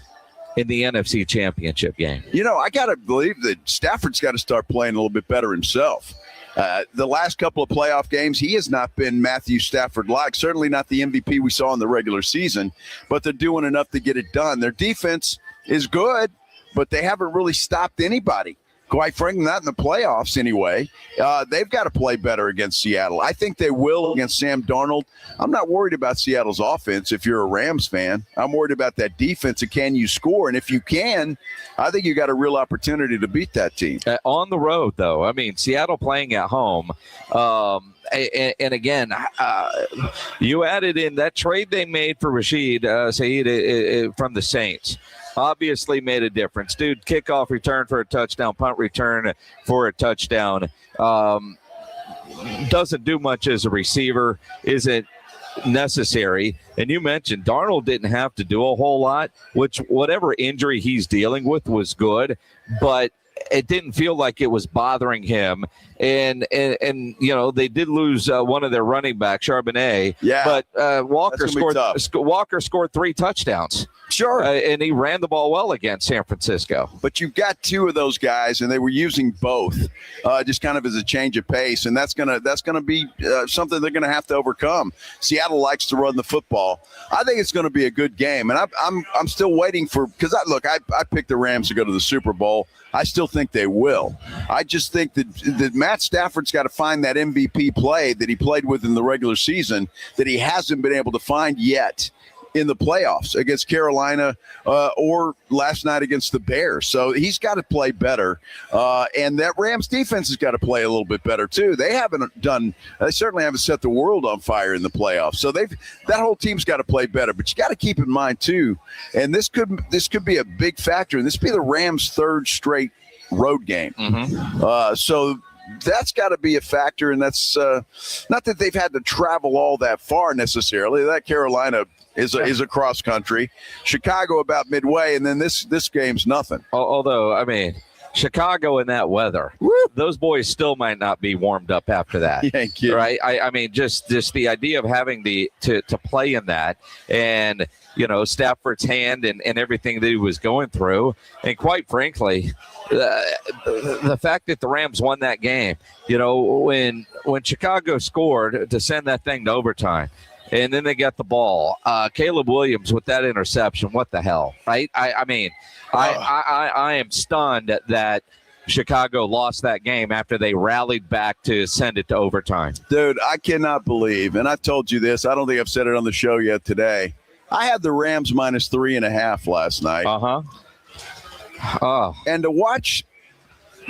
in the NFC championship game? I got to believe that Stafford's got to start playing a little bit better himself. The last couple of playoff games, he has not been Matthew Stafford-like, certainly not the MVP we saw in the regular season, but they're doing enough to get it done. Their defense is good, but they haven't really stopped anybody. Quite frankly, not in the playoffs anyway. They've got to play better against Seattle. I think they will against Sam Darnold. I'm not worried about Seattle's offense if you're a Rams fan. I'm worried about that defense and can you score? And if you can, I think you got a real opportunity to beat that team. On the road, though, I mean, Seattle playing at home. And again, you added in that trade they made for Rashid Saeed from the Saints. Obviously made a difference. Dude, kickoff return for a touchdown, punt return for a touchdown. Doesn't do much as a receiver, isn't necessary. And you mentioned Darnold didn't have to do a whole lot, which whatever injury he's dealing with was good, but it didn't feel like it was bothering him. And they did lose one of their running backs, Charbonnet. Yeah. But Walker scored 3 touchdowns. Sure. And he ran the ball well against San Francisco. But you've got 2 of those guys, and they were using both just kind of as a change of pace, and that's gonna be something they're going to have to overcome. Seattle likes to run the football. I think it's going to be a good game, and I'm still waiting for – because, I picked the Rams to go to the Super Bowl. I still think they will. I just think that Matt Stafford's got to find that MVP play that he played with in the regular season that he hasn't been able to find yet in the playoffs against Carolina or last night against the Bears. So he's got to play better. And that Rams defense has got to play a little bit better too. They certainly haven't set the world on fire in the playoffs. So that whole team's got to play better. But you got to keep in mind too, and this could be a big factor, and this could be the Rams' third straight road game. So that's got to be a factor, and that's not that they've had to travel all that far necessarily. That Carolina is a cross country, Chicago about midway, and then this game's nothing. Although, I mean, Chicago in that weather, those boys still might not be warmed up after that. Right? I mean, just the idea of having to play in that, and Stafford's hand and everything that he was going through, and quite frankly, the fact that the Rams won that game, when Chicago scored to send that thing to overtime, and then they got the ball, Caleb Williams with that interception, what the hell, right? I mean, I am stunned that Chicago lost that game after they rallied back to send it to overtime. Dude, I cannot believe, and I've told you this, I don't think I've said it on the show yet today, I had the Rams minus 3.5 last night. And to watch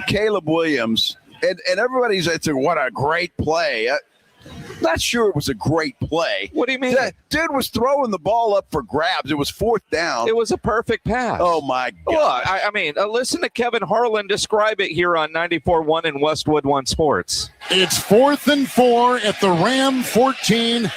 Caleb Williams, and everybody's saying, what a great play. Not sure it was a great play. What do you mean? That dude was throwing the ball up for grabs. It was 4th down. It was a perfect pass. Oh, my God. Look, I mean, listen to Kevin Harlan describe it here on 94.1 and Westwood One Sports. It's 4th and 4 at the Ram 14,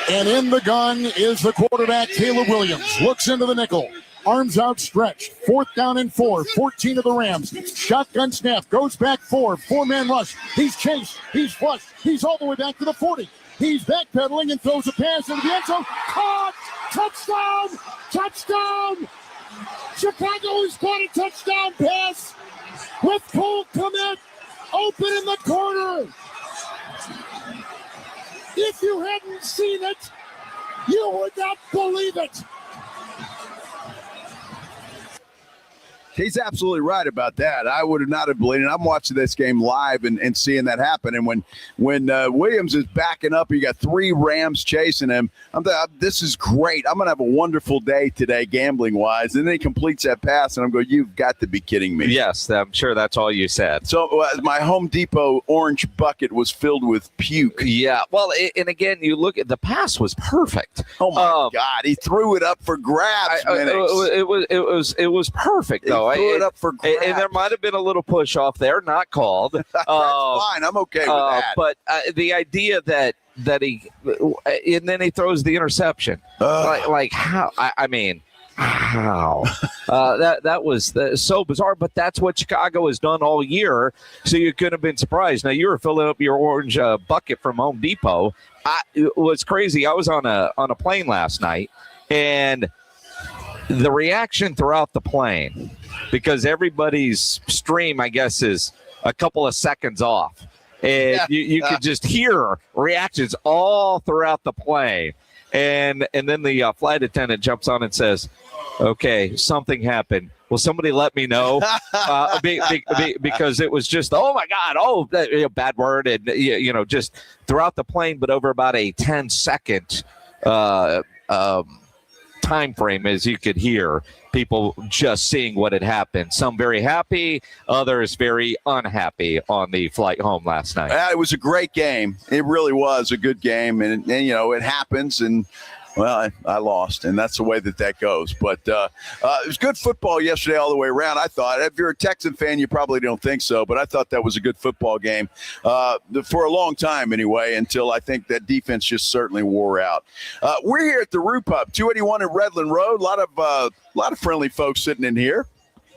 and in the gun is the quarterback, Caleb Williams. Looks into the nickel. Arms outstretched. 4th down and 4. 14 of the Rams. Shotgun snap. Goes back 4. 4-man rush. He's chased. He's flushed. He's all the way back to the 40. He's backpedaling and throws a pass into the end zone. Caught! Touchdown! Touchdown! Chicago has caught a touchdown pass with Cole Kmet open in the corner. If you hadn't seen it, you would not believe it. He's absolutely right about that. I would not have believed it. I'm watching this game live and seeing that happen. And when Williams is backing up, you got 3 Rams chasing him. This is great. I'm going to have a wonderful day today, gambling-wise. And then he completes that pass, and I'm going, you've got to be kidding me. Yes, I'm sure that's all you said. So my Home Depot orange bucket was filled with puke. Yeah, well, and again, you look at the pass was perfect. Oh, my God. He threw it up for grabs. It was perfect, though. Threw it up for grabs. And there might have been a little push off there, not called. That's fine. I'm okay with that. But the idea that he and then he throws the interception, like how? I mean, how? That was so bizarre. But that's what Chicago has done all year. So you couldn't have been surprised. Now you were filling up your orange bucket from Home Depot. It was crazy. I was on a plane last night, and the reaction throughout the plane, because everybody's stream, I guess, is a couple of seconds off. And you could just hear reactions all throughout the plane. And then the flight attendant jumps on and says, okay, something happened. Will somebody let me know? Because it was just, oh, my God, bad word. And, just throughout the plane, but over about a 10-second time frame, as you could hear people just seeing what had happened. Some very happy, others very unhappy on the flight home last night. It was a great game. It really was a good game, and it happens, and well, I lost, and that's the way that goes. But it was good football yesterday all the way around, I thought. If you're a Texan fan, you probably don't think so, but I thought that was a good football game for a long time anyway, until I think that defense just certainly wore out. We're here at the Roo Pub, 281 at Redland Road. A lot of friendly folks sitting in here.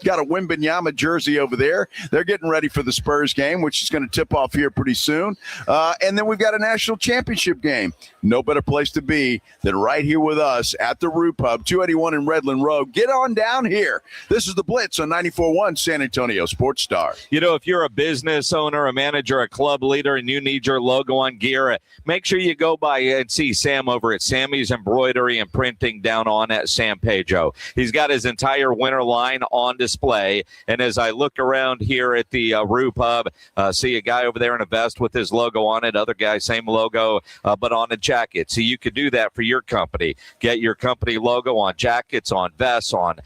Got a Wembanyama jersey over there. They're getting ready for the Spurs game, which is going to tip off here pretty soon. And then we've got a national championship game. No better place to be than right here with us at the Roo Pub, 281 in Redland Road. Get on down here. This is the Blitz on 94.1 San Antonio Sports Star. If you're a business owner, a manager, a club leader, and you need your logo on gear, make sure you go by and see Sam over at Sammy's Embroidery and Printing down on at San Pedro. He's got his entire winter line on display. And as I look around here at the Roo Pub, see a guy over there in a vest with his logo on it, other guy, same logo, but on a jacket. So you could do that for your company. Get your company logo on jackets, on vests, on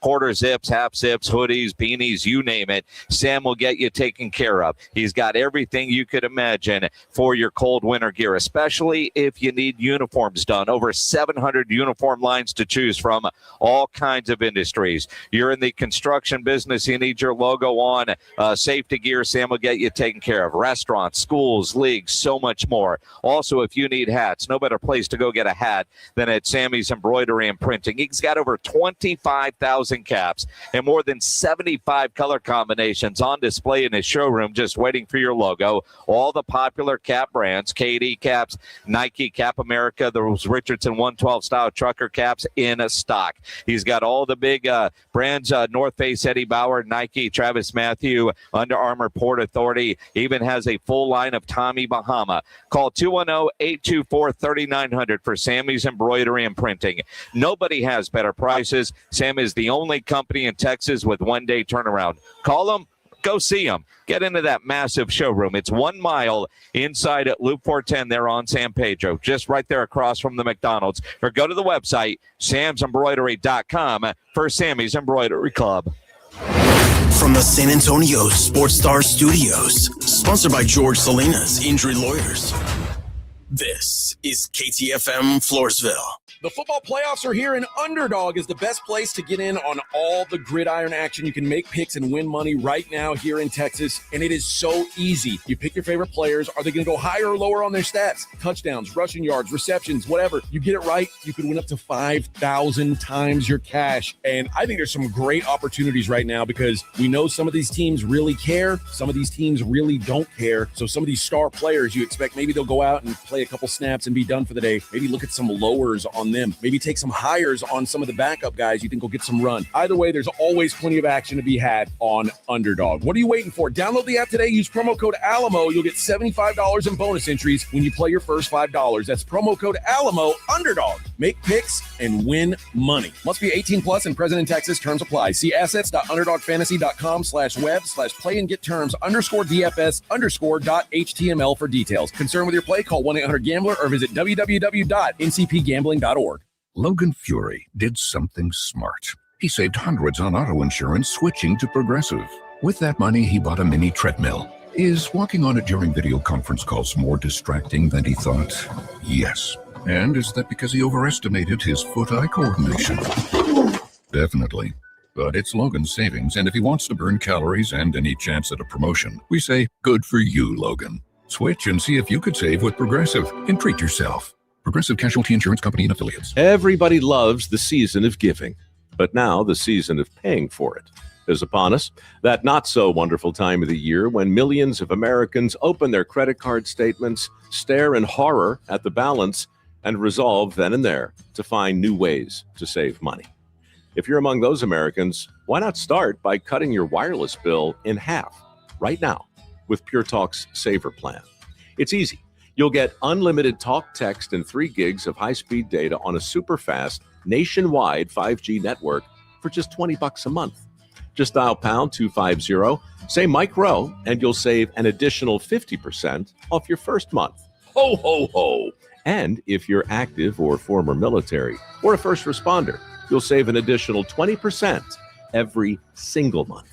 quarter zips, half zips, hoodies, beanies, you name it. Sam will get you taken care of. He's got everything you could imagine for your cold winter gear, especially if you need uniforms done. Over 700 uniform lines to choose from, all kinds of industries. You're in the construction business, you need your logo on. Safety gear, Sam will get you taken care of. Restaurants, schools, leagues, so much more. Also, if you need hats, no better place to go get a hat than at Sammy's Embroidery and Printing. He's got over 25,000 caps and more than 75 color combinations on display in his showroom just waiting for your logo. All the popular cap brands, KD caps, Nike, Cap America, those Richardson 112 style trucker caps in stock. He's got all the big brands, North Face, Eddie Bauer, Nike, Travis Matthew, Under Armour, Port Authority, even has a full line of Tommy Bahama. Call 210-824-3900 for Sammy's Embroidery and Printing. Nobody has better prices. Sam is the only company in Texas with one-day turnaround. Call them. Go see them. Get into that massive showroom. It's 1 mile inside at Loop 410 there on San Pedro, just right there across from the McDonald's. Or go to the website, samsembroidery.com, for Sammy's Embroidery Club. From the San Antonio Sports Star Studios, sponsored by George Salinas Injury Lawyers. This is KTFM Floresville. The football playoffs are here, and Underdog is the best place to get in on all the gridiron action. You can make picks and win money right now here in Texas, and it is so easy. You pick your favorite players. Are they going to go higher or lower on their stats? Touchdowns, rushing yards, receptions, whatever. You get it right, you could win up to 5,000 times your cash. And I think there's some great opportunities right now because we know some of these teams really care. Some of these teams really don't care. So some of these star players, you expect maybe they'll go out and play a couple snaps and be done for the day. Maybe look at some lowers on them. Maybe take some hires on some of the backup guys you think will get some run. Either way, there's always plenty of action to be had on Underdog. What are you waiting for? Download the app today. Use promo code Alamo. You'll get $75 in bonus entries when you play your first $5. That's promo code Alamo. Underdog. Make picks and win money. Must be 18 plus and present in Texas. Terms apply. See assets.underdogfantasy.com/web/play and get terms _DFS_.html for details. Concerned with your play? Call 1-800-GAMBLER or visit www.ncpgambling.org. Logan Fury did something smart. He saved hundreds on auto insurance switching to Progressive. With that money, he bought a mini treadmill. Is walking on it during video conference calls more distracting than he thought? Yes. And is that because he overestimated his foot-eye coordination? Definitely. But it's Logan's savings, and if he wants to burn calories and any chance at a promotion, we say, good for you, Logan. Switch and see if you could save with Progressive and treat yourself. Progressive Casualty Insurance Company and Affiliates. Everybody loves the season of giving, but now the season of paying for it is upon us. That not so wonderful time of the year when millions of Americans open their credit card statements, stare in horror at the balance, and resolve then and there to find new ways to save money. If you're among those Americans, why not start by cutting your wireless bill in half right now with Pure Talk's Saver plan? It's easy. You'll get unlimited talk, text, and 3 gigs of high-speed data on a super-fast, nationwide 5G network for just $20 a month. Just dial pound 250, say Mike Rowe, and you'll save an additional 50% off your first month. Ho, ho, ho! And if you're active or former military or a first responder, you'll save an additional 20% every single month.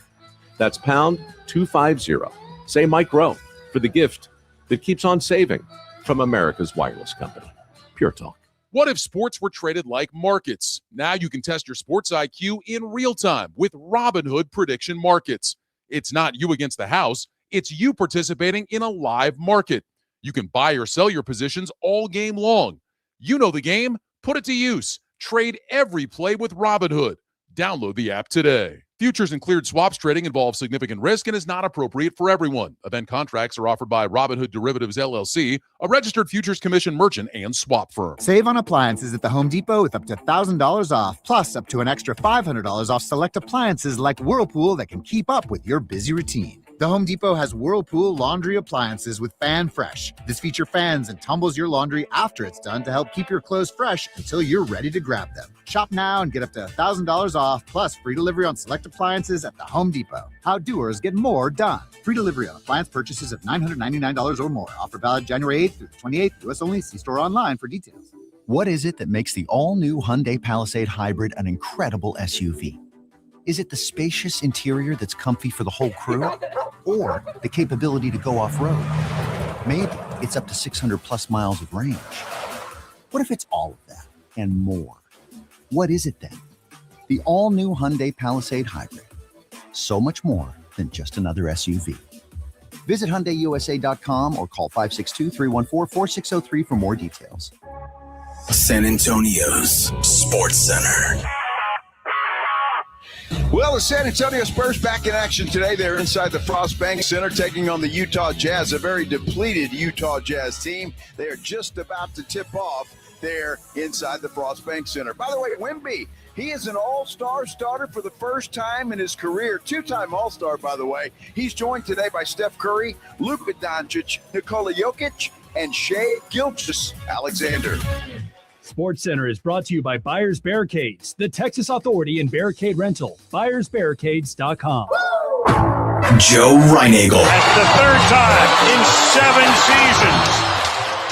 That's pound 250. Say Mike Rowe for the gift that keeps on saving from America's wireless company, Pure Talk. What if sports were traded like markets? Now you can test your sports IQ in real time with Robinhood Prediction Markets. It's not you against the house. It's you participating in a live market. You can buy or sell your positions all game long. You know the game. Put it to use. Trade every play with Robinhood. Download the app today. Futures and cleared swaps trading involves significant risk and is not appropriate for everyone. Event contracts are offered by Robinhood Derivatives LLC, a registered futures commission merchant and swap firm. Save on appliances at the Home Depot with up to $1,000 off, plus up to an extra $500 off select appliances like Whirlpool that can keep up with your busy routine. The Home Depot has Whirlpool laundry appliances with Fan Fresh. This feature fans and tumbles your laundry after it's done to help keep your clothes fresh until you're ready to grab them. Shop now and get up to $1,000 off, plus free delivery on select appliances at the Home Depot. How doers get more done. Free delivery on appliance purchases of $999 or more. Offer valid January 8th through the 28th. U.S. only. See store online for details. What is it that makes the all-new Hyundai Palisade Hybrid an incredible SUV? Is it the spacious interior that's comfy for the whole crew? Or the capability to go off-road? Maybe it's up to 600 plus miles of range. What if it's all of that and more? What is it then? The all-new Hyundai Palisade Hybrid. So much more than just another SUV. Visit HyundaiUSA.com or call 562-314-4603 for more details. San Antonio's Sports Center. Well, the San Antonio Spurs back in action today. They're inside the Frost Bank Center taking on the Utah Jazz, a very depleted Utah Jazz team. They are just about to tip off there inside the Frost Bank Center. By the way, Wemby, he is an all-star starter for the first time in his career. Two-time all-star, by the way. He's joined today by Steph Curry, Luka Doncic, Nikola Jokic, and Shai Gilgeous-Alexander. SportsCenter is brought to you by Buyers Barricades, the Texas authority in barricade rental. BuyersBarricades.com. Joe Reinagle. That's the third time in 7 seasons.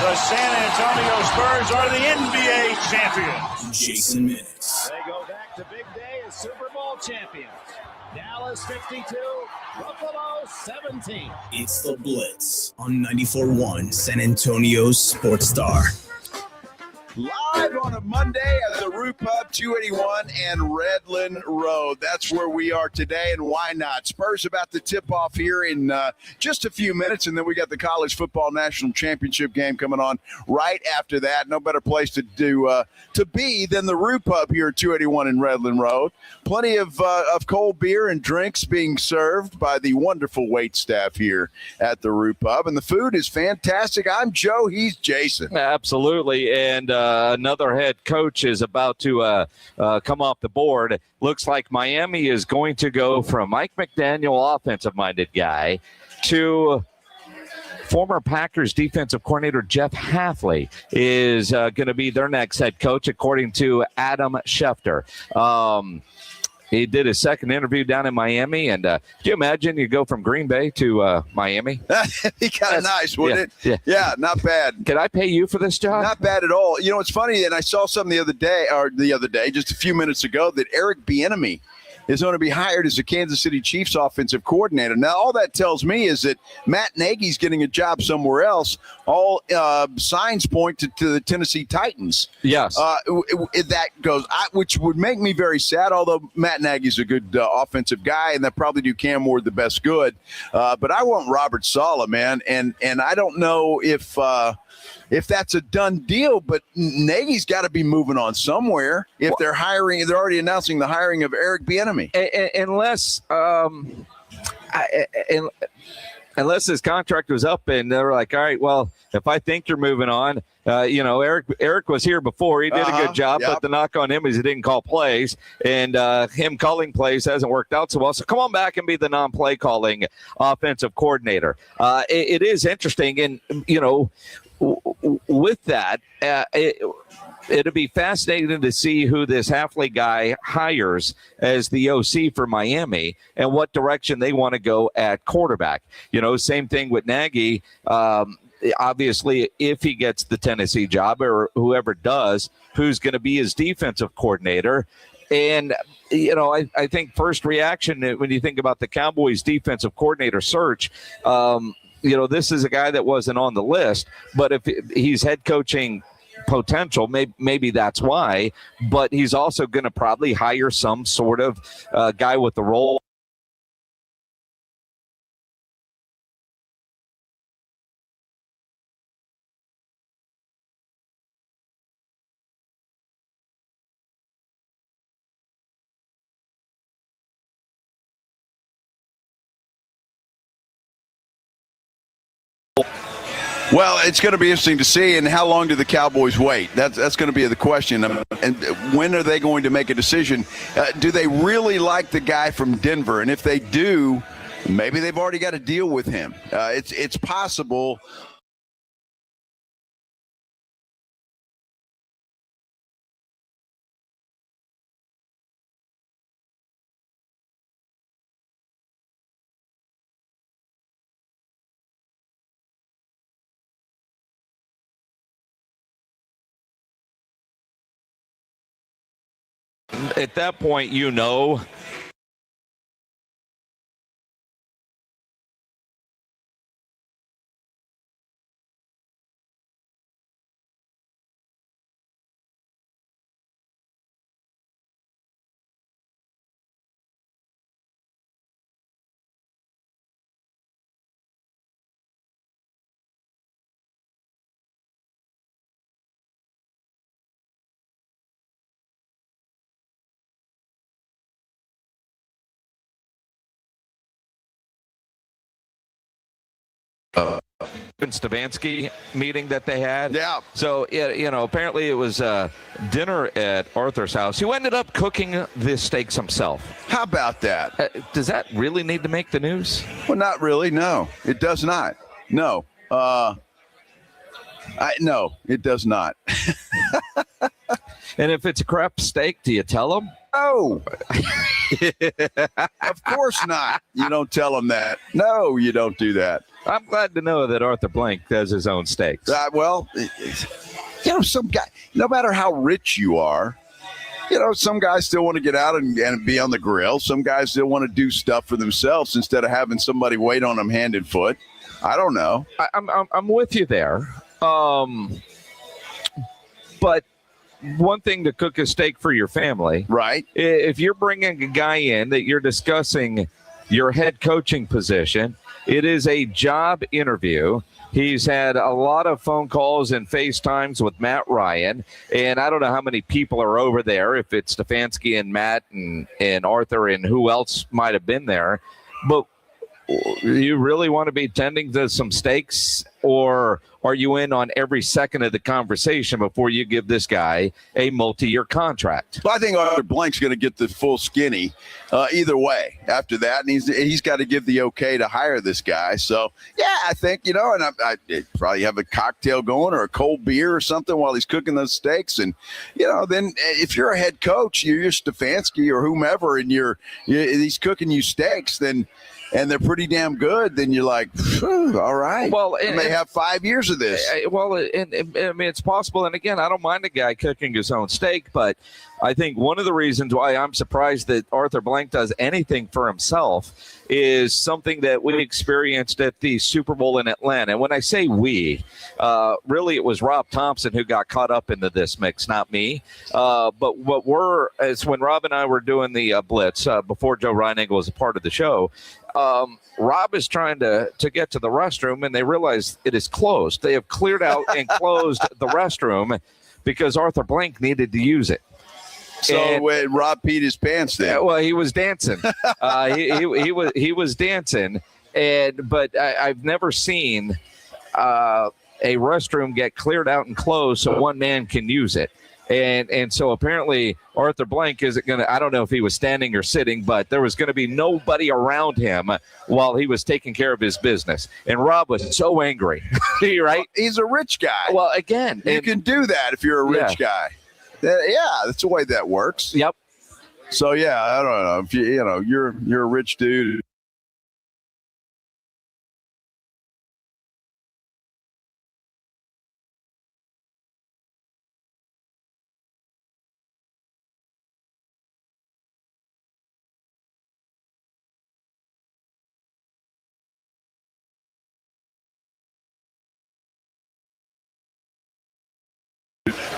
The San Antonio Spurs are the NBA champions. Jason Minutes. They go back to big day as Super Bowl champions. Dallas 52, Buffalo 17. It's the Blitz on 94.1 San Antonio's Sports Star. Live on a Monday at the Roo Pub, 281 and Redland Road. That's where we are today, and why not? Spurs about to tip off here in just a few minutes, and then we got the College Football National Championship game coming on right after that. No better place to be than the Roo Pub here at 281 and Redland Road. Plenty of cold beer and drinks being served by the wonderful wait staff here at the Roo Pub, and the food is fantastic. I'm Joe. He's Jason. Absolutely, and another head coach is about to come off the board. Looks like Miami is going to go from Mike McDaniel, offensive-minded guy, to former Packers defensive coordinator Jeff Hafley is going to be their next head coach, according to Adam Schefter. He did his second interview down in Miami, and do you imagine you go from Green Bay to Miami? That'd be kind of nice, wouldn't it? Yeah, not bad. Can I pay you for this job? Not bad at all. You know, it's funny, and I saw something the other day, just a few minutes ago, that Eric Bieniemy is going to be hired as the Kansas City Chiefs offensive coordinator. Now, all that tells me is that Matt Nagy's getting a job somewhere else. All signs point to the Tennessee Titans. Yes. That goes, which would make me very sad, although Matt Nagy's a good offensive guy, and that probably do Cam Ward the best good. But I want Robert Saleh, man, and I don't know if that's a done deal, but Nagy's got to be moving on somewhere. If they're hiring, they're already announcing the hiring of Eric Bieniemy. Unless his contract was up and they were like, all right, well, if I think you're moving on, Eric was here before. He did a good job, but the knock on him is he didn't call plays, and him calling plays hasn't worked out so well. So come on back and be the non-play calling offensive coordinator. It is interesting, and, with that, it'll be fascinating to see who this Hafley guy hires as the OC for Miami and what direction they want to go at quarterback. Same thing with Nagy. Obviously, if he gets the Tennessee job or whoever does, who's going to be his defensive coordinator. And, I think first reaction when you think about the Cowboys defensive coordinator search, this is a guy that wasn't on the list, but if he's head coaching potential, maybe that's why, but he's also going to probably hire some sort of guy with the role. Well, it's going to be interesting to see, and how long do the Cowboys wait? That's going to be the question. And when are they going to make a decision? Do they really like the guy from Denver? And if they do, Maybe they've already got a deal with him. It's possible. At that point, you know. Stefanski meeting that they had. Yeah. So, apparently it was dinner at Arthur's house. Who ended up cooking the steaks himself. How about that? Does that really need to make the news? Well, not really. No, it does not. No. No, it does not. And if it's a crap steak, do you tell them? Oh, of course not. You don't tell them that. No, you don't do that. I'm glad to know that Arthur Blank does his own steaks. Well, some guy, no matter how rich you are, some guys still want to get out and be on the grill. Some guys still want to do stuff for themselves instead of having somebody wait on them hand and foot. I don't know. I'm with you there. But one thing to cook a steak for your family. Right. If you're bringing a guy in that you're discussing your head coaching position, it is a job interview. He's had a lot of phone calls and FaceTimes with Matt Ryan, and I don't know how many people are over there, if it's Stefanski and Matt and Arthur and who else might have been there. But you really want to be tending to some steaks, or are you in on every second of the conversation before you give this guy a multi-year contract? Well, I think Arthur Blank's going to get the full skinny either way after that, and he's got to give the okay to hire this guy. So, yeah, I think, and I probably have a cocktail going or a cold beer or something while he's cooking those steaks. And, then if you're a head coach, you're Stefanski or whomever, and he's cooking you steaks, then – and they're pretty damn good, then you're like, all right. Well, I may have 5 years of this. It's possible. And again, I don't mind a guy cooking his own steak, but I think one of the reasons why I'm surprised that Arthur Blank does anything for himself is something that we experienced at the Super Bowl in Atlanta. And when I say we, really it was Rob Thompson who got caught up into this mix, not me. But it's when Rob and I were doing the Blitz before Joe Reiniger was a part of the show. Rob is trying to get to the restroom, and they realize it is closed. They have cleared out and closed the restroom because Arthur Blank needed to use it. So Rob peed his pants then. Well, he was dancing. He was dancing, but I've never seen a restroom get cleared out and closed so one man can use it. And so apparently Arthur Blank isn't going to, I don't know if he was standing or sitting, but there was going to be nobody around him while he was taking care of his business. And Rob was so angry, right? Well, he's a rich guy. Well, again. You can do that if you're a rich guy. That's the way that works. Yep. So, yeah, I don't know. If you're a rich dude.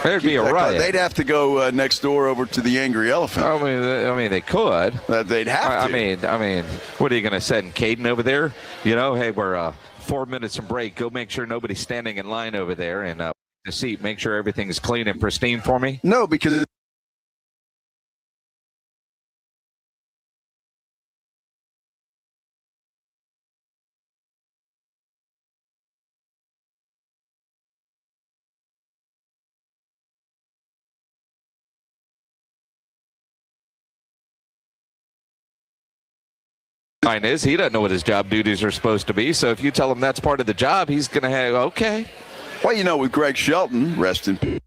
There'd be a riot. They'd have to go next door over to the Angry Elephant. I mean, they could. They'd have to. I mean, what are you going to send Caden over there? Hey, we're 4 minutes from break. Go make sure nobody's standing in line over there, and the seat. Make sure everything's clean and pristine for me. No, because. line is. He doesn't know what his job duties are supposed to be. So if you tell him that's part of the job, he's going to have, okay. Well, you know, with Greg Shelton, rest in peace.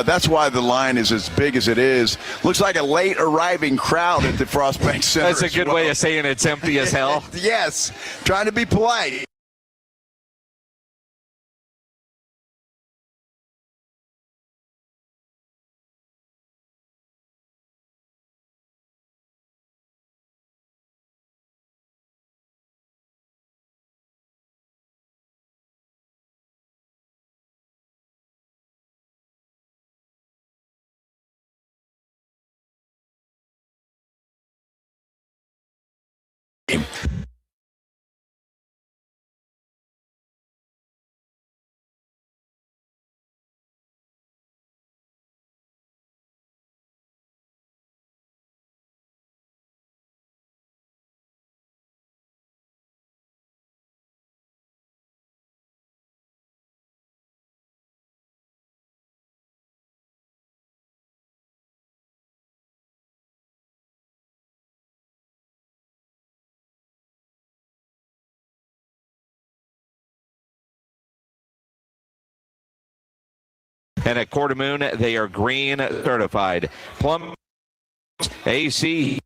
That's why the line is as big as it is. Looks like a late arriving crowd at the Frost Bank Center. That's a good way of saying it's empty as hell. Yes, trying to be polite. And at Quarter Moon, they are green certified. Plum AC.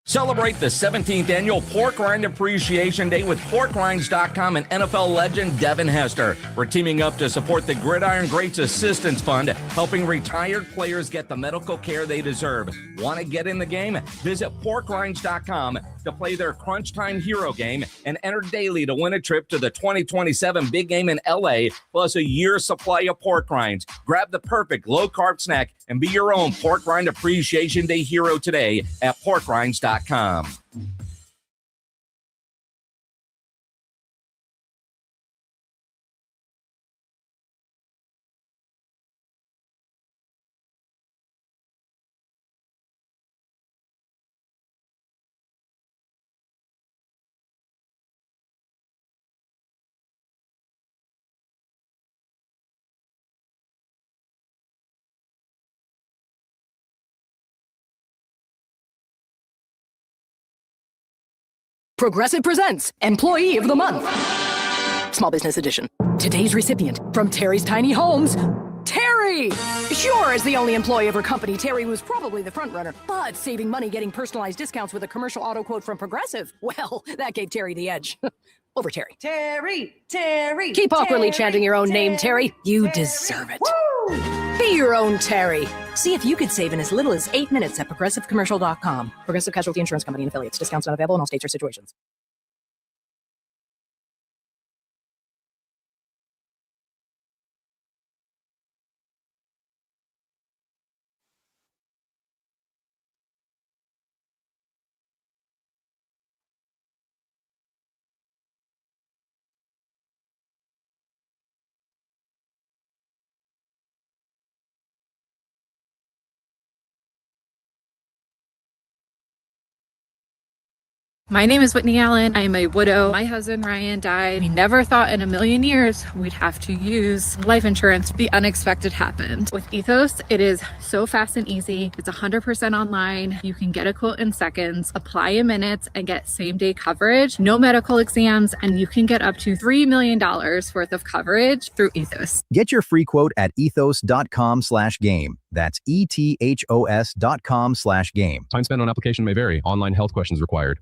Celebrate the 17th annual Pork Rind Appreciation Day with PorkRinds.com and NFL legend Devin Hester. We're teaming up to support the Gridiron Greats Assistance Fund, helping retired players get the medical care they deserve. Want to get in the game? Visit PorkRinds.com to play their Crunch Time Hero game and enter daily to win a trip to the 2027 big game in LA, plus a year's supply of pork rinds. Grab the perfect low-carb snack and be your own Pork Rind Appreciation Day hero today at PorkRinds.com. Progressive presents Employee of the Month. Small Business Edition. Today's recipient from Terry's Tiny Homes, Terry! Sure, as the only employee of her company, Terry was probably the front runner, but saving money getting personalized discounts with a commercial auto quote from Progressive, well, that gave Terry the edge. Over Terry. Terry! Keep awkwardly chanting your own name, Terry. You deserve it. Woo! Be your own Terry. See if you could save in as little as 8 minutes at ProgressiveCommercial.com. Progressive Casualty Insurance Company and Affiliates. Discounts not available in all states or situations. My name is Whitney Allen. I am a widow. My husband Ryan died. We never thought in a million years we'd have to use life insurance. The unexpected happened. With Ethos, it is so fast and easy. It's 100% online. You can get a quote in seconds, apply in minutes, and get same-day coverage. No medical exams, and you can get up to $3 million worth of coverage through Ethos. Get your free quote at ethos.com/game. That's ethos.com/game. Time spent on application may vary. Online health questions required.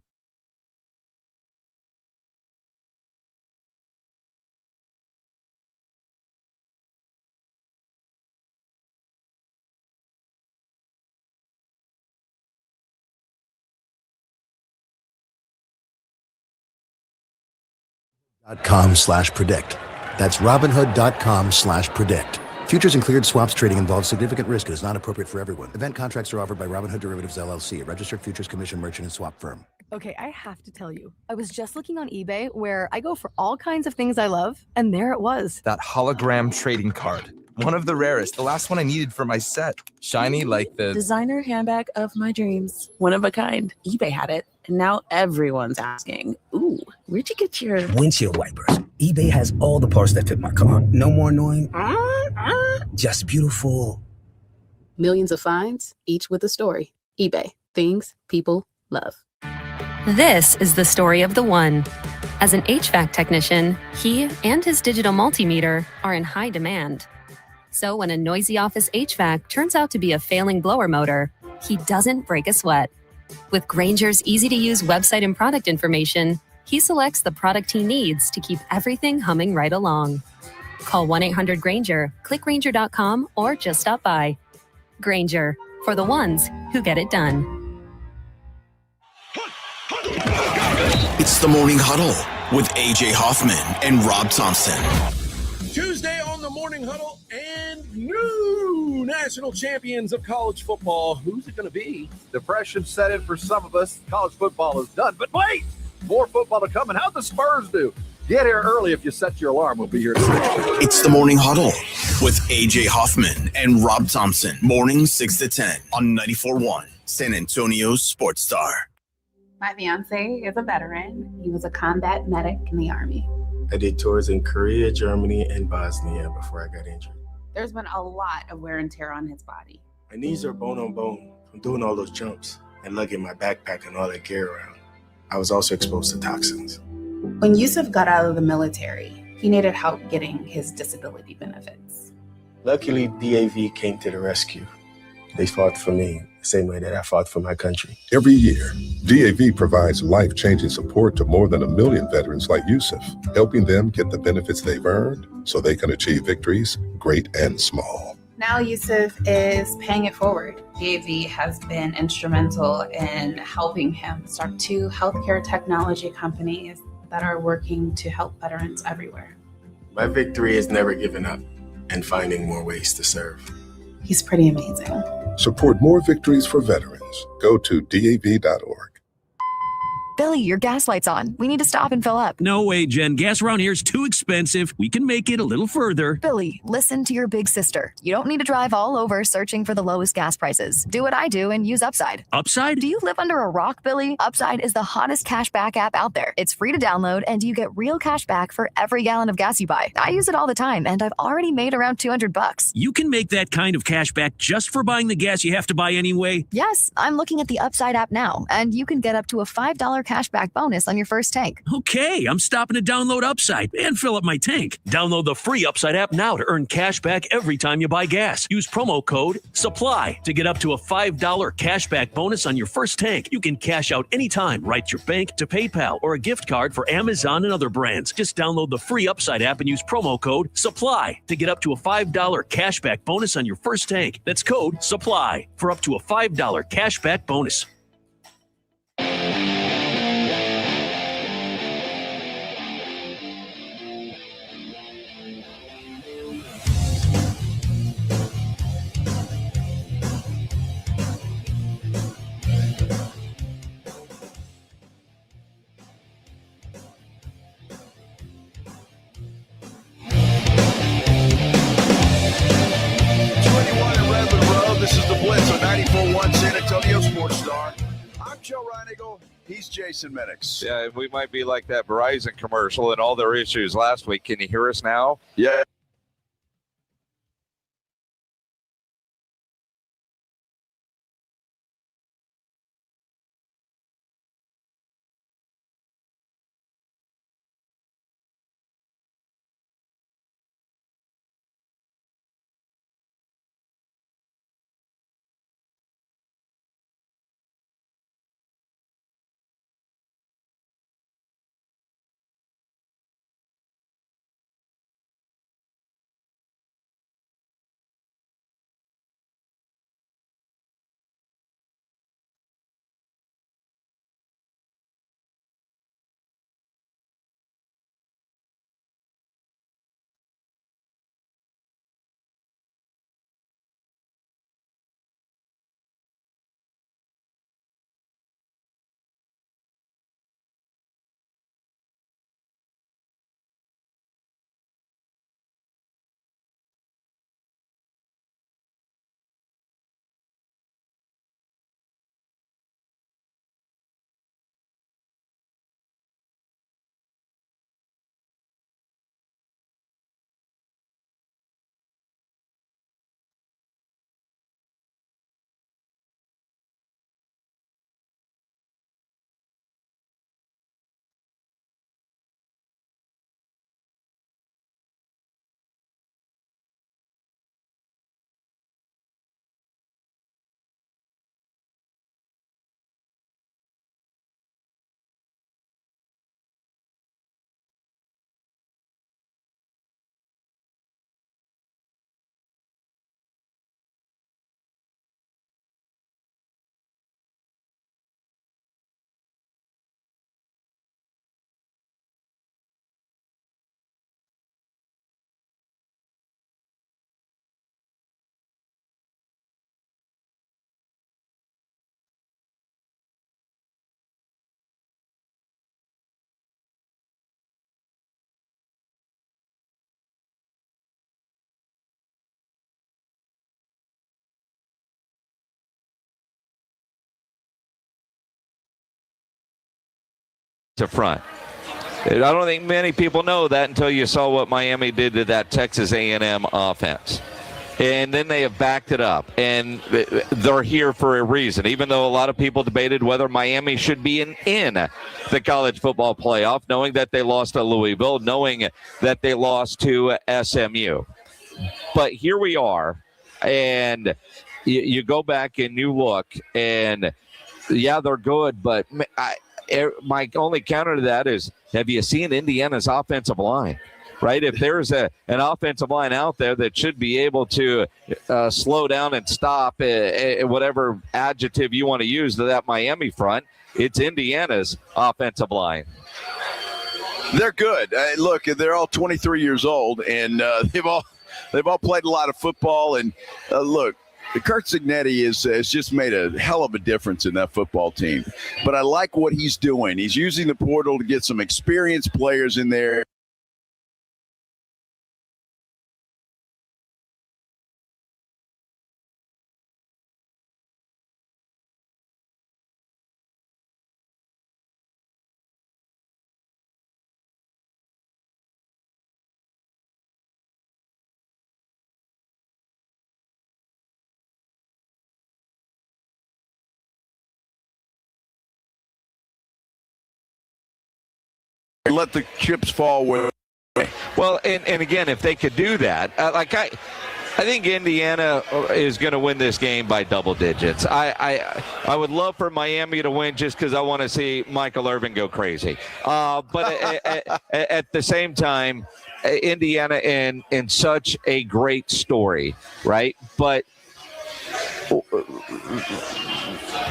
Robinhood.com/predict. That's Robinhood.com/predict. Futures and cleared swaps trading involves significant risk and is not appropriate for everyone. Event contracts are offered by Robinhood Derivatives LLC, a registered futures commission merchant and swap firm. Okay, I have to tell you, I was just looking on eBay where I go for all kinds of things I love, and there it was. That hologram trading card. One of the rarest, the last one I needed for my set. Shiny like the designer handbag of my dreams. One of a kind. eBay had it, and now everyone's asking, ooh, where'd you get your windshield wipers? eBay has all the parts that fit my car. No more annoying, just beautiful. Millions of finds, each with a story. eBay, things people love. This is the story of the one. As an HVAC technician, he and his digital multimeter are in high demand. So when a noisy office HVAC turns out to be a failing blower motor, he doesn't break a sweat. With Grainger's easy-to-use website and product information, he selects the product he needs to keep everything humming right along. Call 1-800-GRAINGER, click Grainger.com, or just stop by. Grainger, for the ones who get it done. It's the Morning Huddle with AJ Hoffman and Rob Thompson. Tuesday on the Morning Huddle, and new national champions of college football. Who's it going to be? Depression set in for some of us. College football is done. But wait, more football to come. And how'd the Spurs do? Get here early if you set your alarm. We'll be here at 6. It's the Morning Huddle with AJ Hoffman and Rob Thompson. Mornings 6 to 10 on 94.1 San Antonio's Sports Star. My fiance is a veteran. He was a combat medic in the Army. I did tours in Korea, Germany, and Bosnia before I got injured. There's been a lot of wear and tear on his body. My knees are bone on bone from doing all those jumps and lugging my backpack and all that gear around. I was also exposed to toxins. When Yusuf got out of the military, he needed help getting his disability benefits. Luckily, DAV came to the rescue. They fought for me the same way that I fought for my country. Every year, DAV provides life-changing support to more than 1 million veterans like Yusuf, helping them get the benefits they've earned so they can achieve victories, great and small. Now Yusuf is paying it forward. DAV has been instrumental in helping him start 2 healthcare technology companies that are working to help veterans everywhere. My victory is never giving up and finding more ways to serve. He's pretty amazing. Support more victories for veterans. Go to DAV.org. Billy, your gas light's on. We need to stop and fill up. No way, Jen. Gas around here is too expensive. We can make it a little further. Billy, listen to your big sister. You don't need to drive all over searching for the lowest gas prices. Do what I do and use Upside. Upside? Do you live under a rock, Billy? Upside is the hottest cashback app out there. It's free to download, and you get real cash back for every gallon of gas you buy. I use it all the time, and I've already made around $200. You can make that kind of cash back just for buying the gas you have to buy anyway? Yes, I'm looking at the Upside app now, and you can get up to a $5 cashback bonus on your first tank. Okay, I'm stopping to download Upside and fill up my tank. Download the free Upside app now to earn cash back every time you buy gas. Use promo code SUPPLY to get up to a $5 cashback bonus on your first tank. You can cash out anytime, right to your bank, to PayPal, or a gift card for Amazon and other brands. Just download the free Upside app and use promo code SUPPLY to get up to a $5 cashback bonus on your first tank. That's code SUPPLY for up to a $5 cashback bonus. This is the Blitz on 94.1 San Antonio Sports Star. I'm Joe Reinigal. He's Jason Minix. Yeah, we might be like that Verizon commercial and all their issues last week. Can you hear us now? Yeah. to front. I don't think many people know that until you saw what Miami did to that Texas A&M offense. And then they have backed it up, and they're here for a reason. Even though a lot of people debated whether Miami should be in the college football playoff, knowing that they lost to Louisville, knowing that they lost to SMU. But here we are, and you go back and you look, and yeah, they're good, but my only counter to that is, have you seen Indiana's offensive line? Right? If there's an offensive line out there that should be able to slow down and stop whatever adjective you want to use to that Miami front, it's Indiana's offensive line. They're good. Look, they're all 23 years old, and they've all played a lot of football. And look, Kurt Cignetti has just made a hell of a difference in that football team. But I like what he's doing. He's using the portal to get some experienced players in there. Let the chips fall where. Well, and again, if they could do that, I think Indiana is going to win this game by double digits. I would love for Miami to win just because I want to see Michael Irvin go crazy. But at the same time, Indiana in such a great story, right? But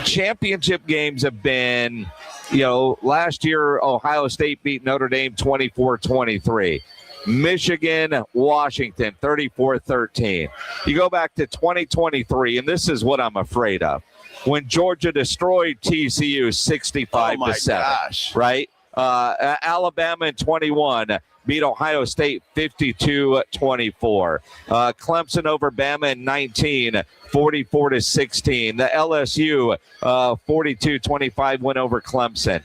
championship games have been, last year Ohio State beat Notre Dame 24-23. Michigan, Washington, 34-13. You go back to 2023, and this is what I'm afraid of. When Georgia destroyed TCU 65-7, right? Alabama in 21 beat Ohio State 52-24. Clemson over Bama in 19, 44-16. The LSU 42-25 win over Clemson.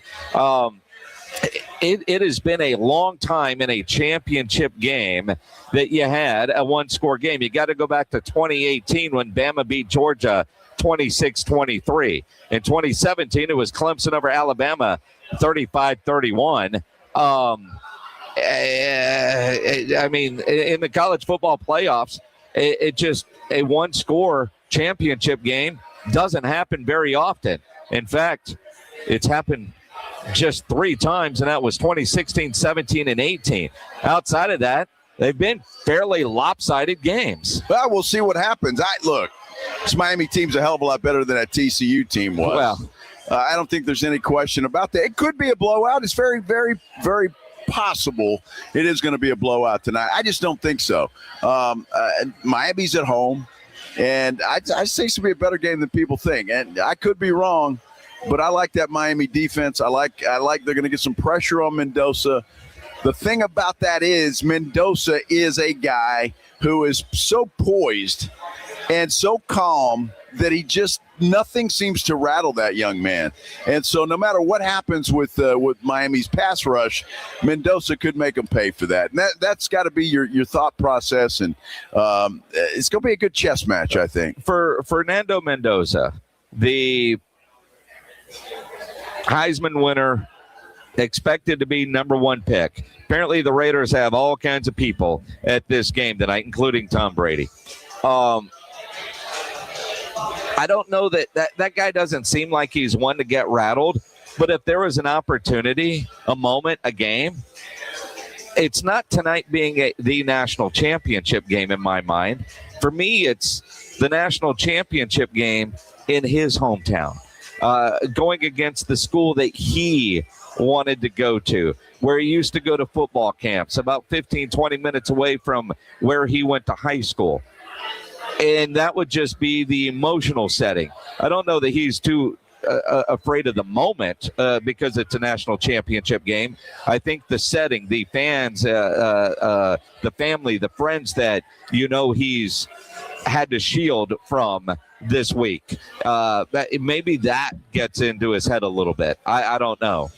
It has been a long time in a championship game that you had a one-score game. You got to go back to 2018 when Bama beat Georgia 26-23. In 2017, it was Clemson over Alabama 35-31. I mean, in the college football playoffs, it just a one-score championship game doesn't happen very often. In fact, it's happened just 3 times, and that was 2016, 17, and 18. Outside of that, they've been fairly lopsided games. Well, we'll see what happens. Look, this Miami team's a hell of a lot better than that TCU team was. Well, I don't think there's any question about that. It could be a blowout. It's very, very, very possible it is going to be a blowout tonight. I just don't think so. Miami's at home, and I think it's going to be a better game than people think. And I could be wrong, but I like that Miami defense. I like they're going to get some pressure on Mendoza. The thing about that is Mendoza is a guy who is so poised and so calm that nothing seems to rattle that young man. And so no matter what happens with Miami's pass rush, Mendoza could make them pay for that. And that's got to be your thought process. And it's going to be a good chess match, I think. For Fernando Mendoza, the Heisman winner, expected to be number 1 pick. Apparently the Raiders have all kinds of people at this game tonight, including Tom Brady. I don't know that guy doesn't seem like he's one to get rattled, but if there was an opportunity, a moment, a game, it's not tonight being the national championship game in my mind. For me, it's the national championship game in his hometown, going against the school that he wanted to go to, where he used to go to football camps, about 15, 20 minutes away from where he went to high school. And that would just be the emotional setting. I don't know that he's too afraid of the moment because it's a national championship game. I think the setting, the fans, the family, the friends that he's had to shield from this week, maybe that gets into his head a little bit. I don't know.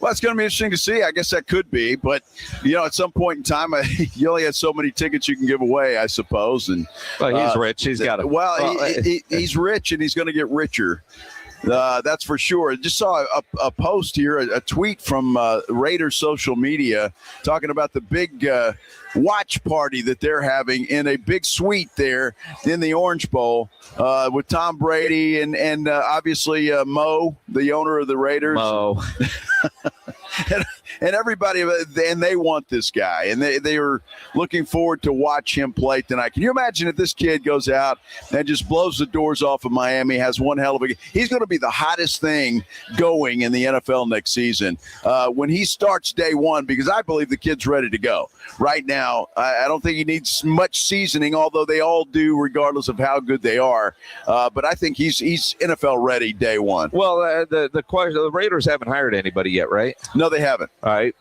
Well, it's going to be interesting to see. I guess that could be, but at some point in time, you only have so many tickets you can give away, I suppose. And he's rich. He's got it. Well, he's rich, and he's going to get richer. That's for sure. I just saw a post here, a tweet from Raiders social media talking about the big watch party that they're having in a big suite there in the Orange Bowl with Tom Brady and obviously Mo, the owner of the Raiders. Mo. and everybody, and they want this guy, and they are looking forward to watch him play tonight. Can you imagine if this kid goes out and just blows the doors off of Miami, has one hell of a game? He's going to be the hottest thing going in the NFL next season when he starts day one, because I believe the kid's ready to go. Right now, I don't think he needs much seasoning, although they all do, regardless of how good they are. But I think he's NFL ready day one. Well, the question, the Raiders haven't hired anybody yet, right? No, they haven't. All right.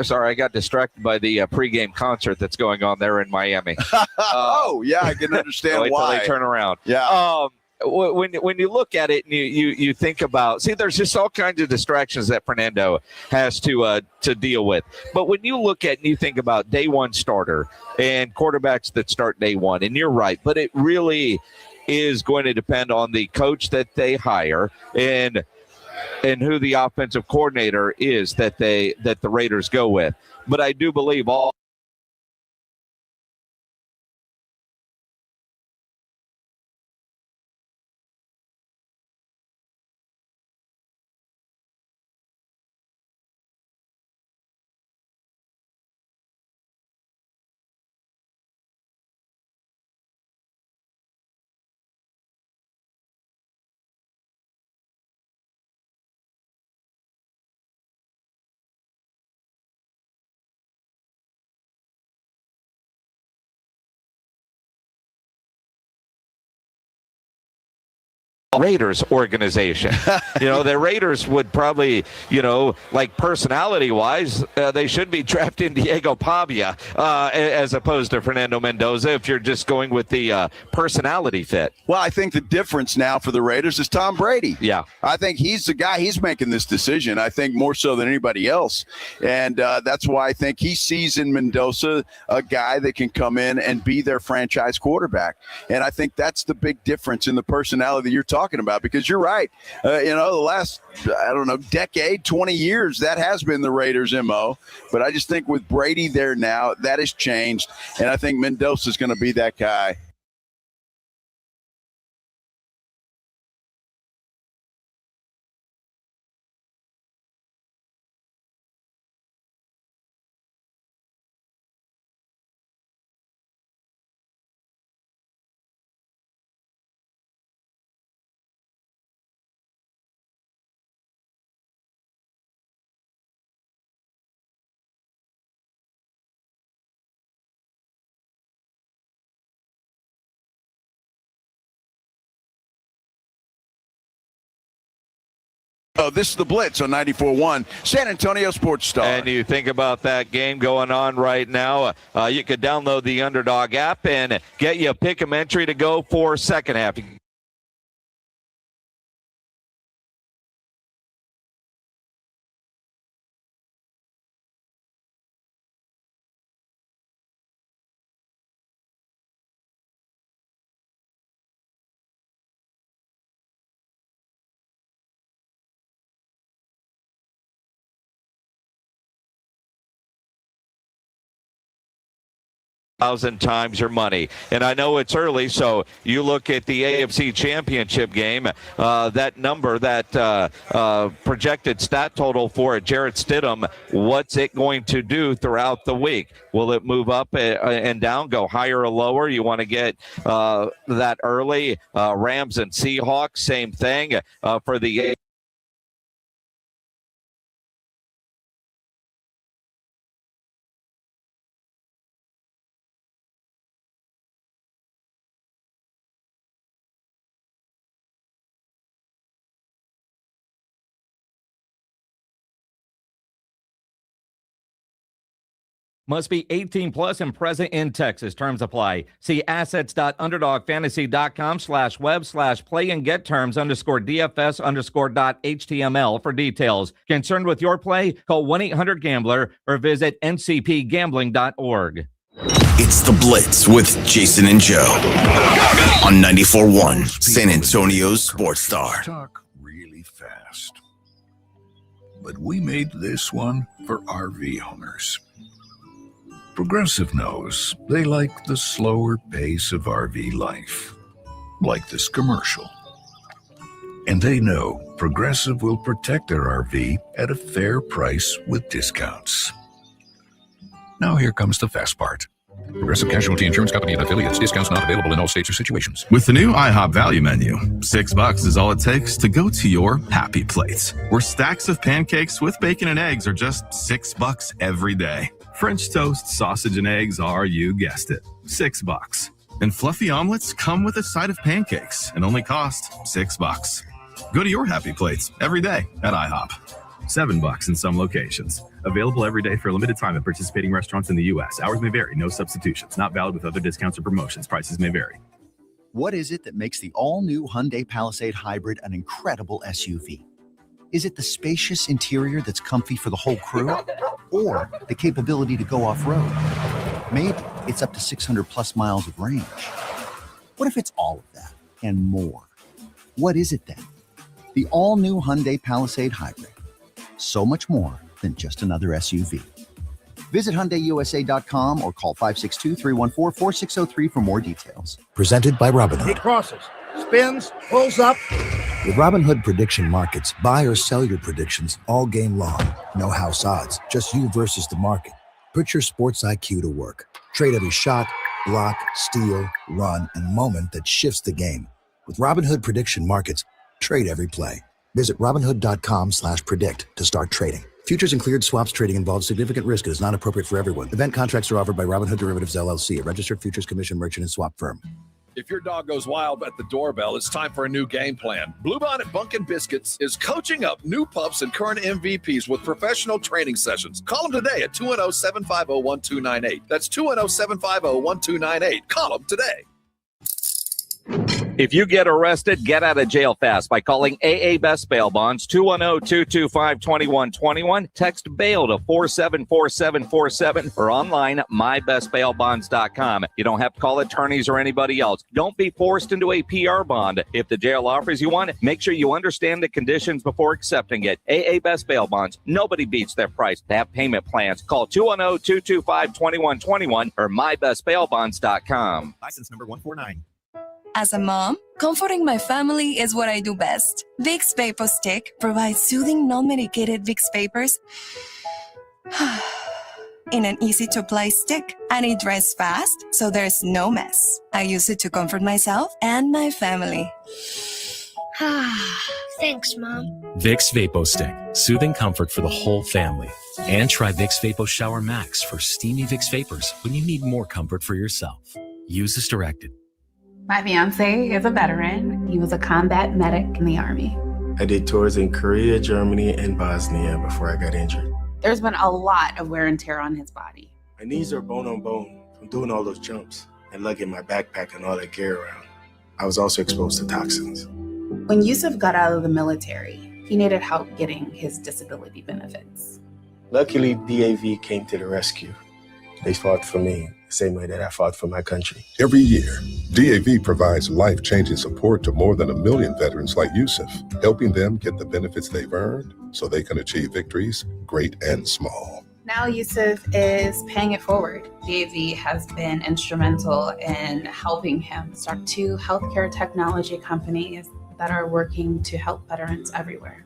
Sorry, I got distracted by the pregame concert that's going on there in Miami. Yeah, I can understand wait why. till they turn around. Yeah. When you look at it and you think about, there's just all kinds of distractions that Fernando has to deal with. But when you look at and you think about day one starter and quarterbacks that start day one, and you're right, but it really is going to depend on the coach that they hire and who the offensive coordinator is that the Raiders go with. But I do believe all Raiders organization. The Raiders would probably, like personality-wise, they should be drafting Diego Pavia as opposed to Fernando Mendoza if you're just going with the personality fit. Well, I think the difference now for the Raiders is Tom Brady. Yeah. I think he's the guy. He's making this decision, I think, more so than anybody else. And that's why I think he sees in Mendoza a guy that can come in and be their franchise quarterback. And I think that's the big difference in the personality that you're talking about, because you're right. The last, decade, 20 years, that has been the Raiders' MO. But I just think with Brady there now, that has changed. And I think Mendoza's going to be that guy. Oh, this is the Blitz on 94.1 San Antonio Sports Star. And you think about that game going on right now, you could download the Underdog app and get you a pick-em entry to go for second half. Thousand times your money. And I know it's early, so you look at the AFC Championship game, that number, that projected stat total for Jarrett Stidham, what's it going to do throughout the week? Will it move up and down, go higher or lower? You want to get that early. Rams and Seahawks, same thing for the Must be 18 plus and present in Texas. Terms apply. See assets.underdogfantasy.com/web/play and get terms_DFS_.html for details. Concerned with your play? Call 1-800-GAMBLER or visit ncpgambling.org. It's The Blitz with Jason and Joe on 94.1 San Antonio's Sports Star. Talk really fast. But we made this one for RV owners. Progressive knows they like the slower pace of RV life, like this commercial. And they know Progressive will protect their RV at a fair price with discounts. Now here comes the fast part. Progressive Casualty Insurance Company and affiliates. Discounts not available in all states or situations. With the new IHOP value menu, $6 is all it takes to go to your happy place, where stacks of pancakes with bacon and eggs are just $6 every day. French toast, sausage, and eggs are, you guessed it, $6. And fluffy omelets come with a side of pancakes and only cost $6. Go to your happy plates every day at IHOP. $7 in some locations. Available every day for a limited time at participating restaurants in the U.S. Hours may vary. No substitutions. Not valid with other discounts or promotions. Prices may vary. What is it that makes the all-new Hyundai Palisade Hybrid an incredible SUV? Is it the spacious interior that's comfy for the whole crew? Or the capability to go off-road? Maybe it's up to 600 plus miles of range. What if it's all of that and more? What is it then? The all-new Hyundai Palisade Hybrid. So much more than just another SUV. Visit HyundaiUSA.com or call 562-314-4603 for more details. Presented by Robinhood. He crosses, spins, pulls up. With Robinhood Prediction Markets, buy or sell your predictions all game long. No house odds, just you versus the market. Put your sports IQ to work. Trade every shot, block, steal, run, and moment that shifts the game. With Robinhood Prediction Markets, trade every play. Visit Robinhood.com/predict to start trading. Futures and cleared swaps trading involves significant risk and is not appropriate for everyone. Event contracts are offered by Robinhood Derivatives LLC, a registered futures commission merchant and swap firm. If your dog goes wild at the doorbell, it's time for a new game plan. Bluebonnet Bunkin' Biscuits is coaching up new pups and current MVPs with professional training sessions. Call them today at 210-750-1298. That's 210-750-1298. Call them today. If you get arrested, get out of jail fast by calling AA Best Bail Bonds, 210-225-2121. Text bail to 474747 or online mybestbailbonds.com. You don't have to call attorneys or anybody else. Don't be forced into a PR bond. If the jail offers you one, make sure you understand the conditions before accepting it. AA Best Bail Bonds. Nobody beats their price. They have payment plans. Call 210-225-2121 or mybestbailbonds.com. License number 149. As a mom, comforting my family is what I do best. Vicks Vapor Stick provides soothing, non-medicated Vicks Vapors in an easy-to-apply stick, and it dries fast, so there's no mess. I use it to comfort myself and my family. Thanks, Mom. Vicks Vapo Stick, soothing comfort for the whole family. And try Vicks Vapo Shower Max for steamy Vicks Vapors when you need more comfort for yourself. Use as directed. My fiance is a veteran. He was a combat medic in the Army. I did tours in Korea, Germany, and Bosnia before I got injured. There's been a lot of wear and tear on his body. My knees are bone on bone from doing all those jumps and lugging my backpack and all that gear around. I was also exposed to toxins. When Yusuf got out of the military, he needed help getting his disability benefits. Luckily, DAV came to the rescue. They fought for me the same way that I fought for my country. Every year, DAV provides life-changing support to more than 1 million veterans like Yusuf, helping them get the benefits they've earned so they can achieve victories, great and small. Now Yusuf is paying it forward. DAV has been instrumental in helping him start 2 healthcare technology companies that are working to help veterans everywhere.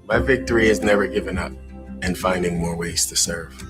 My victory is never giving up and finding more ways to serve.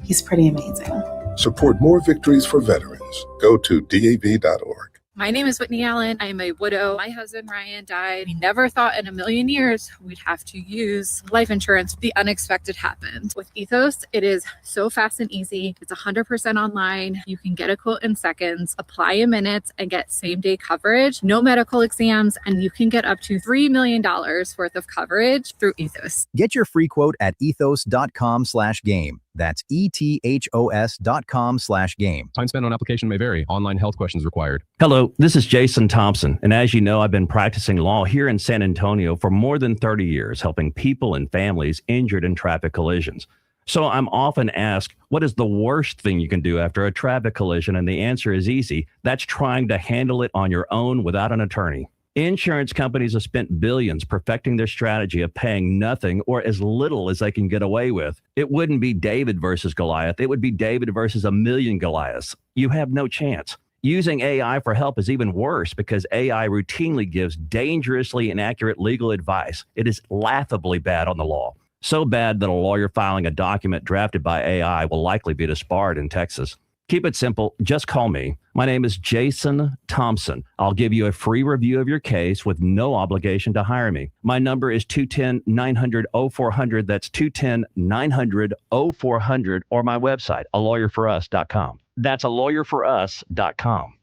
He's pretty amazing. Support more victories for veterans. Go to DAV.org. My name is Whitney Allen. I'm a widow. My husband, Ryan, died. We never thought in a million years we'd have to use life insurance. The unexpected happened. With Ethos, it is so fast and easy. It's 100% online. You can get a quote in seconds, apply in minutes, and get same-day coverage. No medical exams, and you can get up to $3 million worth of coverage through Ethos. Get your free quote at ethos.com/game. That's ETHOS.com/game. Time spent on application may vary. Online health questions required. Hello, this is Jason Thompson, and as you know, I've been practicing law here in San Antonio for more than 30 years, helping people and families injured in traffic collisions. So I'm often asked, what is the worst thing you can do after a traffic collision? And the answer is easy. That's trying to handle it on your own without an attorney. Insurance companies have spent billions perfecting their strategy of paying nothing or as little as they can get away with. It wouldn't be David versus Goliath. It would be David versus a million Goliaths. You have no chance. Using AI for help is even worse because AI routinely gives dangerously inaccurate legal advice. It is laughably bad on the law. So bad that a lawyer filing a document drafted by AI will likely be disbarred in Texas. Keep it simple. Just call me. My name is Jason Thompson. I'll give you a free review of your case with no obligation to hire me. My number is 210-900-0400. That's 210-900-0400, or my website, alawyer4us.com. That's alawyer4us.com.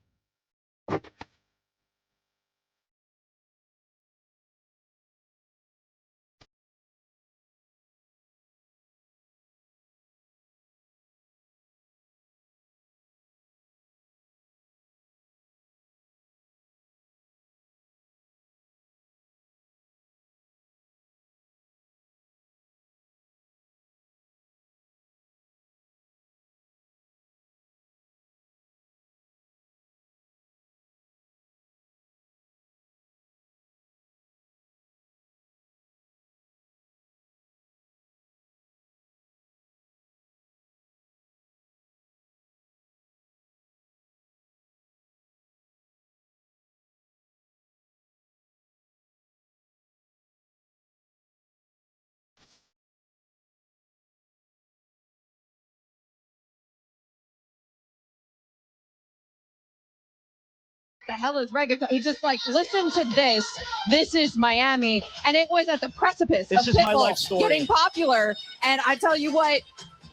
The hell is reggaeton? He just like, listen to this. This is Miami. And it was at the precipice of Pitbull getting popular. And I tell you what,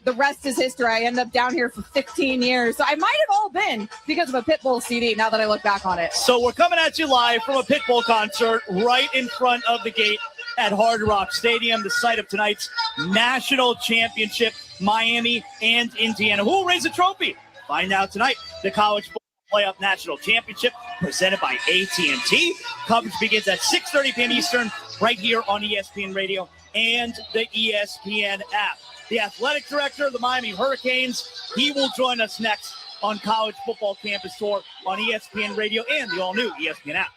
the rest is history. I ended up down here for 15 years. So I might have all been because of a Pitbull CD now that I look back on it. So we're coming at you live from a Pitbull concert right in front of the gate at Hard Rock Stadium, the site of tonight's national championship, Miami and Indiana. Who will raise a trophy? Find out tonight. The College Playoff National Championship presented by AT&T. Coverage begins at 6:30 p.m. Eastern right here on ESPN Radio and the ESPN app. The athletic director of the Miami Hurricanes, he will join us next on College Football Campus Tour on ESPN Radio and the all-new ESPN app.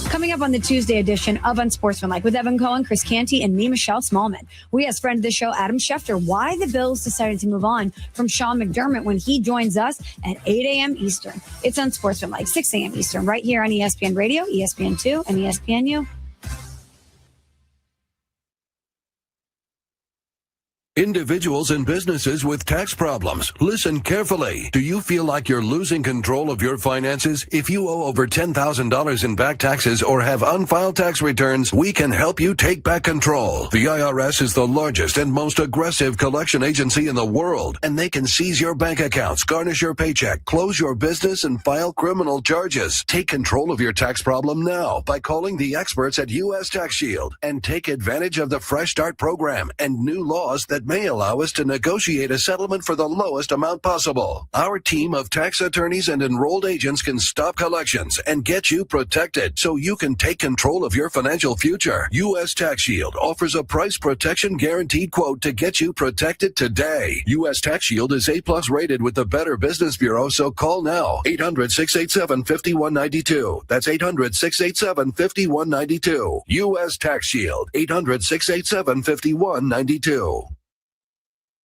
Coming up on the Tuesday edition of Unsportsmanlike with Evan Cohen, Chris Canty, and me, Michelle Smallman. We asked friend of the show, Adam Schefter, why the Bills decided to move on from Sean McDermott when he joins us at 8 a.m. Eastern. It's Unsportsmanlike, 6 a.m. Eastern, right here on ESPN Radio, ESPN2, and ESPNU. Individuals and businesses with tax problems, listen carefully. Do you feel like you're losing control of your finances? If you owe over $10,000 in back taxes or have unfiled tax returns, we can help you take back control. The IRS is the largest and most aggressive collection agency in the world, and they can seize your bank accounts, garnish your paycheck, close your business, and file criminal charges. Take control of your tax problem now by calling the experts at U.S. Tax Shield and take advantage of the Fresh Start program and new laws that may allow us to negotiate a settlement for the lowest amount possible. Our team of tax attorneys and enrolled agents can stop collections and get you protected so you can take control of your financial future. U.S. Tax Shield offers a price protection guaranteed quote to get you protected today. U.S. Tax Shield is A+ rated with the Better Business Bureau, so call now. 800-687-5192. That's 800-687-5192. U.S. Tax Shield. 800-687-5192.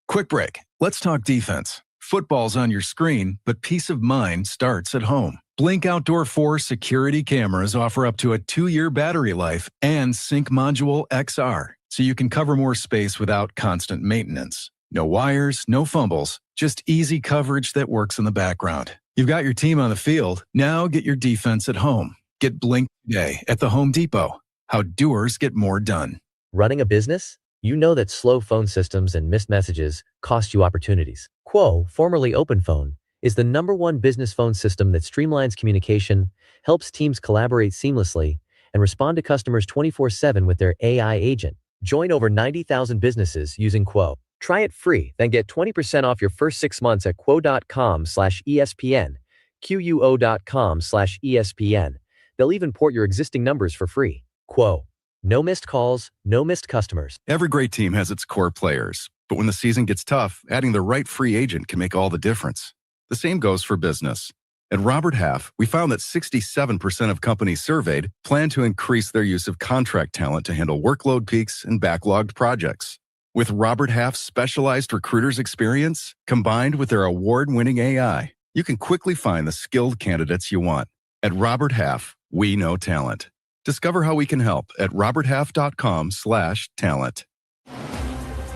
Quick break. Let's talk defense. Football's on your screen, but peace of mind starts at home. Blink Outdoor 4 security cameras offer up to a 2-year battery life and Sync Module XR, so you can cover more space without constant maintenance. No wires, no fumbles, just easy coverage that works in the background. You've got your team on the field. Now get your defense at home. Get Blink today at the Home Depot. How doers get more done. Running a business? You know that slow phone systems and missed messages cost you opportunities. Quo, formerly OpenPhone, is the #1 business phone system that streamlines communication, helps teams collaborate seamlessly, and respond to customers 24/7 with their AI agent. Join over 90,000 businesses using Quo. Try it free, then get 20% off your first 6 months at quo.com/ESPN, QUO.com/ESPN. They'll even port your existing numbers for free. Quo. No missed calls, no missed customers. Every great team has its core players, but when the season gets tough, adding the right free agent can make all the difference. The same goes for business. At Robert Half, we found that 67% of companies surveyed plan to increase their use of contract talent to handle workload peaks and backlogged projects. With Robert Half's specialized recruiters' experience, combined with their award-winning AI, you can quickly find the skilled candidates you want. At Robert Half, we know talent. Discover how we can help at roberthalf.com/talent.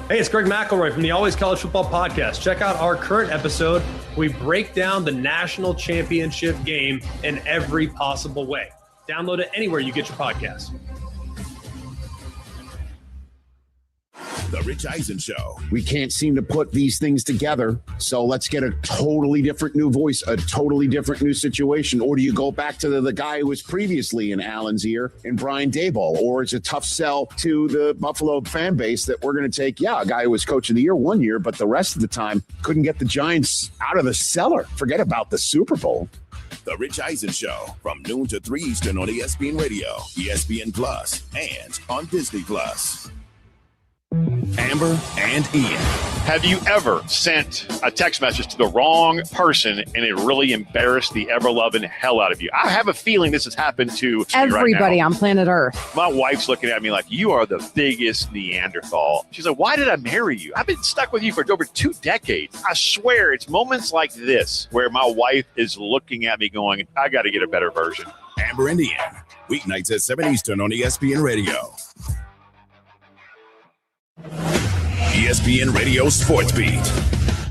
Hey, it's Greg McElroy from the Always College Football Podcast. Check out our current episode. We break down the national championship game in every possible way. Download it anywhere you get your podcasts. The Rich Eisen Show. We can't seem to put these things together, so let's get a totally different new voice, a totally different new situation. Or do you go back to the guy who was previously in Allen's ear, in Brian Daboll? Or it's a tough sell to the Buffalo fan base that we're going to take, a guy who was coach of the year one year, but the rest of the time couldn't get the Giants out of the cellar. Forget about the Super Bowl. The Rich Eisen Show, from noon to 3 Eastern on ESPN Radio, ESPN Plus, and on Disney Plus. Amber and Ian. Have you ever sent a text message to the wrong person and it really embarrassed the ever-loving hell out of you? I have a feeling this has happened to everybody right on planet Earth. My wife's looking at me like, you are the biggest Neanderthal. She's like, why did I marry you? I've been stuck with you for over 2 decades. I swear it's moments like this where my wife is looking at me going, I got to get a better version. Amber and Ian, weeknights at 7 Eastern on ESPN Radio. ESPN Radio Sports Beat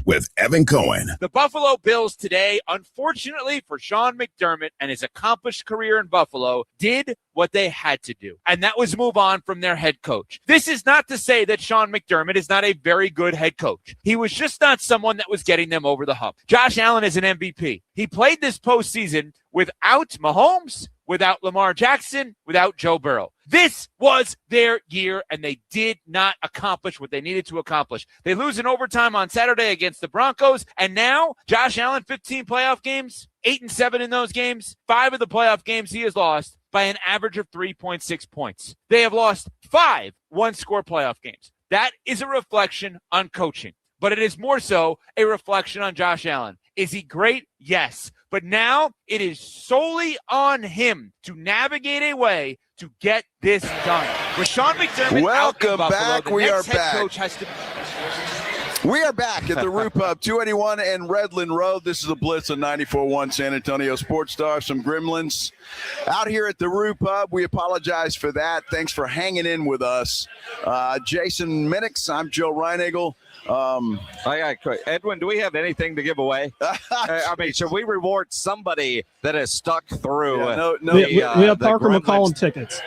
with Evan Cohen. The Buffalo Bills today, unfortunately for Sean McDermott and his accomplished career in Buffalo, did what they had to do, and that was move on from their head coach. This is not to say that Sean McDermott is not a very good head coach. He was just not someone that was getting them over the hump. Josh Allen is an MVP. He played this postseason without Mahomes, without Lamar Jackson, without Joe Burrow. This was their year, and they did not accomplish what they needed to accomplish. They lose in overtime on Saturday against the Broncos, and now Josh Allen, 15 playoff games, 8-7 in those games. 5 of the playoff games he has lost by an average of 3.6 points. They have lost 5 one-score playoff games. That is a reflection on coaching, but it is more so a reflection on Josh Allen. Is he great? Yes. But now it is solely on him to navigate a way to get this done. With Sean McDermott Welcome out in back. Buffalo, We are head back. coach has to... We are back at the Roo Pub, 281 and Redland Road. This is the Blitz on 94.1 San Antonio Sports Star. Some gremlins out here at the Roo Pub. We apologize for that. Thanks for hanging in with us. Jason Minix, I'm Joe Reinagle. Edwin, do we have anything to give away? I mean, should we reward somebody that has stuck through? We have Parker McCollum tickets.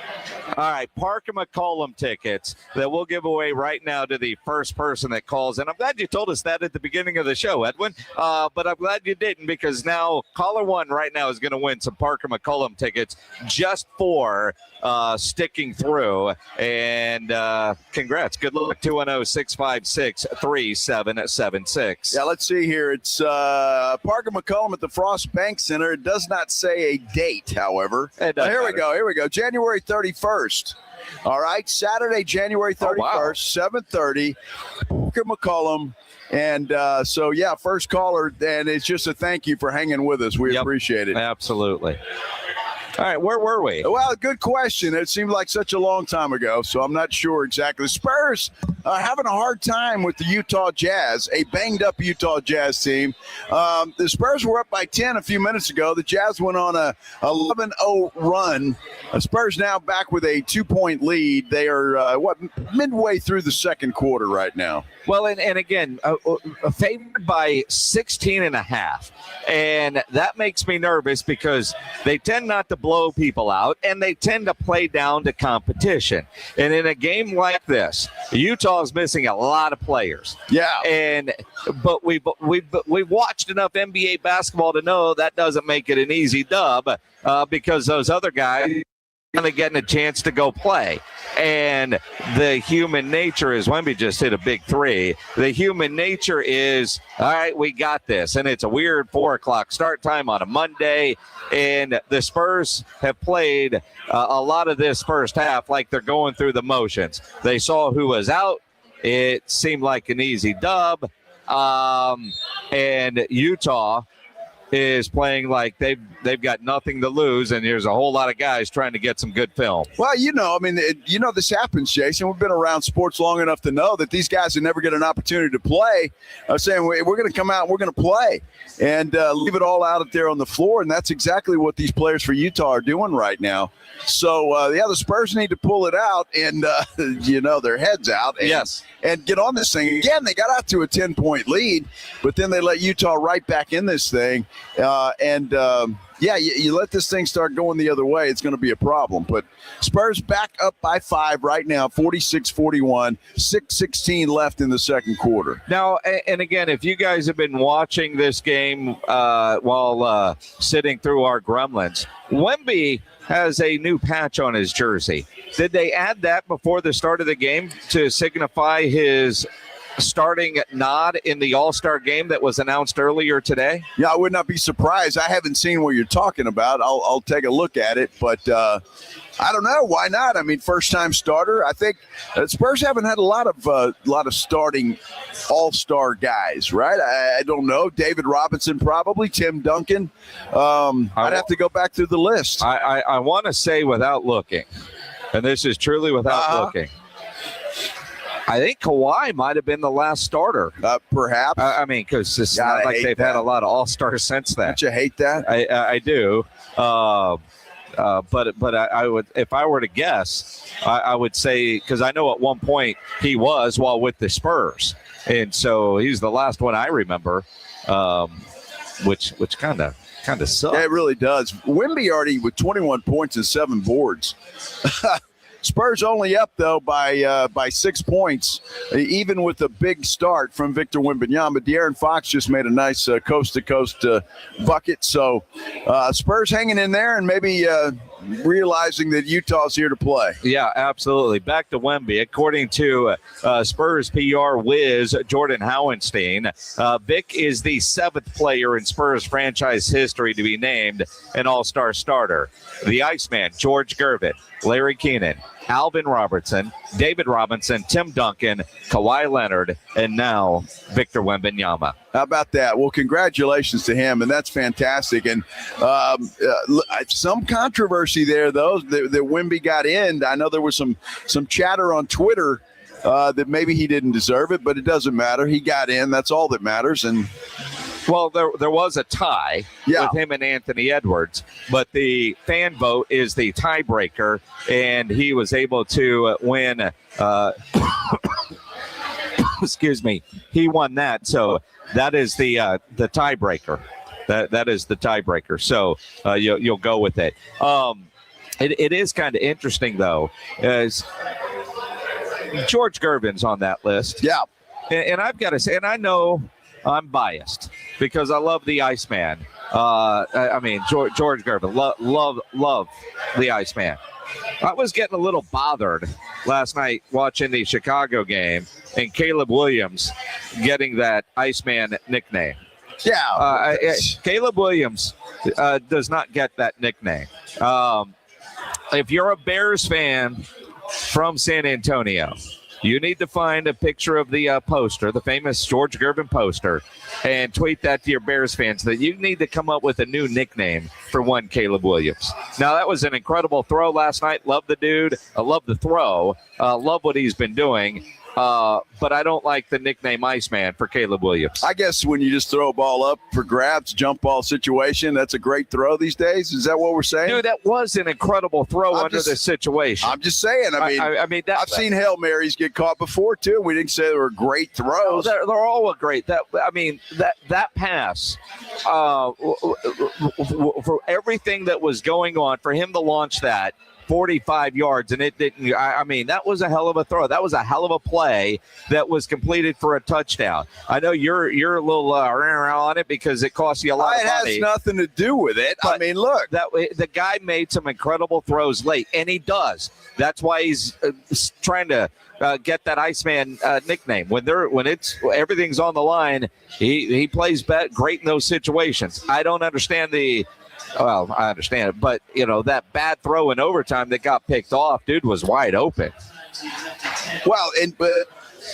All right, Parker McCollum tickets that we'll give away right now to the first person that calls. And I'm glad you told us that at the beginning of the show, Edwin. But I'm glad you didn't, because now caller 1 right now is going to win some Parker McCollum tickets just for sticking through. And congrats. Good luck. 210-656-3776. Yeah, let's see here. It's Parker McCollum at the Frost Bank Center. It does not say a date, however. Here we go. January 31st. All right, Saturday, January 31st, 7:30. Parker McCollum. And first caller, and it's just a thank you for hanging with us. We appreciate it. Absolutely. All right, where were we? Well, good question. It seemed like such a long time ago, so I'm not sure exactly. The Spurs having a hard time with the Utah Jazz, a banged-up Utah Jazz team. The Spurs were up by 10 a few minutes ago. The Jazz went on a 11-0 run. The Spurs now back with a 2-point lead. They are, midway through the second quarter right now. Well, and again, favored by 16.5. And that makes me nervous because they tend not to blow people out, and they tend to play down to competition. And in a game like this, Utah is missing a lot of players. Yeah. But we've watched enough NBA basketball to know that doesn't make it an easy dub because those other guys Finally getting a chance to go play. And the human nature is, Wemby just hit a big three. The human nature is, all right, we got this. And it's a weird 4:00 start time on a Monday. And the Spurs have played a lot of this first half like they're going through the motions. They saw who was out. It seemed like an easy dub. And Utah is playing like they've got nothing to lose, and there's a whole lot of guys trying to get some good film. Well, this happens, Jason. We've been around sports long enough to know that these guys who never get an opportunity to play are saying, we're going to come out and we're going to play and leave it all out there on the floor, and that's exactly what these players for Utah are doing right now. So, the Spurs need to pull it out and, their heads out. And get on this thing. Again, they got out to a 10-point lead, but then they let Utah right back in this thing. You let this thing start going the other way, it's going to be a problem. But Spurs back up by 5 right now, 46-41, 6:16 left in the second quarter. Now, and again, if you guys have been watching this game while sitting through our gremlins, Wemby has a new patch on his jersey. Did they add that before the start of the game to signify his starting nod in the All-Star game that was announced earlier today? Yeah, I would not be surprised. I haven't seen what you're talking about. I'll take a look at it, but I don't know. Why not? I mean, first-time starter. I think Spurs haven't had a lot of starting all-star guys, right? I don't know. David Robinson probably. Tim Duncan. I'd have to go back through the list. I want to say without looking, and this is truly without looking, I think Kawhi might have been the last starter. Perhaps. Because it's not like they've had a lot of all-stars since then. Don't you hate that? I do. But I would, if I were to guess, I would say, because I know at one point he was while with the Spurs, and so he's the last one I remember, which kind of sucks. Yeah, it really does. Wemby already with 21 points and 7 boards. Spurs only up, though, by 6 points, even with a big start from Victor Wembanyama. De'Aaron Fox just made a nice coast-to-coast bucket. So Spurs hanging in there and maybe realizing that Utah's here to play. Yeah, absolutely. Back to Wemby. According to Spurs PR whiz Jordan Howenstein, Vic is the 7th player in Spurs franchise history to be named an all-star starter. The Iceman, George Gervin, Larry Keenan, Alvin Robertson, David Robinson, Tim Duncan, Kawhi Leonard, and now Victor Wembanyama. How about that? Well, congratulations to him, and that's fantastic. And some controversy there, though, that Wemby got in. I know there was some chatter on Twitter that maybe he didn't deserve it, but it doesn't matter. He got in. That's all that matters. And well, there was a tie with him and Anthony Edwards, but the fan vote is the tiebreaker, and he was able to win. Excuse me. He won that, so that is the tiebreaker. That is the tiebreaker. So you'll go with it. It is kind of interesting, though, as George Gervin's on that list. Yeah, and I've got to say, and I know I'm biased because I love the Iceman. George Gervin, love the Iceman. I was getting a little bothered last night watching the Chicago game and Caleb Williams getting that Iceman nickname. Yeah. Caleb Williams does not get that nickname. If you're a Bears fan from San Antonio, you need to find a picture of the poster, the famous George Gervin poster, and tweet that to your Bears fans that you need to come up with a new nickname for one Caleb Williams. Now, that was an incredible throw last night. Love the dude. I love the throw. Love what he's been doing. But I don't like the nickname Iceman for Caleb Williams. I guess when you just throw a ball up for grabs, jump ball situation, that's a great throw these days. Is that what we're saying? Dude, that was an incredible throw under the situation. I'm just saying. I've seen Hail Marys get caught before, too. We didn't say they were great throws. They're all great. That pass, for everything that was going on, for him to launch that, 45 yards, and it didn't. I mean, that was a hell of a throw. That was a hell of a play that was completed for a touchdown. I know you're a little on it because it costs you a lot of money. It has nothing to do with it. I mean, look, the guy made some incredible throws late, and he does. That's why he's trying to get that Iceman nickname. When everything's on the line, he plays great in those situations. I don't understand I understand it, but that bad throw in overtime that got picked off, dude was wide open. Well, but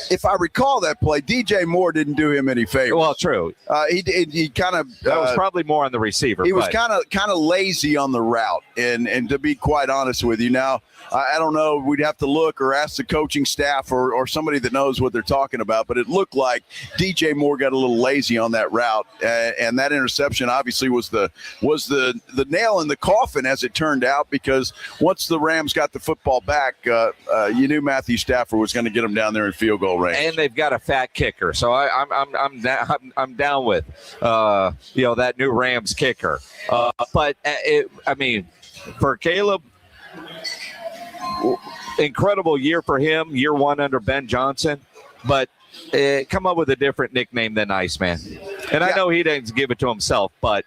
if I recall that play, DJ Moore didn't do him any favors. Well, true. He kind of that was probably more on the receiver. He was kind of lazy on the route, and to be quite honest with you, now I don't know. We'd have to look or ask the coaching staff or somebody that knows what they're talking about. But it looked like DJ Moore got a little lazy on that route, and that interception obviously was the nail in the coffin, as it turned out. Because once the Rams got the football back, you knew Matthew Stafford was going to get them down there in field goal range. And they've got a fat kicker, so I'm down with that new Rams kicker. But for Caleb. Incredible year for him, year one under Ben Johnson, but come up with a different nickname than Iceman. And I know he didn't give it to himself, but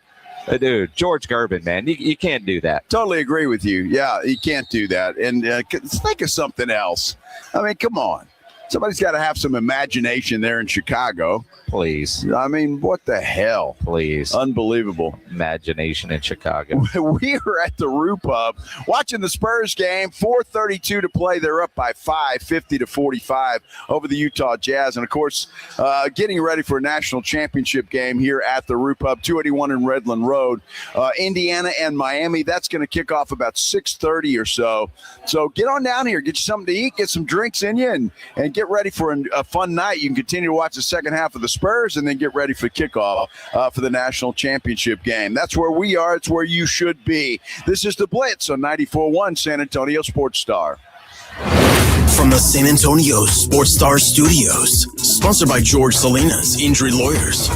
dude, George Gervin, man, you can't do that. Totally agree with you. Yeah, you can't do that. And think of something else. I mean, come on. Somebody's got to have some imagination there in Chicago. Please. I mean, what the hell? Please. Unbelievable. Imagination in Chicago. We were at the Roo Pub watching the Spurs game, 4:32 to play. They're up by 5, 50-45 over the Utah Jazz. And, of course, getting ready for a national championship game here at the Roo Pub, 281 in Redland Road. Indiana and Miami, that's going to kick off about 6:30 or so. So get on down here, get you something to eat, get some drinks in you, and get ready for a fun night. You can continue to watch the second half of the Spurs and then get ready for kickoff for the national championship game. That's where we are. It's where you should be. This is the Blitz on 94.1 San Antonio Sports Star. From the San Antonio Sports Star Studios, sponsored by George Salinas Injury Lawyers.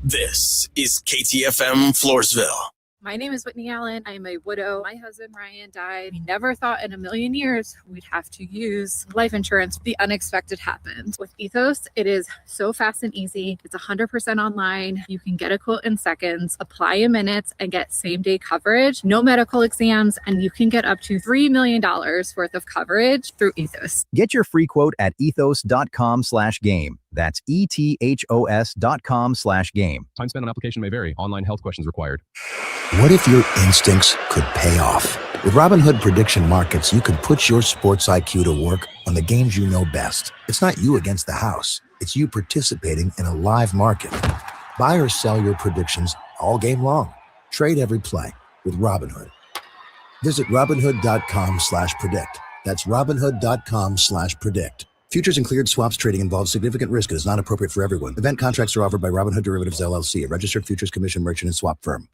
This is KTFM Floresville. My name is Whitney Allen. I'm a widow. My husband, Ryan, died. We never thought in a million years we'd have to use life insurance. The unexpected happened. With Ethos, it is so fast and easy. It's 100% online. You can get a quote in seconds, apply in minutes, and get same-day coverage. No medical exams, and you can get up to $3 million worth of coverage through Ethos. Get your free quote at ethos.com/game. That's ethos.com/game. Time spent on application may vary. Online health questions required. What if your instincts could pay off? With Robinhood Prediction Markets, you could put your sports IQ to work on the games you know best. It's not you against the house. It's you participating in a live market. Buy or sell your predictions all game long. Trade every play with Robinhood. Visit Robinhood.com/predict. That's Robinhood.com/predict. Futures and cleared swaps trading involves significant risk and is not appropriate for everyone. Event contracts are offered by Robinhood Derivatives LLC, a registered futures commission merchant and swap firm.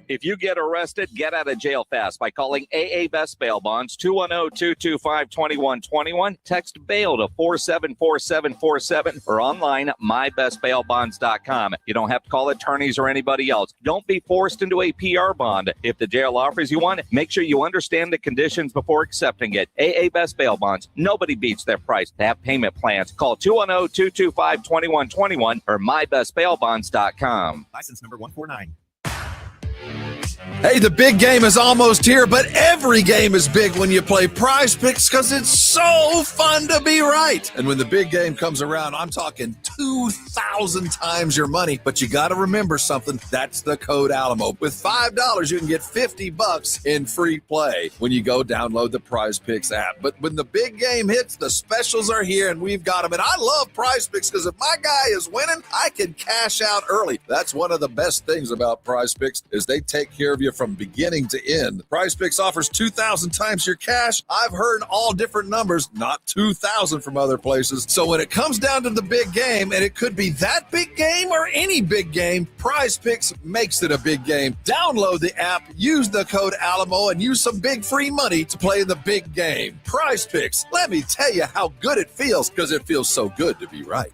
If you get arrested, get out of jail fast by calling AA Best Bail Bonds, 210-225-2121. Text bail to 474747 or online mybestbailbonds.com. You don't have to call attorneys or anybody else. Don't be forced into a PR bond. If the jail offers you one, make sure you understand the conditions before accepting it. AA Best Bail Bonds. Nobody beats their price. They have payment plans. Call 210-225-2121 or mybestbailbonds.com. License number 149. Hey, the big game is almost here, but every game is big when you play Prize Picks because it's so fun to be right. And when the big game comes around, I'm talking 2,000 times your money. But you got to remember something. That's the code Alamo. With $5, you can get $50 in free play when you go download the Prize Picks app. But when the big game hits, the specials are here, and we've got them. And I love Prize Picks because if my guy is winning, I can cash out early. That's one of the best things about Prize Picks is they take care of you from beginning to end. Prize Picks offers 2,000 times your cash. I've heard all different numbers, not 2,000 from other places. So when it comes down to the big game, and it could be that big game or any big game, Prize Picks makes it a big game. Download the app, use the code Alamo, and use some big free money to play the big game. Prize Picks, let me tell you how good it feels, because it feels so good to be right.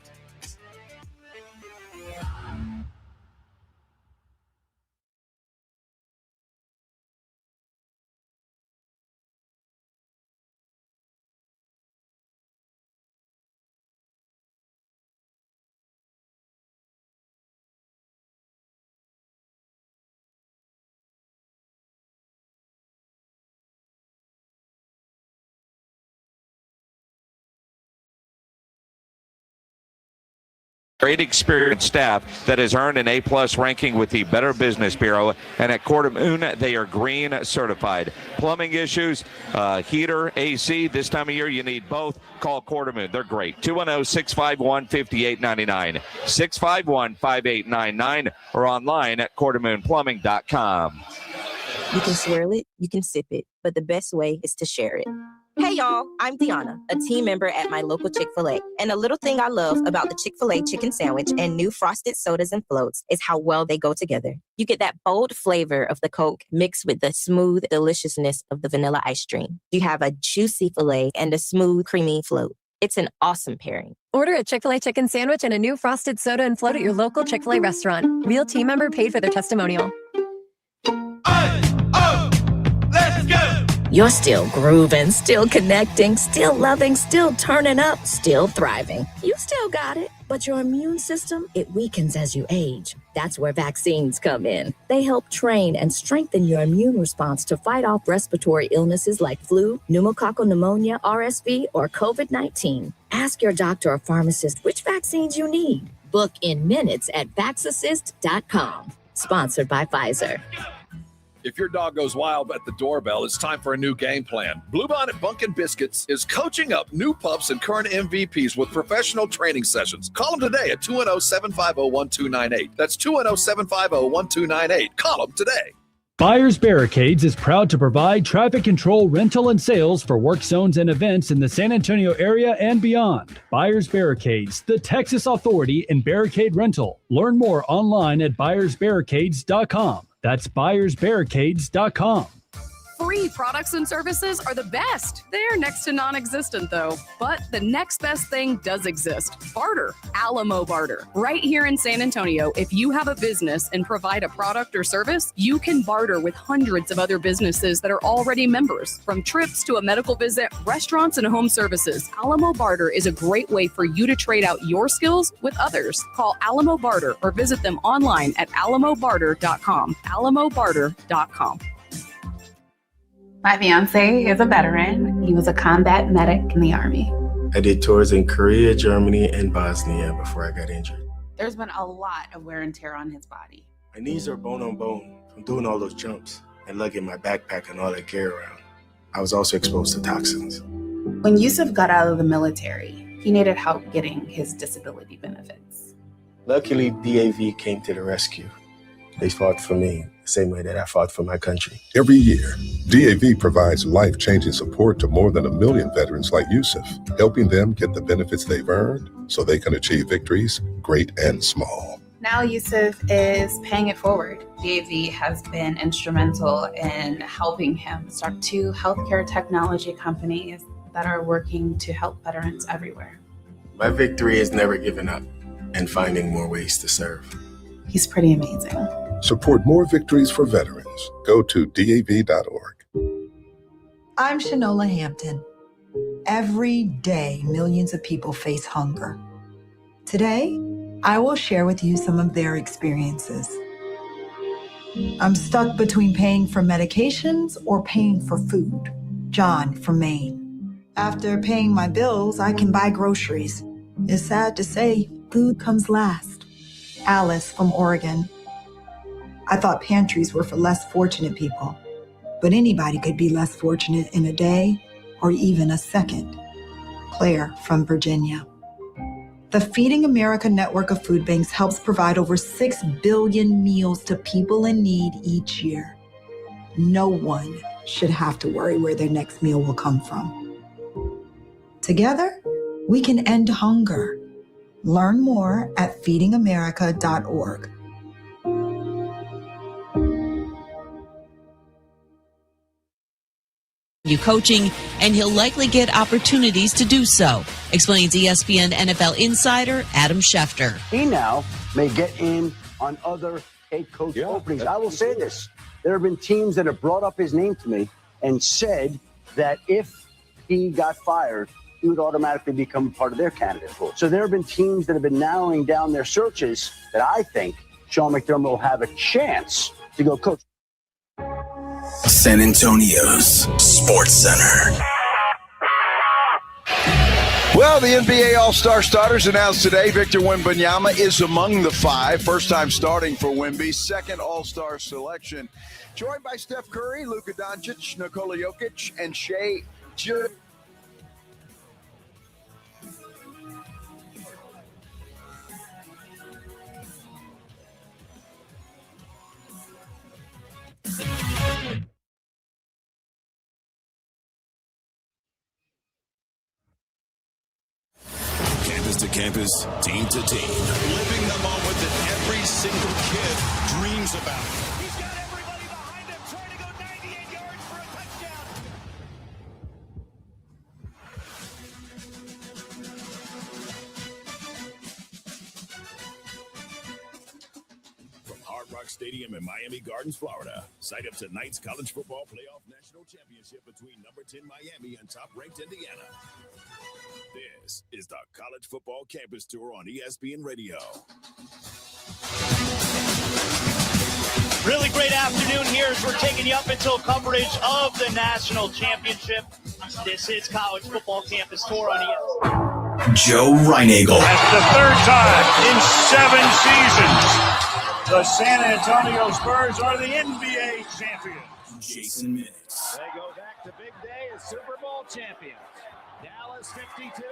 Great experienced staff that has earned an A-plus ranking with the Better Business Bureau, and at Coeur d'Alene, they are green certified. Plumbing issues, heater, AC, this time of year you need both. Call Coeur d'Alene. They're great. 210-651-5899, 651-5899, or online at CoeurD'AlenePlumbing.com. You can swirl it, you can sip it, but the best way is to share it. Hey y'all, I'm Deanna, a team member at my local Chick-fil-A. And a little thing I love about the Chick-fil-A chicken sandwich and new frosted sodas and floats is how well they go together. You get that bold flavor of the Coke mixed with the smooth deliciousness of the vanilla ice cream. You have a juicy filet and a smooth, creamy float. It's an awesome pairing. Order a Chick-fil-A chicken sandwich and a new frosted soda and float at your local Chick-fil-A restaurant. Real team member paid for their testimonial. Let's go! You're still grooving, still connecting, still loving, still turning up, still thriving. You still got it, but your immune system, it weakens as you age. That's where vaccines come in. They help train and strengthen your immune response to fight off respiratory illnesses like flu, pneumococcal pneumonia, RSV, or COVID-19. Ask your doctor or pharmacist which vaccines you need. Book in minutes at vaxassist.com. Sponsored by Pfizer. If your dog goes wild at the doorbell, it's time for a new game plan. Bluebonnet Bunkin' Biscuits is coaching up new pups and current MVPs with professional training sessions. Call them today at 210-750-1298. That's 210-750-1298. Call them today. Buyers Barricades is proud to provide traffic control, rental, and sales for work zones and events in the San Antonio area and beyond. Buyers Barricades, the Texas authority in barricade rental. Learn more online at buyersbarricades.com. That's buyersbarricades.com. Free products and services are the best. They're next to non-existent, though. But the next best thing does exist. Barter. Alamo Barter. Right here in San Antonio, if you have a business and provide a product or service, you can barter with hundreds of other businesses that are already members. From trips to a medical visit, restaurants, and home services, Alamo Barter is a great way for you to trade out your skills with others. Call Alamo Barter or visit them online at alamobarter.com. alamobarter.com. My fiance is a veteran. He was a combat medic in the Army. I did tours in Korea, Germany, and Bosnia before I got injured. There's been a lot of wear and tear on his body. My knees are bone on bone from doing all those jumps and lugging my backpack and all that gear around. I was also exposed to toxins. When Yusuf got out of the military, he needed help getting his disability benefits. Luckily, DAV came to the rescue. They fought for me the same way that I fought for my country. Every year, DAV provides life-changing support to more than 1 million veterans like Yusuf, helping them get the benefits they've earned so they can achieve victories, great and small. Now Yusuf is paying it forward. DAV has been instrumental in helping him start 2 healthcare technology companies that are working to help veterans everywhere. My victory is never giving up and finding more ways to serve. He's pretty amazing. Support more victories for veterans. Go to DAV.org. I'm Shanola Hampton. Every day, millions of people face hunger. Today, I will share with you some of their experiences. I'm stuck between paying for medications or paying for food. John from Maine. After paying my bills, I can buy groceries. It's sad to say, food comes last. Alice from Oregon. I thought pantries were for less fortunate people, but anybody could be less fortunate in a day or even a second. Claire from Virginia. The Feeding America network of food banks helps provide over 6 billion meals to people in need each year. No one should have to worry where their next meal will come from. Together, we can end hunger. Learn more at feedingamerica.org. Coaching, and he'll likely get opportunities to do so, explains ESPN NFL insider Adam Schefter. He now may get in on other head coach openings. I will say this. There have been teams that have brought up his name to me and said that if he got fired, he would automatically become part of their candidate pool. So there have been teams that have been narrowing down their searches that I think Sean McDermott will have a chance to go coach. San Antonio's Sports Center. Well, the NBA All-Star starters announced today. Victor Wembanyama is among the 5. First time starting for Wemby. Second All-Star selection. Joined by Steph Curry, Luka Doncic, Nikola Jokic, and Shai Gilgeous. Campus to campus, team to team. Living the moment that every single kid dreams about. He's got everybody behind him trying to go 98 yards for a touchdown. From Hard Rock Stadium in Miami Gardens, Florida, site of tonight's college football playoff national championship between number 10 Miami and top-ranked Indiana. This is the College Football Campus Tour on ESPN Radio. Really great afternoon here as we're taking you up until coverage of the national championship. This is College Football Campus Tour on ESPN. Joe Reinagel. That's the third time in 7 seasons. The San Antonio Spurs are the NBA champions. Jason Minutes. They go back to big day as Super Bowl champions. Dallas 52,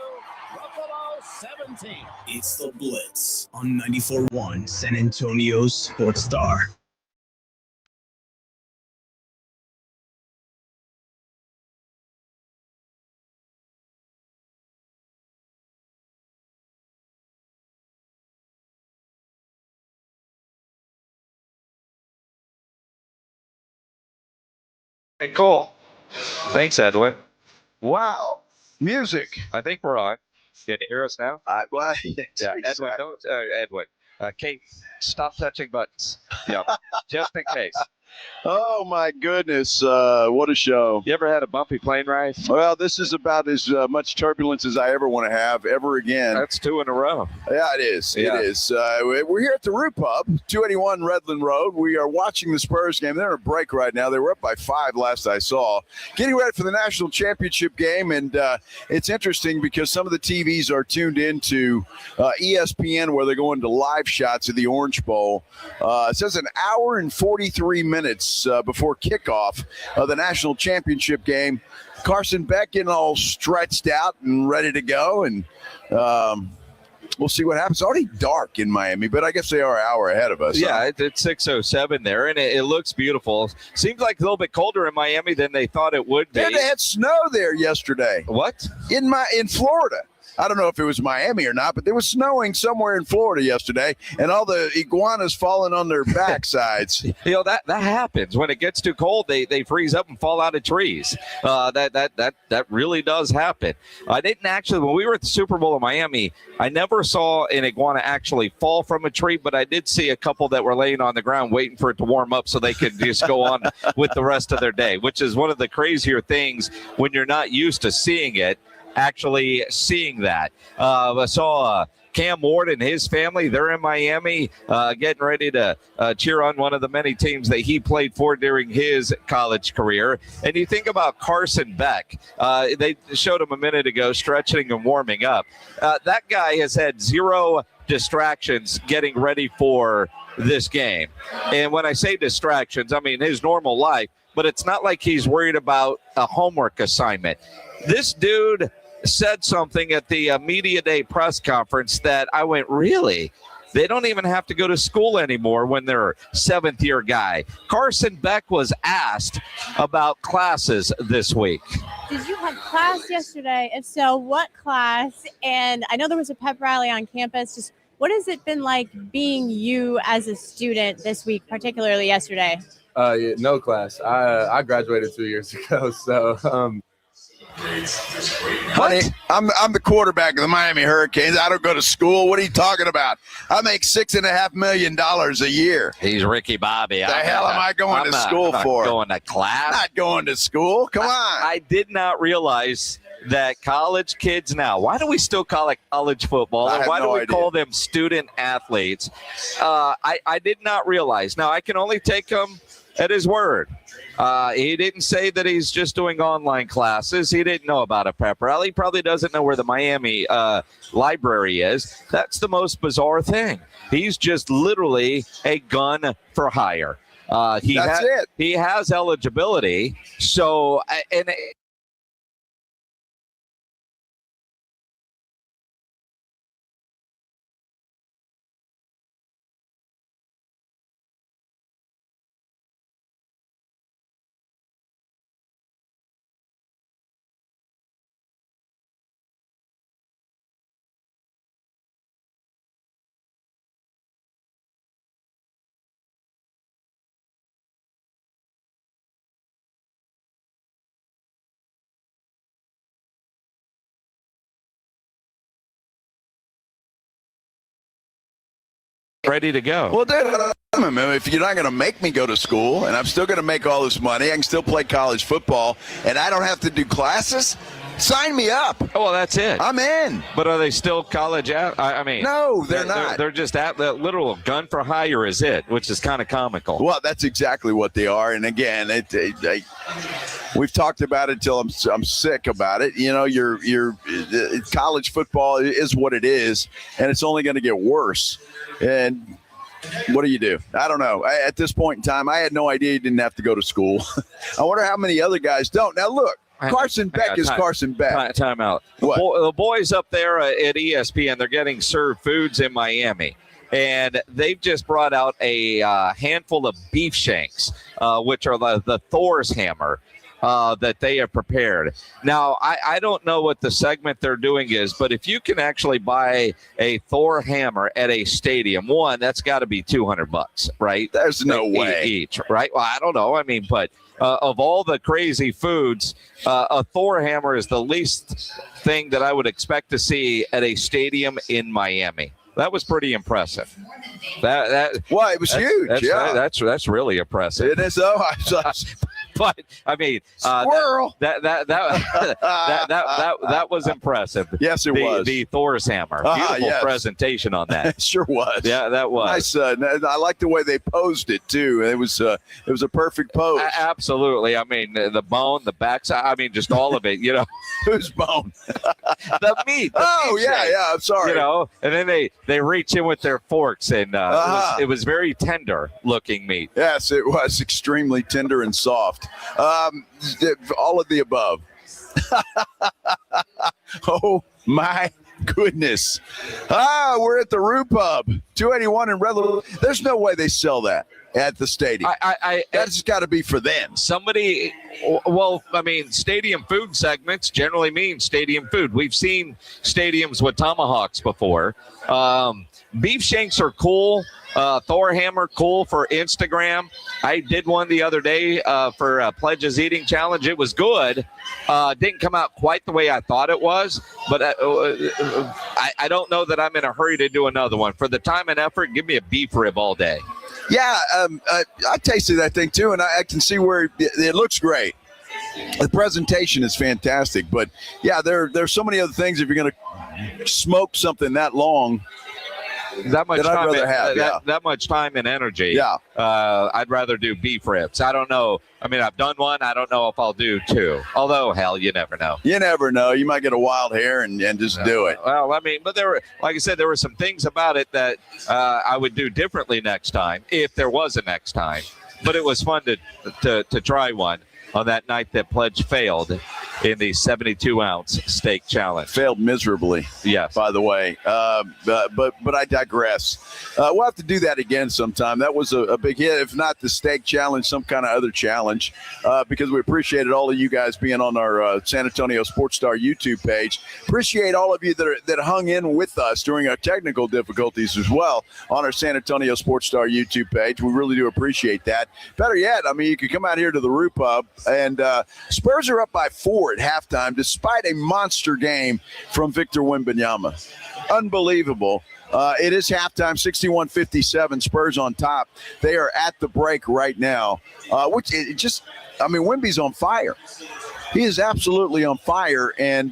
Buffalo 17. It's the Blitz on 94.1 San Antonio's Sports Star. Hey, cool. Thanks, Edwin. Wow. Music. I think we're on. Can you hear us now? Well, yeah, Edwin, don't, Edwin. Kate, stop touching buttons. Yeah, just in case. Oh, my goodness. What a show. You ever had a bumpy plane ride? Well, this is about as much turbulence as I ever want to have ever again. That's 2 in a row. Yeah, it is. Yeah. It is. We're here at the Roo Pub, 281 Redland Road. We are watching the Spurs game. They're on a break right now. They were up by 5 last I saw. Getting ready for the national championship game, and it's interesting because some of the TVs are tuned into ESPN where they're going to live shots of the Orange Bowl. It says an hour and 43 minutes before kickoff of the national championship game. Carson Beck getting all stretched out and ready to go, and we'll see what happens. It's already dark in Miami, but I guess they are an hour ahead of us. Yeah, it's 6:07 there, and it looks beautiful. Seems like a little bit colder in Miami than they thought it would be. Yeah, they had snow there yesterday. What? In Florida. I don't know if it was Miami or not, but there was snowing somewhere in Florida yesterday, and all the iguanas falling on their backsides. You know, that happens when it gets too cold. They freeze up and fall out of trees. That really does happen. I didn't actually, when we were at the Super Bowl in Miami, I never saw an iguana actually fall from a tree, but I did see a couple that were laying on the ground waiting for it to warm up so they could just go on with the rest of their day, which is one of the crazier things when you're not used to seeing it. Actually seeing that. I saw Cam Ward and his family. They're in Miami getting ready to cheer on one of the many teams that he played for during his college career. And you think about Carson Beck. They showed him a minute ago stretching and warming up. That guy has had 0 distractions getting ready for this game. And when I say distractions, I mean his normal life. But it's not like he's worried about a homework assignment. This dude said something at the media day press conference that I went, really? They don't even have to go to school anymore when they're a 7th-year guy. Carson Beck was asked about classes this week. Did you have class yesterday? If so, what class? And I know there was a pep rally on campus. Just what has it been like being you as a student this week, particularly yesterday? No class. I graduated 2 years ago, so Honey, I'm the quarterback of the Miami Hurricanes. I don't go to school. What are you talking about? I make $6.5 million a year. He's Ricky Bobby. The hell am I going to school for? Going to class? Not going to school. Come on. I did not realize that college kids now, why do we still call it college football? And why do we call them student athletes? I did not realize. Now, I can only take him at his word. He didn't say that he's just doing online classes. He didn't know about a pep rally. He probably doesn't know where the Miami library is. That's the most bizarre thing. He's just literally a gun for hire. That's it. He has eligibility. So, and ready to go. Well, dude, if you're not going to make me go to school and I'm still going to make all this money, I can still play college football, and I don't have to do classes, sign me up. Oh, well, that's it. I'm in. But are they still college out? I mean, no, they're not. They're just at the literal gun for hire is it, which is kind of comical. Well, that's exactly what they are. And again, we've talked about it till I'm sick about it. You know, your college football is what it is, and it's only going to get worse. And what do you do? I don't know. At this point in time, I had no idea you didn't have to go to school. I wonder how many other guys don't. Now, look, Carson Beck is Carson Beck. Time out. What? The boys up there at ESPN, they're getting served foods in Miami. And they've just brought out a handful of beef shanks, which are the Thor's hammer. That they have prepared. Now, I don't know what the segment they're doing is, but if you can actually buy a Thor hammer at a stadium, that's got to be $200, right? There's no way. Each, right? Well, I don't know. I mean, but of all the crazy foods, a Thor hammer is the least thing that I would expect to see at a stadium in Miami. That was pretty impressive. It was huge. That's really impressive. It is though. But I mean, squirrel. That was impressive. Yes, it was the Thor's hammer. Beautiful presentation on that. It sure was. Yeah, that was nice. I like the way they posed it too. It was a perfect pose. Absolutely. I mean, the bone, the backside. I mean, just all of it. You know, whose bone? The meat. Yeah. I'm sorry. You know, and then they reach in with their forks, and it was very tender looking meat. Yes, it was extremely tender and soft. All of the above. Oh my goodness. We're at the Roo Pub, 281 in Redwood. There's no way they sell that at the stadium. That's got to be for them. Somebody, well, I mean, stadium food segments generally mean stadium food. We've seen stadiums with tomahawks before. Beef shanks are cool. Thor hammer, cool for Instagram. I did one the other day for a Pledges Eating Challenge. It was good. Didn't come out quite the way I thought it was, but I don't know that I'm in a hurry to do another one. For the time and effort, give me a beef rib all day. Yeah, I tasted that thing too, and I can see where it looks great. The presentation is fantastic, but yeah, there's so many other things if you're going to smoke something that long. That much time, that much time and energy. Yeah, I'd rather do beef ribs. I don't know. I mean, I've done one. I don't know if I'll do two. Although, hell, you never know. You never know. You might get a wild hair and just do it. Well, I mean, but there were, like I said, there were some things about it that I would do differently next time if there was a next time. But it was fun to try one on that night that Pledge failed in the 72-ounce steak challenge. Failed miserably. Yes. By the way. But I digress. We'll have to do that again sometime. That was a big hit. If not the steak challenge, some kind of other challenge. Because we appreciated all of you guys being on our San Antonio Sports Star YouTube page. Appreciate all of you that hung in with us during our technical difficulties as well on our San Antonio Sports Star YouTube page. We really do appreciate that. Better yet, I mean, you could come out here to the Roo Pub, and Spurs are up by 4 at halftime, despite a monster game from Victor Wembanyama. Unbelievable. It is halftime, 61-57, Spurs on top. They are at the break right now, which it just, I mean, Wemby's on fire. He is absolutely on fire, and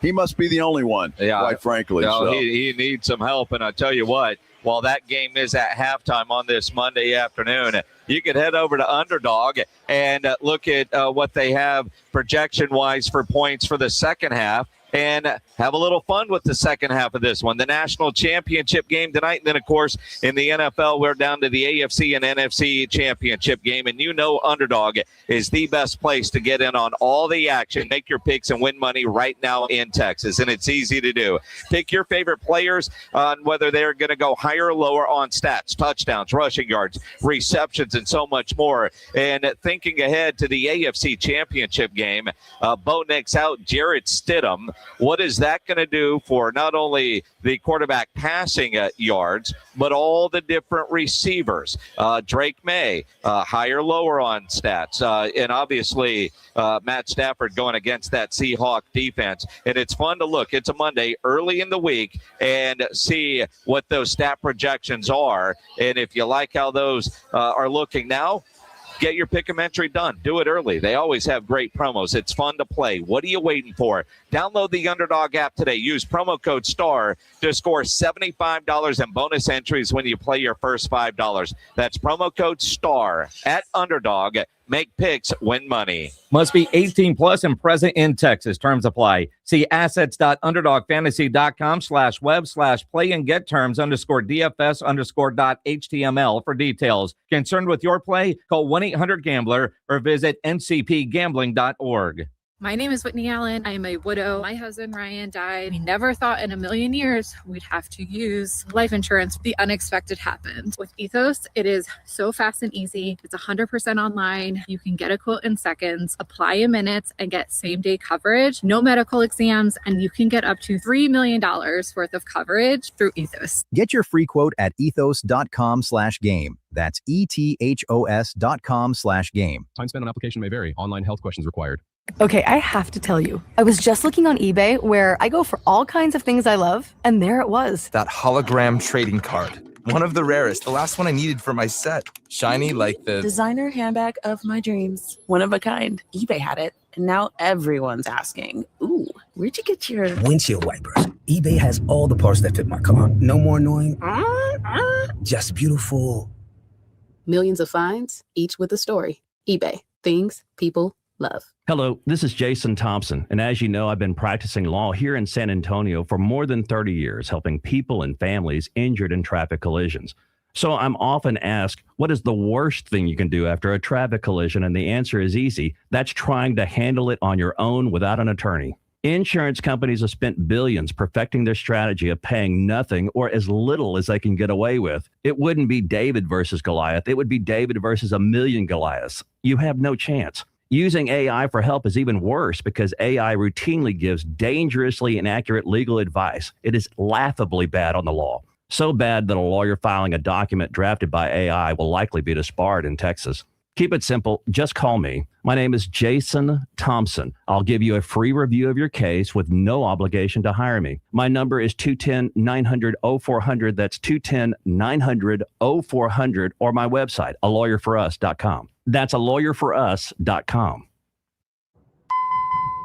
he must be the only one, quite frankly. No, so. he needs some help, and I tell you what, while that game is at halftime on this Monday afternoon. You could head over to Underdog and look at what they have projection-wise for points for the second half and have a little fun with the second half of this one. The national championship game tonight, and then, of course, in the NFL, we're down to the AFC and NFC championship game, and you know Underdog is the best place to get in on all the action. Make your picks and win money right now in Texas, and it's easy to do. Pick your favorite players on whether they're going to go higher or lower on stats, touchdowns, rushing yards, receptions, and so much more. And thinking ahead to the AFC championship game, Bo Nix out, Jarrett Stidham. What is that going to do for not only the quarterback passing yards, but all the different receivers? Drake May, higher, lower on stats. And obviously, Matt Stafford going against that Seahawk defense. And it's fun to look. It's a Monday early in the week and see what those stat projections are. And if you like how those are looking now, get your pick 'em entry done. Do it early. They always have great promos. It's fun to play. What are you waiting for? Download the Underdog app today. Use promo code STAR to score $75 in bonus entries when you play your first $5. That's promo code STAR at Underdog. Make picks, win money. Must be 18 plus and present in Texas. Terms apply. See assets.underdogfantasy.com/web/play and get terms _DFS_.html for details. Concerned with your play? Call 1-800-GAMBLER or visit ncpgambling.org. My name is Whitney Allen. I am a widow. My husband, Ryan, died. We never thought in a million years we'd have to use life insurance. The unexpected happened. With Ethos, it is so fast and easy. It's 100% online. You can get a quote in seconds, apply in minutes, and get same-day coverage. No medical exams, and you can get up to $3 million worth of coverage through Ethos. Get your free quote at ethos.com/game. That's ETHOS.com/game. Time spent on application may vary. Online health questions required. Okay, I have to tell you, I was just looking on eBay where I go for all kinds of things I love, and there it was. That hologram trading card. One of the rarest, the last one I needed for my set. Shiny like the designer handbag of my dreams. One of a kind. eBay had it, and now everyone's asking, ooh, where'd you get your windshield wipers? eBay has all the parts that fit my car. No more annoying, just beautiful. Millions of finds, each with a story. eBay. Things people love. Hello, this is Jason Thompson, and as you know, I've been practicing law here in San Antonio for more than 30 years, helping people and families injured in traffic collisions. So I'm often asked, what is the worst thing you can do after a traffic collision? And the answer is easy. That's trying to handle it on your own without an attorney. Insurance companies have spent billions perfecting their strategy of paying nothing or as little as they can get away with. It wouldn't be David versus Goliath. It would be David versus a million Goliaths. You have no chance. Using AI for help is even worse because AI routinely gives dangerously inaccurate legal advice. It is laughably bad on the law. So bad that a lawyer filing a document drafted by AI will likely be disbarred in Texas. Keep it simple. Just call me. My name is Jason Thompson. I'll give you a free review of your case with no obligation to hire me. My number is 210-900-0400. That's 210-900-0400 or my website, alawyerforus.com. That's alawyerforus.com.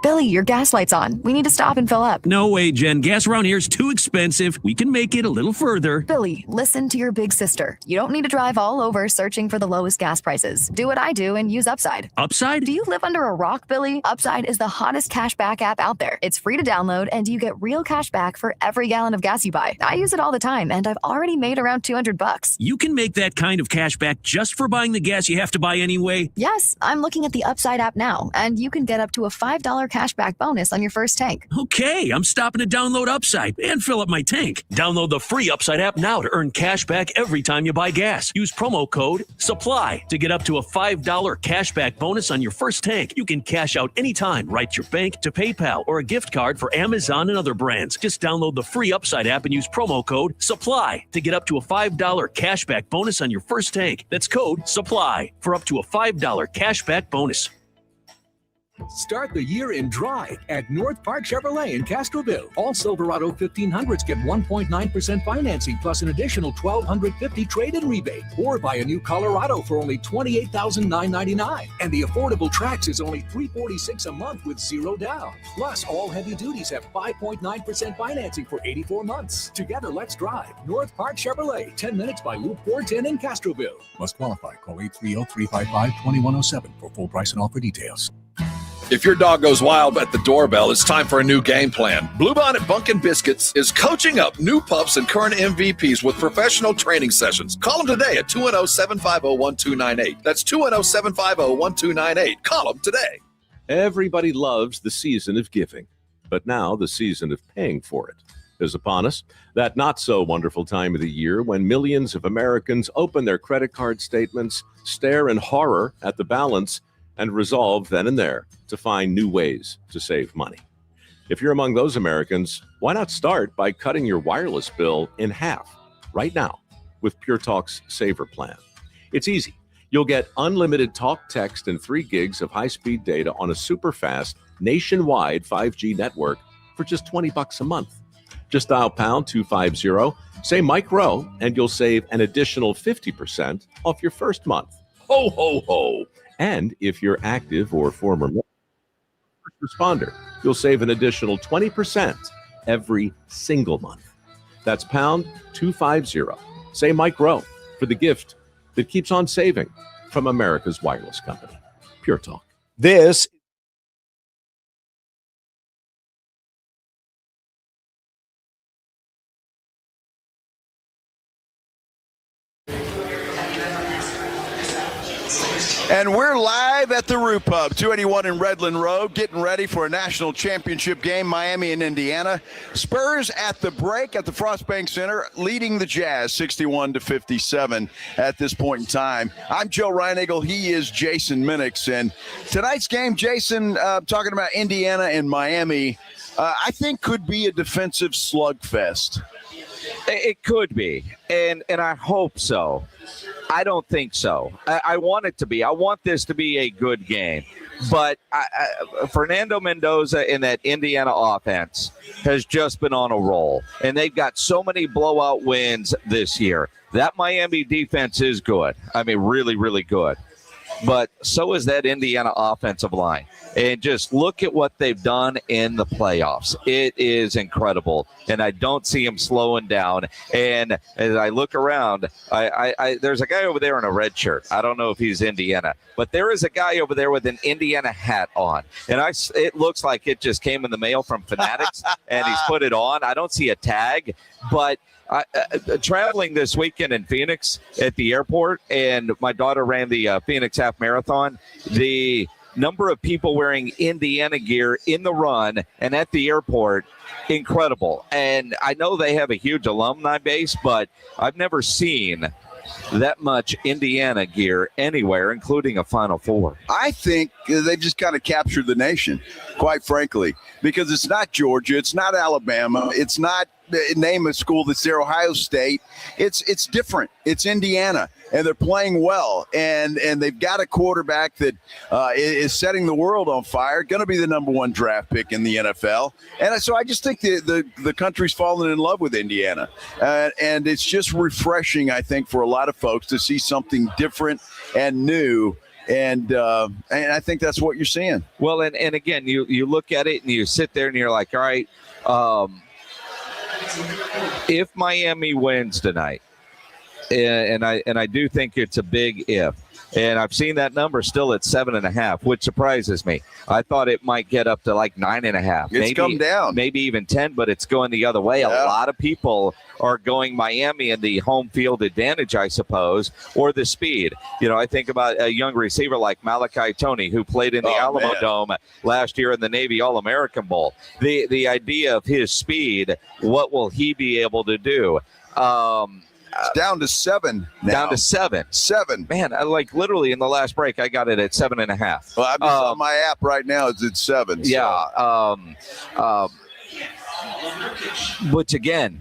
Billy, your gas light's on. We need to stop and fill up. No way, Jen. Gas around here is too expensive. We can make it a little further. Billy, listen to your big sister. You don't need to drive all over searching for the lowest gas prices. Do what I do and use Upside. Upside? Do you live under a rock, Billy? Upside is the hottest cashback app out there. It's free to download, and you get real cash back for every gallon of gas you buy. I use it all the time, and I've already made around $200. You can make that kind of cash back just for buying the gas you have to buy anyway? Yes, I'm looking at the Upside app now, and you can get up to a $5 cashback bonus on your first tank. Okay, I'm stopping to download Upside and fill up my tank. Download the free Upside app now to earn cash back every time you buy gas. Use promo code SUPPLY to get up to a $5 cashback bonus on your first tank. You can cash out anytime, right to your bank, to PayPal, or a gift card for Amazon and other brands. Just download the free Upside app and use promo code SUPPLY to get up to a $5 cashback bonus on your first tank. That's code SUPPLY for up to a $5 cashback bonus. Start the year in dry at North Park Chevrolet in Castroville. All Silverado 1500s get 1.9% financing plus an additional $1,250 trade-in rebate. Or buy a new Colorado for only $28,999. And the affordable Trax is only $346 a month with zero down. Plus, all heavy duties have 5.9% financing for 84 months. Together, let's drive. North Park Chevrolet, 10 minutes by Loop 410 in Castroville. Must qualify. Call 830-355-2107 for full price and offer details. If your dog goes wild at the doorbell, it's time for a new game plan. Bluebonnet Bunkin' Biscuits is coaching up new pups and current MVPs with professional training sessions. Call them today at 210-750-1298. That's 210-750-1298. Call them today. Everybody loves the season of giving, but now the season of paying for it is upon us. That not-so-wonderful time of the year when millions of Americans open their credit card statements, stare in horror at the balance, and resolve then and there to find new ways to save money. If you're among those Americans, why not start by cutting your wireless bill in half right now with Pure Talk's Saver Plan? It's easy. You'll get unlimited talk, text, and 3 gigs of high-speed data on a super-fast nationwide 5G network for just $20 a month. Just dial pound 250, say Mike Rowe, and you'll save an additional 50% off your first month. Ho, ho, ho. And if you're active or former first responder, you'll save an additional 20% every single month. That's pound 250. Say Mike Rowe for the gift that keeps on saving from America's wireless company. Pure Talk. This And we're live at the Roo Pub, 281 in Redland Road, getting ready for a national championship game, Miami and Indiana. Spurs at the break at the Frostbank Center, leading the Jazz 61-57 at this point in time. I'm Joe Reinagle. He is Jason Minix. And tonight's game, Jason, talking about Indiana and Miami, I think could be a defensive slugfest. It could be, and I hope so. I don't think so. I want it to be. I want this to be a good game. But Fernando Mendoza in that Indiana offense has just been on a roll. And they've got so many blowout wins this year. That Miami defense is good. I mean, really, really good. But so is that Indiana offensive line. And just look at what they've done in the playoffs. It is incredible. And I don't see them slowing down. And as I look around, there's a guy over there in a red shirt. I don't know if he's Indiana. But there is a guy over there with an Indiana hat on. And it looks like it just came in the mail from Fanatics, and he's put it on. I don't see a tag. But traveling this weekend in Phoenix at the airport, and my daughter ran the Phoenix Half Marathon, the number of people wearing Indiana gear in the run and at the airport, incredible. And I know they have a huge alumni base, but I've never seen that much Indiana gear anywhere, including a Final Four. I think they've just kind of captured the nation, quite frankly, because it's not Georgia, it's not Alabama, it's not name a school that's there, Ohio State. It's different. It's Indiana, and they're playing well, and they've got a quarterback that is setting the world on fire, going to be the number 1 draft pick in the NFL. And so I just think the country's fallen in love with Indiana, and it's just refreshing, I think, for a lot of folks to see something different and new. And I think that's what you're seeing. Well, and again, you look at it and you sit there and you're like, all right, if Miami wins tonight, and I do think it's a big if, and I've seen that number still at 7.5, which surprises me. I thought it might get up to like 9.5. It's come down. Maybe even 10, but it's going the other way. Yeah. A lot of people are going Miami in the home field advantage, I suppose, or the speed. You know, I think about a young receiver like Malachi Toney, who played in the Alamo Dome last year in the Navy All-American Bowl. The idea of his speed, what will he be able to do? It's down to 7 now. Down to 7. 7. Man, like literally in the last break, I got it at 7.5. Well, I'm just on my app right now. It's at 7. So. Yeah. Which again,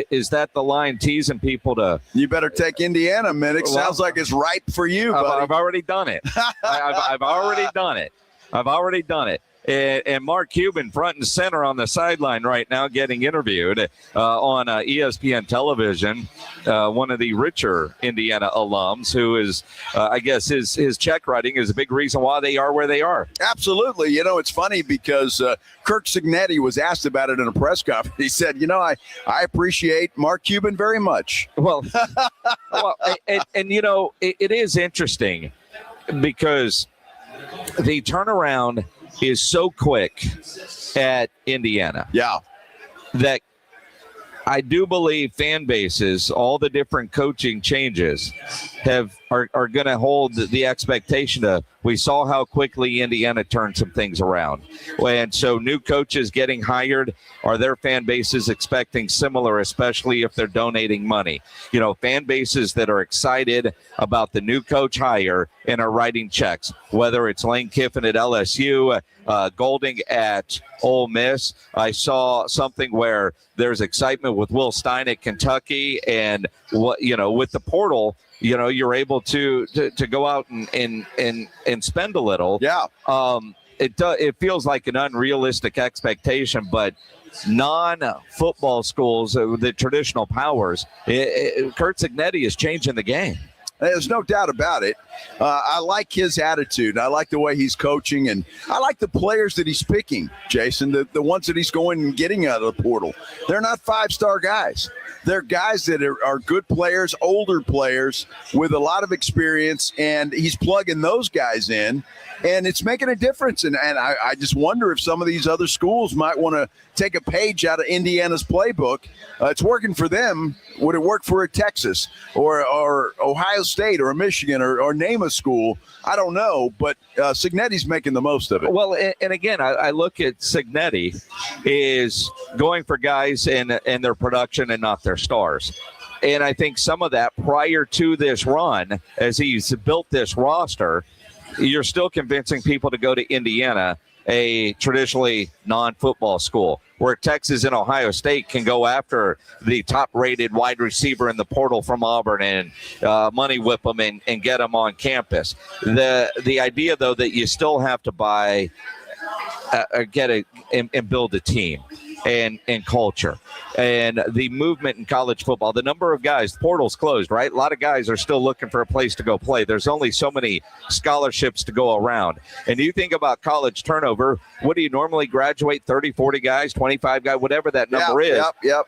is that the line teasing people to? You better take Indiana a minute. Sounds like it's ripe for you, buddy. I've already done it. I've already done it. I've already done it. And Mark Cuban front and center on the sideline right now getting interviewed on ESPN television, one of the richer Indiana alums who is, I guess, his check writing is a big reason why they are where they are. Absolutely. It's funny because Kirk Cignetti was asked about it in a press conference. He said, I appreciate Mark Cuban very much. Well, it is interesting because the turnaround is so quick at Indiana. Yeah. That I do believe fan bases, all the different coaching changes are going to hold the expectation of, we saw how quickly Indiana turned some things around. And so new coaches getting hired, are their fan bases expecting similar, especially if they're donating money? Fan bases that are excited about the new coach hire and are writing checks, whether it's Lane Kiffin at LSU, Golding at Ole Miss. I saw something where there's excitement with Will Stein at Kentucky, and with the portal, you're able to go out and spend a little. Yeah. It feels like an unrealistic expectation, but non-football schools, the traditional powers, Kurt Cignetti is changing the game. There's no doubt about it. I like his attitude. I like the way he's coaching, and I like the players that he's picking, Jason, the ones that he's going and getting out of the portal. They're not five-star guys. They're guys that are good players, older players with a lot of experience, and he's plugging those guys in, and it's making a difference. And I just wonder if some of these other schools might want to take a page out of Indiana's playbook. It's working for them. Would it work for a Texas or Ohio State or a Michigan or name a school? I don't know, but Cignetti's making the most of it. Well, and again, I look at Cignetti is going for guys and their production and not their stars. And I think some of that prior to this run, as he's built this roster, you're still convincing people to go to Indiana, a traditionally non-football school, where Texas and Ohio State can go after the top-rated wide receiver in the portal from Auburn and money whip them and get them on campus. The idea, though, that you still have to buy, and build a team and culture. And the movement in college football, the number of guys, portal's closed, right? A lot of guys are still looking for a place to go play. There's only so many scholarships to go around. And you think about college turnover, what do you normally graduate? 30, 40 guys, 25 guys, whatever that number is. Yep.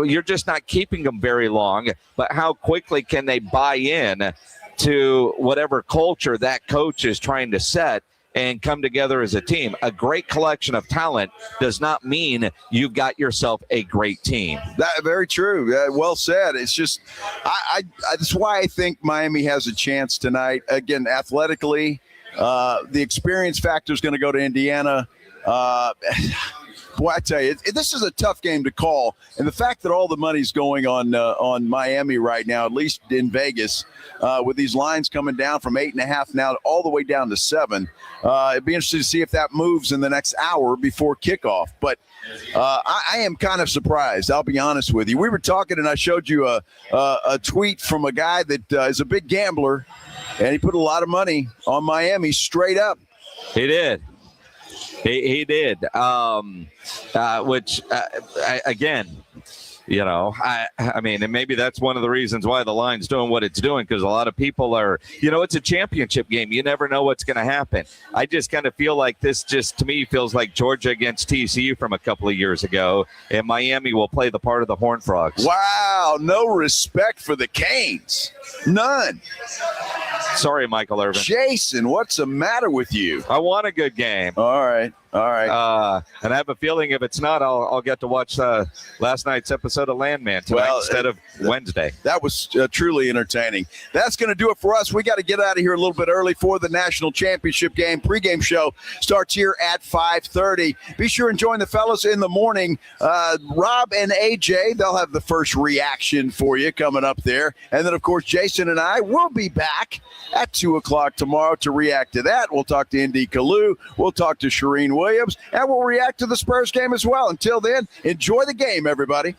You're just not keeping them very long. But how quickly can they buy in to whatever culture that coach is trying to set and come together as a team? A great collection of talent does not mean you've got yourself a great team. That very true. Well said. It's just, that's why I think Miami has a chance tonight. Again, athletically, the experience factor is going to go to Indiana. Boy, I tell you, this is a tough game to call. And the fact that all the money's going on Miami right now, at least in Vegas, with these lines coming down from 8.5 now all the way down to 7, it'd be interesting to see if that moves in the next hour before kickoff. But I am kind of surprised, I'll be honest with you. We were talking, and I showed you a tweet from a guy that is a big gambler, and he put a lot of money on Miami straight up. He did. He did, which, again, I mean, and maybe that's one of the reasons why the line's doing what it's doing, because a lot of people are, it's a championship game. You never know what's going to happen. I just kind of feel like this to me feels like Georgia against TCU from a couple of years ago, and Miami will play the part of the Horned Frogs. Wow, no respect for the Canes. None. Sorry, Michael Irvin. Jason, what's the matter with you? I want a good game. All right. And I have a feeling if it's not, I'll get to watch last night's episode of Landman tonight instead of Wednesday. That was truly entertaining. That's going to do it for us. We got to get out of here a little bit early for the national championship game. Pregame show starts here at 5:30. Be sure and join the fellas in the morning. Rob and AJ, they'll have the first reaction for you coming up there. And then, of course, Jason and I will be back at 2 o'clock tomorrow to react to that. We'll talk to Indy Kalu. We'll talk to Shireen Williams, and we'll react to the Spurs game as well. Until then, enjoy the game, everybody.